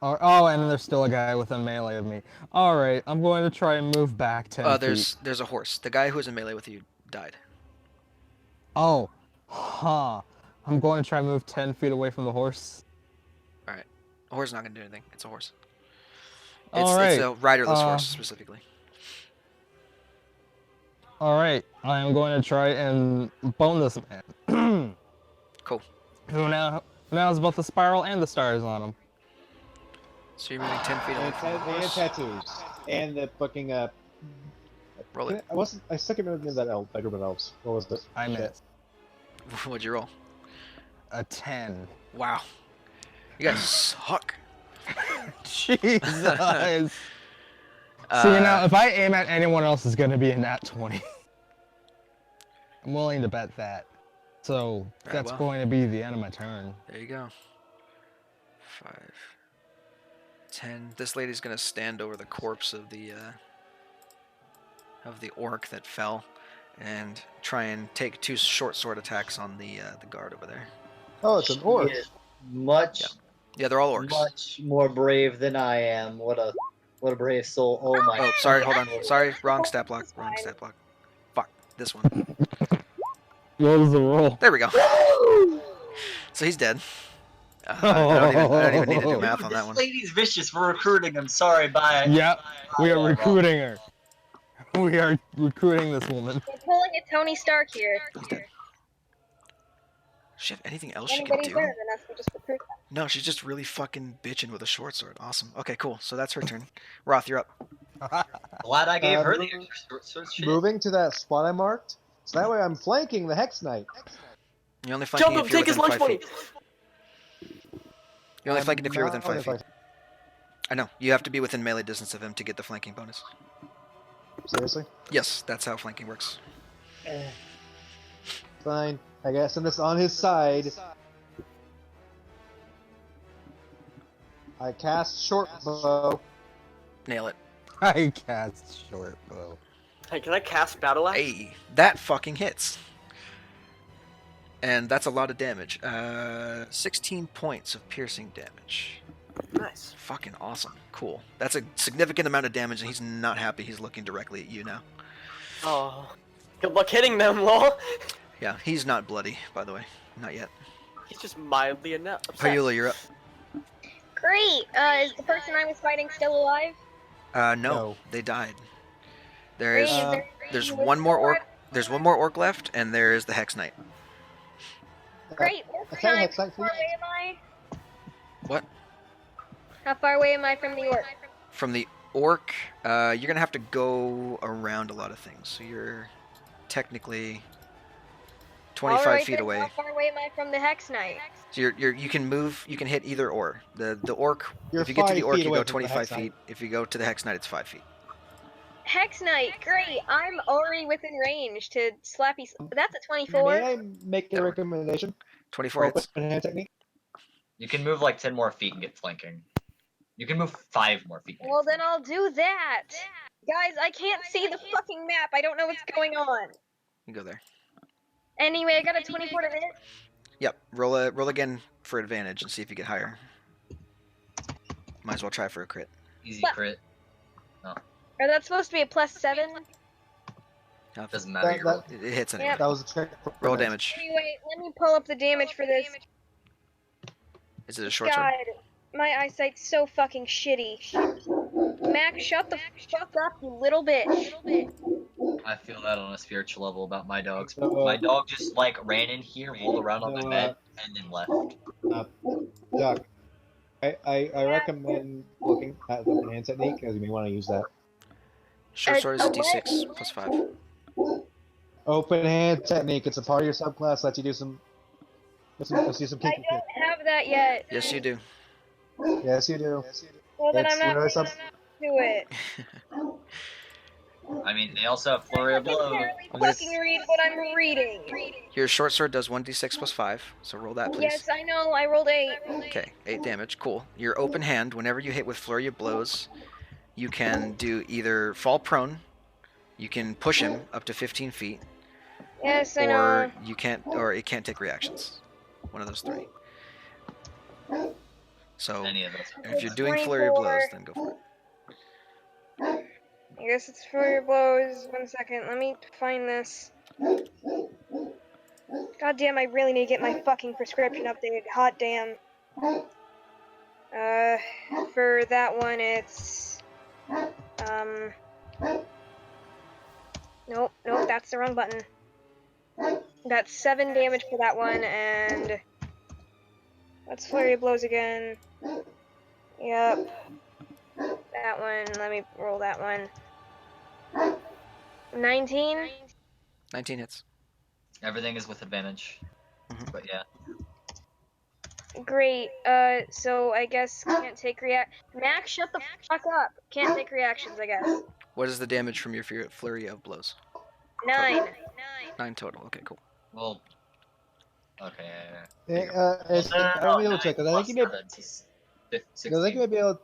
Oh, and then there's still a guy within melee of me. All right, I'm going to try and move back 10 feet. There's a horse. The guy who was in melee with you died. Oh, huh. I'm going to try and move 10 feet away from the horse. All right. A horse is not gonna do anything. It's a horse. All right. It's a riderless horse specifically. All right, I am going to try and bone this man. Cool. Who now is both the spiral and the stars on him. So you're moving 10 feet away from the And horse. tattoos. And the fucking Roll it. I still can't remember the name of that elf, that group of elves. What was it? I missed. What'd you roll? A 10. Wow. You guys suck. Jesus. See, now, if I aim at anyone else, it's going to be a nat 20. I'm willing to bet that. So, that's going to be the end of my turn. There you go. 5, 10. This lady's gonna stand over the corpse of the orc that fell, and try and take 2 short sword attacks on the guard over there. Oh, it's an orc. He is much. Yeah, they're all orcs. Much more brave than I am. What a brave soul. Oh my. Oh, sorry. Hold on. Sorry. Wrong stat block. Wrong stat block. Fuck. This one. What was the roll? There we go. So he's dead. I don't even need to do math on that one. This lady's vicious. We're recruiting him. Sorry, bye. Yep, we are recruiting her. We are recruiting this woman. We're pulling a Tony Stark here. He's dead. Does she have anything else Anybody's she can better do? than us, we just recruit them. No, she's just really fucking bitching with a short sword. Awesome. Okay, cool. So that's her turn. Roth, you're up. Glad I gave her the extra short shit. Moving to that spot I marked, so that way I'm flanking the Hex Knight. You're only flanking Jump him, if you're take his within lunch 5 money. feet. You're only flanking if you're within 5 feet. If I know. You have to be within melee distance of him to get the flanking bonus. Seriously? Yes, that's how flanking works. Fine. I guess I'm just on his side. I cast short bow. Nail it. I cast short bow. Hey, can I cast battle axe? Hey, that fucking hits. And that's a lot of damage. 16 points of piercing damage. Nice. Fucking awesome. Cool. That's a significant amount of damage, and he's not happy he's looking directly at you now. Oh, good luck hitting them, lol. Yeah, he's not bloody, by the way. Not yet. He's just mildly enough. Hyula, you're up. Great! Is the person I was fighting still alive? No, they died. There's Great, is there there's anyone one more with orc. There's one more orc left, and there's the Hex Knight. Great! Orc I can't time. Hex How Knight, far away am I? What? How far away am I from the orc? From the orc, you're gonna have to go around a lot of things. So you're technically 25 Alright, feet then away. How far away am I from the Hex Knight? So you can move. You can hit either or. The orc. You're If you get to the 5 orc, feet you away go from the 25 Hex Knight. feet. If you go to the Hex Knight, it's 5 feet. Hex Knight, great! I'm already within range to slappy. That's a 24. May I make a recommendation? 24 hits. Open hand technique. You can move like 10 more feet and get flanking. You can move 5 more feet. Well, then I'll do that. Guys, I can't see the fucking map. I don't know what's going on. You go there. Anyway, I got a 24 to hit. Yep. Roll again for advantage and see if you get higher. Might as well try for a crit. Easy What? crit. Or that's supposed to be a +7. Doesn't matter. You roll. It hits anyway. Yep. That was a check. Roll damage. Anyway, let me pull up the damage for this. Is it a short sword? God, my eyesight's so fucking shitty. Mac, shut the fuck up, you little bitch. I feel that on a spiritual level about my dogs. So, My dog just like ran in here, rolled around on so, my bed, and then left. Duck. I recommend looking at the open hand technique because you may want to use that. Short sword is a what? d6 plus 5. Open hand technique. It's a part of your subclass. Lets you do some. Let's do some I kinky shit. don't have that yet. Yes, you do. Yes, you do. Well, then It's I'm not really going to do it. I mean, they also have flurry of I can blows. barely I'm gonna fucking read what I'm reading. Your short sword does 1d6 plus 5, so roll that, please. Yes, I know. I rolled 8. Okay, 8 damage. Cool. Your open hand, whenever you hit with flurry of blows, you can do either fall prone, you can push him up to 15 feet, Yes, I or know. or it can't take reactions. One of those three. So Any of those. if you're doing flurry of blows, then go for it. I guess it's for your blows. 1 second. Let me find this. God damn, I really need to get my fucking prescription updated. Hot damn. For that one, it's... Nope, that's the wrong button. That's 7 damage for that one, and... Let's flurry of blows again. Yep. That one, let me roll that one. 19? 19 hits. Everything is with advantage. Mhm. But yeah. Great. So I guess can't take Max, shut the fuck up. Can't take reactions, I guess. What is the damage from your flurry of blows? 9. 9 total. Okay, cool. Well. Okay. Let me double check because I think you may. 16. Because I think you may be able.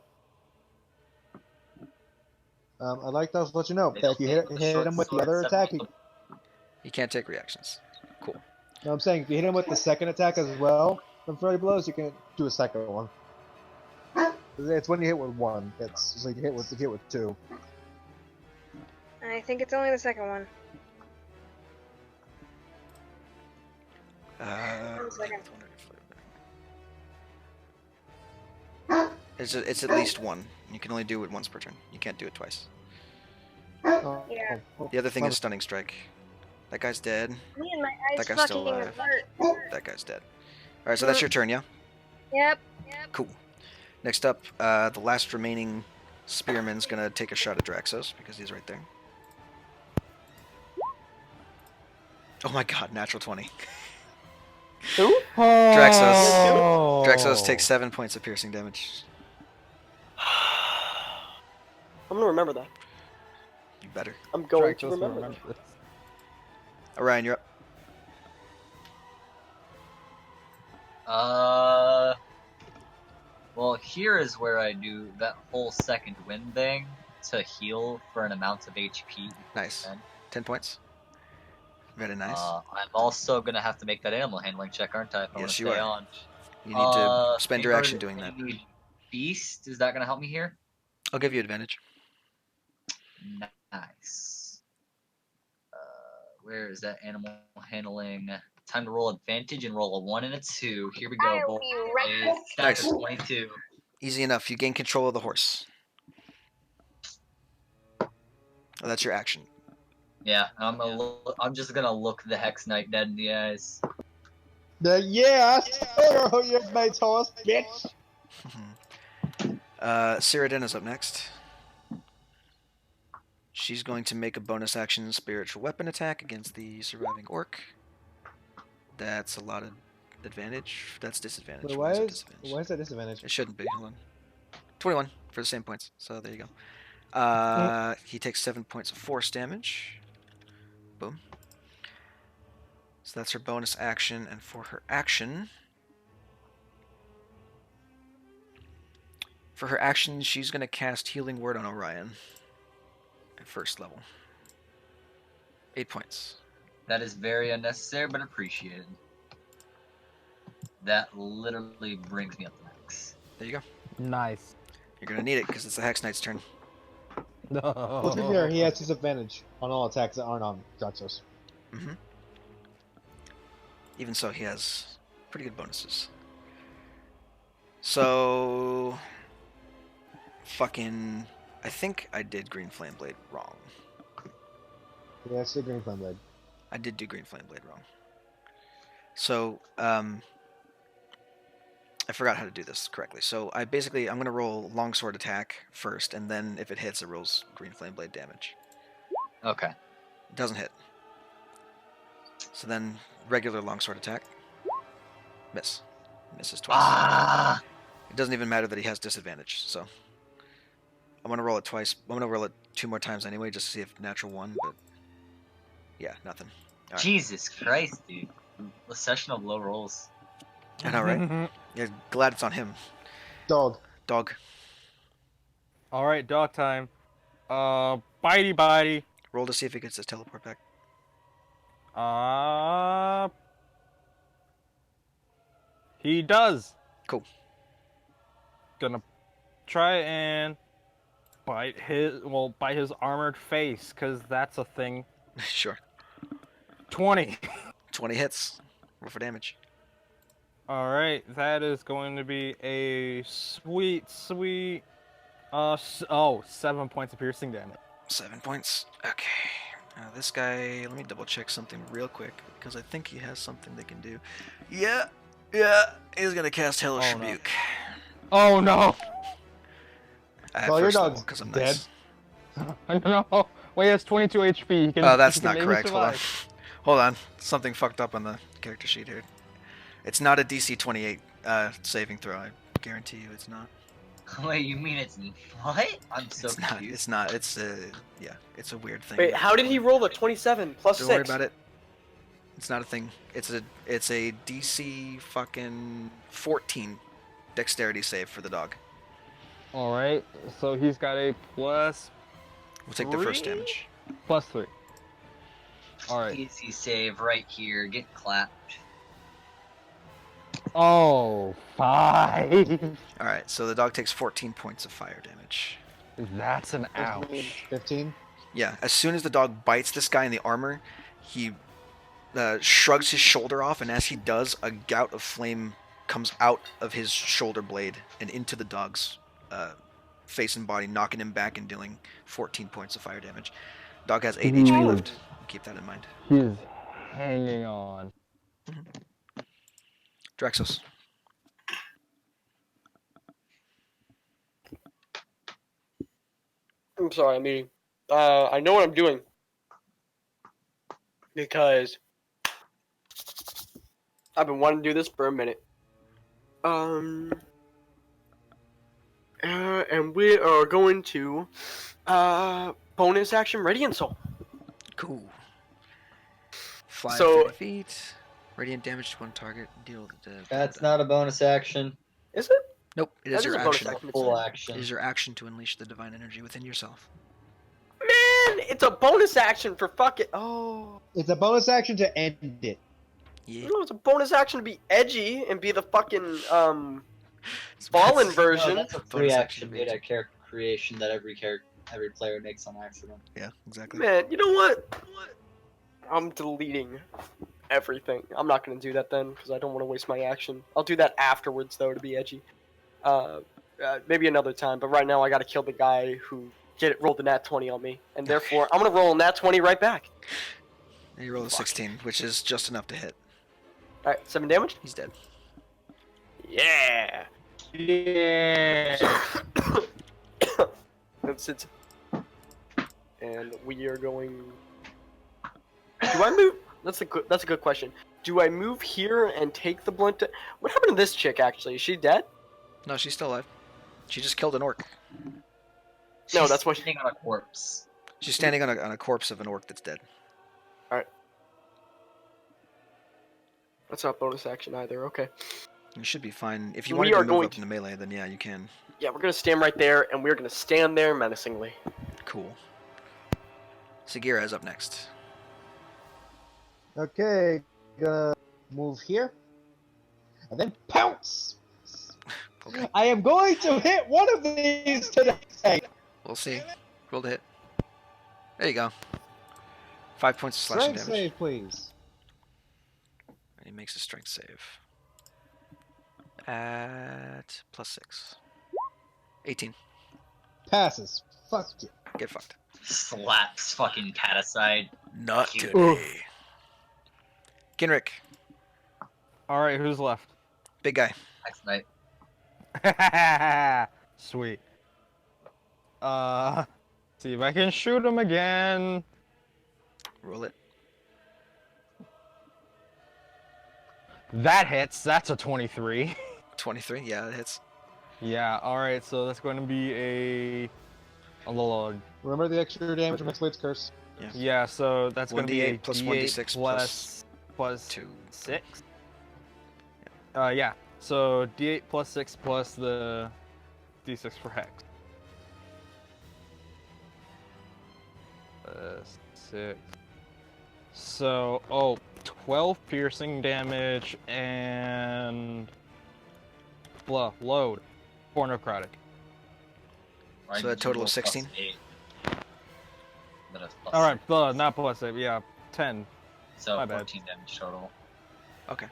I'd like to let you know that if you hit him with the other attack, He can't take reactions. Cool. no, I'm saying if you hit him with the second attack as well from flurry blows, you can do a second one. It's when you hit with one. It's like you hit with two. I think it's only the second one. One second. It's at least one. You can only do it once per turn. You can't do it twice. Oh, Yeah. The other thing is stunning strike. That guy's dead. Man, my eyes That guy's still fucking alive. hurt. That guy's dead. All right, so that's your turn, yeah. Yep. Cool. Next up, the last remaining spearman's gonna take a shot at Draxos because he's right there. Oh my god, natural 20. Who? Draxos takes 7 points of piercing damage. I'm gonna remember that. You better. I'm going to remember that. this. Orion, you're up. Well, here is where I do that whole second wind thing to heal for an amount of HP. Nice. 10 points. Very nice. I'm also gonna have to make that animal handling check, aren't I? If I want Yes, to you stay are. on. You need to spend your Favored action doing that. Enemy Beast, is that gonna help me here? I'll give you advantage. Nice. Where is that animal handling? Time to roll advantage and roll a 1 and a 2. Here we go. I'll be right That's Nice. 22. Easy enough. You gain control of the horse. Oh, that's your action. Yeah, I'm just gonna look the Hex Knight dead in the eyes. Yeah, I stole your mate's horse, bitch. Cyrodiil up next. She's going to make a bonus action spiritual weapon attack against the surviving orc. That's a lot of advantage. That's disadvantage. Wait, Why is it why is that disadvantage? It shouldn't be. Hold on. 21 for the same points. So there you go. He takes 7 points of force damage. Boom. So that's her bonus action, and for her action... For her action, she's going to cast Healing Word on Orion. At first level. 8 points. That is very unnecessary, but appreciated. That literally brings me up to max. There you go. Nice. You're gonna need it because it's the Hex Knight's turn. No. Well, to be fair, he has disadvantage on all attacks that aren't on Draxos. Mm-hmm. Even so, he has pretty good bonuses. So, fucking, I think I did Green Flame Blade wrong. Yeah, it's the Green Flame Blade. I did do Green Flame Blade wrong. So, I forgot how to do this correctly. So I'm going to roll Longsword attack first, and then if it hits, it rolls Green Flame Blade damage. Okay. It doesn't hit. So then regular Longsword attack. Miss. Misses twice. Ah! It doesn't even matter that he has disadvantage, so I'm going to roll it twice. I'm going to roll it 2 more times anyway, just to see if natural 1, but yeah, nothing. All right. Jesus Christ, dude. A session of low rolls. I know, right? Yeah, glad it's on him. Dog. Dog. All right, dog time. Bitey bitey. Roll to see if he gets his teleport back. He does. Cool. Gonna try and bite his armored face, cause that's a thing. Sure. 20. 20 hits. Roll for damage. All right, that is going to be a sweet. 7 points of piercing damage. 7 points. Okay. Now this guy, let me double check something real quick, because I think he has something they can do. Yeah. He's gonna cast Hellish Rebuke. Oh no! Well, your dog's because I'm dead. nice. I don't know. Well, he has 22 HP. He can, Oh, that's he can not maybe correct. survive. Hold on. Something fucked up on the character sheet here. It's not a DC 28 saving throw. I guarantee you it's not. Wait, you mean it's what? I'm so It's not. confused. It's not. It's yeah. It's a weird thing. Wait, how did he roll a 27 plus Don't 6? worry about it. It's not a thing. It's a DC fucking 14 dexterity save for the dog. All right, so he's got a plus. We'll take the first damage. Plus 3. All right. Easy save right here. Get clapped. Oh, 5. All right, so the dog takes 14 points of fire damage. That's an ouch. 15. Yeah, as soon as the dog bites this guy in the armor, he shrugs his shoulder off, and as he does, a gout of flame comes out of his shoulder blade and into the dog's face and body, knocking him back and dealing 14 points of fire damage. Dog has 8 HP left. Keep that in mind. He's hanging on. Draxos. I'm sorry, I'm eating. I know what I'm doing. Because I've been wanting to do this for a minute. And we are going to bonus action Radiant Soul. Cool. Fly So- 30 feet. Radiant damage to one target. Deal. That's not a bonus action. Is it? Nope. It That is your a bonus action. action. Full It action. is your action to unleash the divine energy within yourself. Man, it's a bonus action for fucking. Oh. It's a bonus action to end it. Yeah. No, it's a bonus action to be edgy and be the fucking fallen version. No, that's a free action made at character creation that every player makes on accident. Yeah, exactly. Man, you know what? I'm deleting everything. I'm not gonna do that then because I don't want to waste my action. I'll do that afterwards though to be edgy. Maybe another time. But right now I gotta kill the guy who rolled the nat 20 on me, and therefore I'm gonna roll a nat 20 right back. And you roll a 16, which is just enough to hit. All right, 7 damage. He's dead. Yeah. Yeah. That's it. And we are going. Do I move? That's a good question. Do I move here and take the blunt? What happened to this chick? Actually, is she dead? No, she's still alive. She just killed an orc. No, that's why. Sitting on a corpse. She's standing on a corpse of an orc that's dead. That's not bonus action either. Okay. You should be fine. If you We wanted are to move going up in the melee, then yeah, you can. Yeah, we're gonna stand right there, and we're gonna stand there menacingly. Cool. Sagira is up next. Okay, gonna move here, and then pounce. Okay. I am going to hit one of these today. We'll see. Roll to hit. There you go. 5 points of slashing Strength damage. save, please. And he makes a strength save. At +6. 18. Passes. Fuck you. Get fucked. Slaps fucking cat aside. Not Cute. today. Kinrick. Alright, who's left? Big guy. Next night. Sweet. See if I can shoot him again. Roll it. That hits. That's a 23. 23. Yeah, it hits. Yeah, alright, so that's going to be a little. Remember the extra damage from Mixlade's curse. Yeah, so that's going to be a 1d8 plus D8 1d6 plus 2. 6. Yeah. So D8 plus 6 plus the D6 for hex. 6. So, 12 piercing damage and load. 4 necrotic. So a total of 16? All right, not plus 8. Yeah, 10. So My bad. 14 damage total. Okay.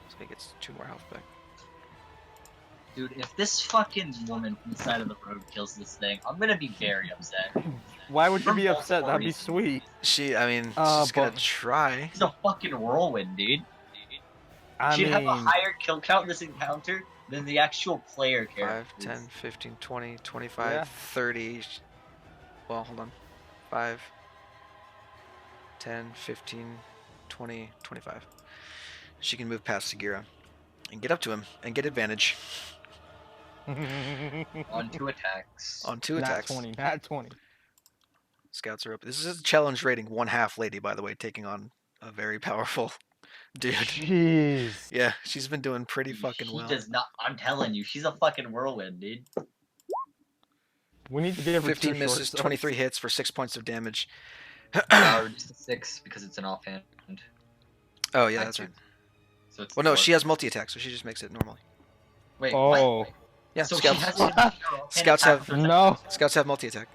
So he gets 2 more health back. Dude, if this fucking woman from the side of the road kills this thing, I'm gonna be very upset. Why would you be For upset? That'd be multiple sweet. She's gonna but- try. She's a fucking whirlwind, dude. She'd have a higher kill count in this encounter than the actual player 5, characters. 10, 15, 20, 25, Yeah. 30. Well, hold on. 5, 10, 15, 20, 25. She can move past Sagira and get up to him and get advantage On 2 attacks. on 2 Nat attacks. 20. Nat 20. Scouts are up. This is a challenge rating 1/2 lady, by the way, taking on a very powerful dude. Jeez. Yeah, she's been doing pretty fucking She well. does not. I'm telling you, she's a fucking whirlwind, dude. We need to give her 15 2 misses, short 23 swords. hits for 6 points of damage. Reduce to 6 because it's an offhand. Oh, yeah, I that's do. right. So it's Well, no, 4. she has multi-attack, so she just makes it normally. Wait, what? Oh. Yeah, So scouts, she has to have Scouts have- No. scouts have multi-attack.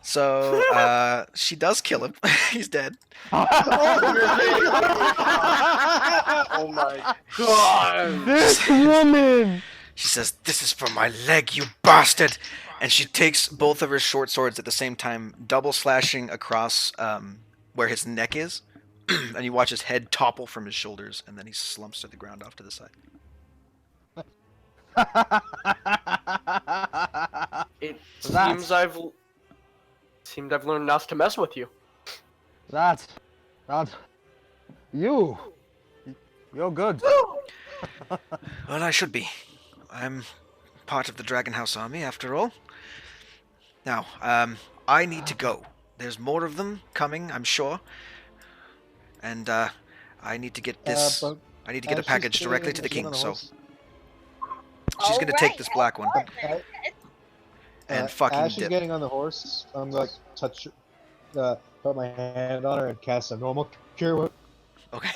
So, she does kill him. He's dead. Oh my god! This woman! She says, "This is for my leg, you bastard!" And she takes both of her short swords at the same time, double slashing across where his neck is. And you watch his head topple from his shoulders, and then he slumps to the ground off to the side. It That's- seemed I've learned not to mess with you. That's you. You're good. Well, I should be. I'm part of the Dragon House army, after all. Now, I need to go. There's more of them coming, I'm sure. And I need to get this. I need to get a package directly to the king. So she's gonna take this black one and fucking as she's dip. getting on the horse, I'm like put my hand on her and cast a normal cure wound. Okay,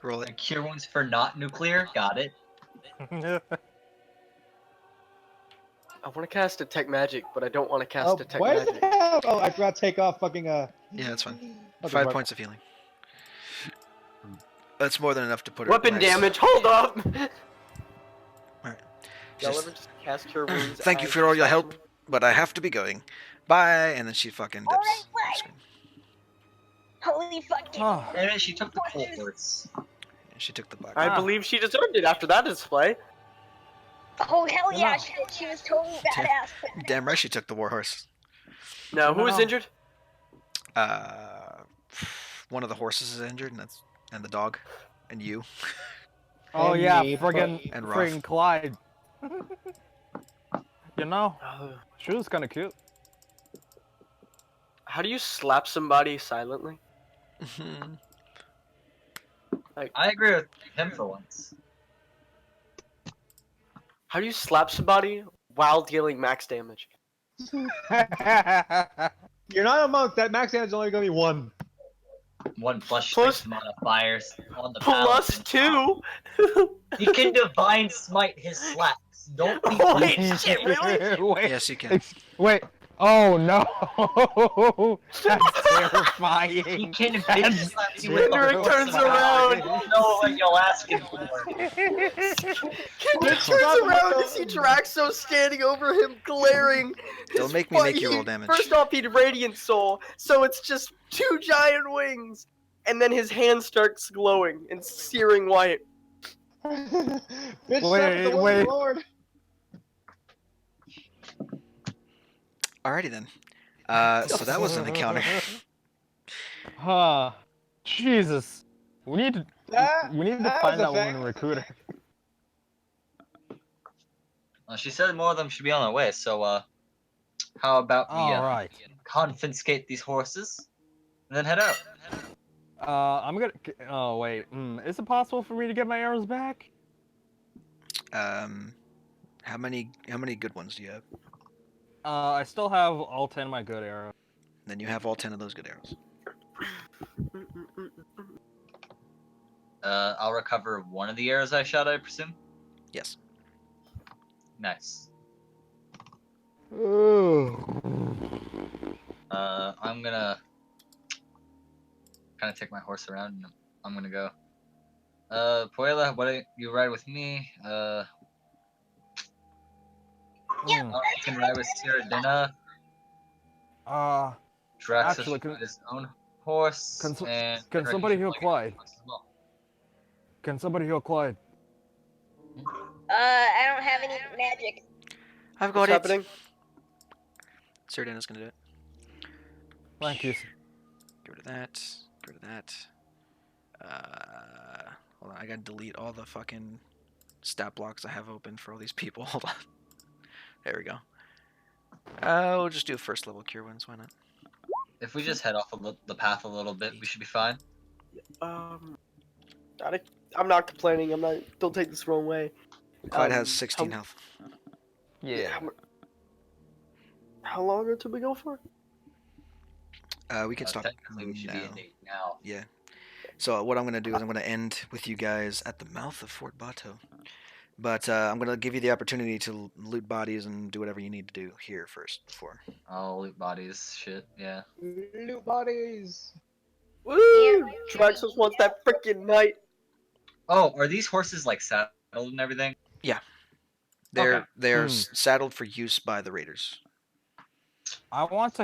roll it. And cure wounds for not nuclear. Got it. I want to cast Detect Magic, but I don't want to cast Oh, Detect why does Magic. it have? Oh, I forgot to take off fucking Yeah, that's fine. fucking 5 mark. points of healing. That's more than enough to put her. Weapon nice. damage. Hold up. Alright. Y'all Just- ever just cast Cure Wounds? Thank you as for all your slash help, me? but I have to be going. Bye, and then she fucking dips. Alright, off bye. screen. Holy fucking. Oh. And she took the coal horse. And she took the black. I one. believe she deserved it after that display. Oh hell yeah, No. she was totally badass. Damn right, she took the warhorse. No, who was No. injured? One of the horses is injured, and the dog, and you. Oh And yeah, me, friggin' and Ruff. friggin' Clyde. You know, Uh, she was kind of cute. how do you slap somebody silently? I agree with him for once. How do you slap somebody while dealing max damage? You're not a monk. That max damage is only gonna be 1. 1 plus Plus- strength modifiers on the Plus paladin. 2. He can divine smite his slacks. Don't be Oh, wait, fucking shit, kidding. really? Wait, Yes, you can. Wait. Oh no! That's terrifying. He can That's bitch slap you with the Kendrick horse turns of power. around. You don't know what you're asking for. Kendrick turns around to see Draxo standing over him, glaring. Don't make me make you roll damage. First off, he'd Radiant Soul, so it's just 2 giant wings. And then his hand starts glowing and searing white. Bitch, Wait, the wait. Lord. Alrighty then. So that was an encounter. Huh. Jesus. We need to That find was that a woman thing. recruiter. Well, she said more of them should be on their way, so, how about we, Alright. confiscate these horses, and then head out? I'm gonna. Oh wait. Is it possible for me to get my arrows back? How many good ones do you have? I still have all 10 of my good arrows. Then you have all 10 of those good arrows. I'll recover 1 of the arrows I shot, I presume? Yes. Nice. Ooh. I'm gonna kind of take my horse around, and I'm gonna go. Puella, what do you ride with me? Yeah. You can ride with Cyrodiina. Draxus Actually, ride his own horse, and can Henrik, somebody you heal should Clyde? as well. Can somebody heal Clyde? I don't have any magic. I've got What's it. happening? Cyrodiina's gonna do it. Thank you. Get rid of that. Get rid of that. Hold on, I gotta delete all the fucking stat blocks I have open for all these people. Hold on. There we go. We'll just do a first level cure wounds. Why not? If we just head off the path a little bit, we should be fine. I'm not complaining. Don't take this the wrong way. Clyde has 16 how- health. Yeah. How long until we go for? We can stop Technically, we should be now. in date now. Yeah. So what I'm gonna do is I'm gonna end with you guys at the mouth of Fort Bato. But I'm gonna give you the opportunity to loot bodies and do whatever you need to do here first before. Oh, loot bodies, shit, yeah. Loot bodies. Woo! Draxus wants that freaking knight. Oh, are these horses like saddled and everything? They're Okay. saddled for use by the raiders. I want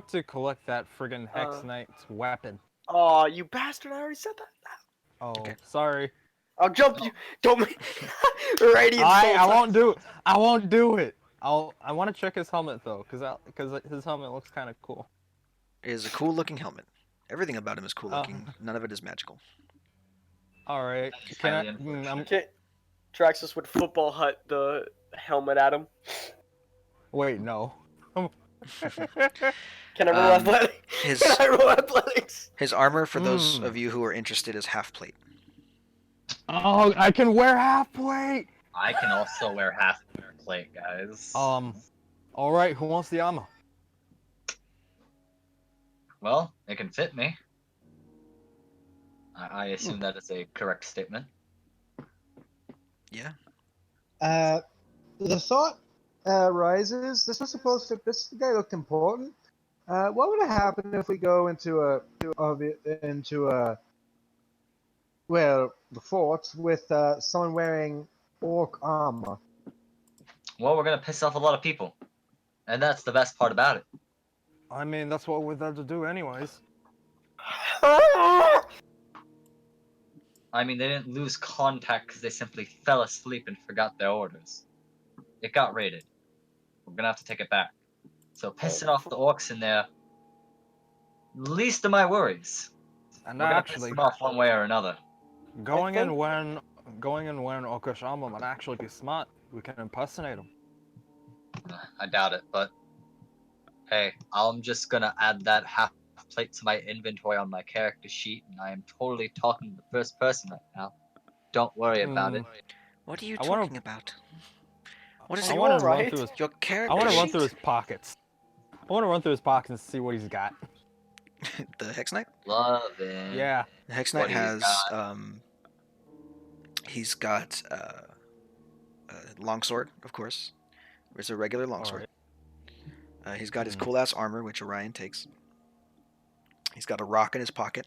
to collect that friggin' Hex Knight's weapon. Aw, you bastard! I already said that. Oh, Okay. Sorry. I'll jump you. Don't make Radiant Soul. I won't do it. I won't do it. I want to check his helmet though, cause his helmet looks kind of cool. It is a cool looking helmet. Everything about him is cool looking. None of it is magical. All right. That's Can I? highly unfortunate. Okay. Draxus would football hut the helmet at him. Wait, no. Can I roll Um, athletics? his- Can I roll athletics? His armor, for those of you who are interested, is half plate. Oh, I can wear half plate. I can also wear half plate, guys. All right. Who wants the armor? Well, it can fit me. I assume that is a correct statement. Yeah. The thought rises. This guy looked important. What would happen if we go into the fort with someone wearing orc armor? Well, we're gonna piss off a lot of people. And that's the best part about it. I mean, that's what we're there to do, anyways. I mean, they didn't lose contact because they simply fell asleep and forgot their orders. It got raided. We're gonna have to take it back. So pissing off the orcs in there, least of my worries. And We're gonna piss actually, them off one way or another. going in wearing orcish armor might actually be smart. We can impersonate him. I doubt it, but hey, I'm just gonna add that half plate to my inventory on my character sheet, and I am totally talking to the first person right now. Don't worry about it. What are you I wanna- talking about? What is I it? want to run alright? through his. Your character I want to run sheet? through his pockets. I want to run through his pockets and see what he's got. The Hex Knight. Love it. Yeah. The Hex What Knight has he's got a longsword, of course. It's a regular longsword. He's got his cool ass armor, which Orion takes. He's got a rock in his pocket.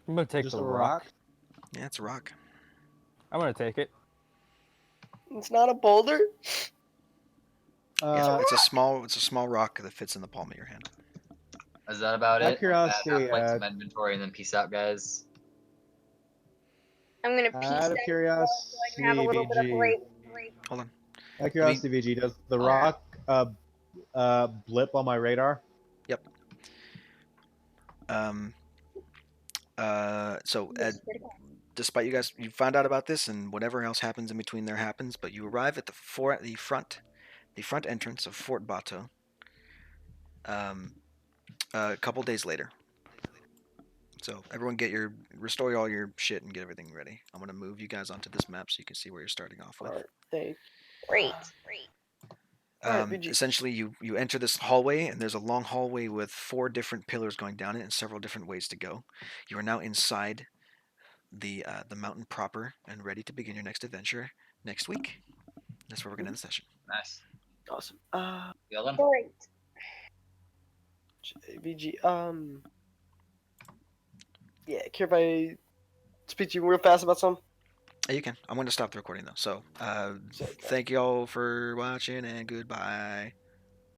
I'm gonna take Just the a rock. Yeah, it's a rock. I'm gonna take it. It's not a boulder. It's a small rock that fits in the palm of your hand. Is that about Out it? of curiosity, Have some inventory and then peace out, guys. I'm gonna piece out of that curiosity, so I can have a little bit of break. Hold on. Out of curiosity, VG, does the rock blip on my radar? Yep. So Ed, despite you guys, you found out about this, and whatever else happens in between there happens. But you arrive at the front entrance of Fort Bato. A couple days later. So everyone, restore all your shit and get everything ready. I'm gonna move you guys onto this map so you can see where you're starting off with. All right, thank. Great. Essentially, you enter this hallway, and there's a long hallway with 4 different pillars going down it and several different ways to go. You are now inside the mountain proper and ready to begin your next adventure next week. That's where we're gonna end the session. Nice. Awesome. Dylan? Great. VG. Yeah, care if I speak to you real fast about something? You can. I'm going to stop the recording though. So, thank you all for watching, and goodbye.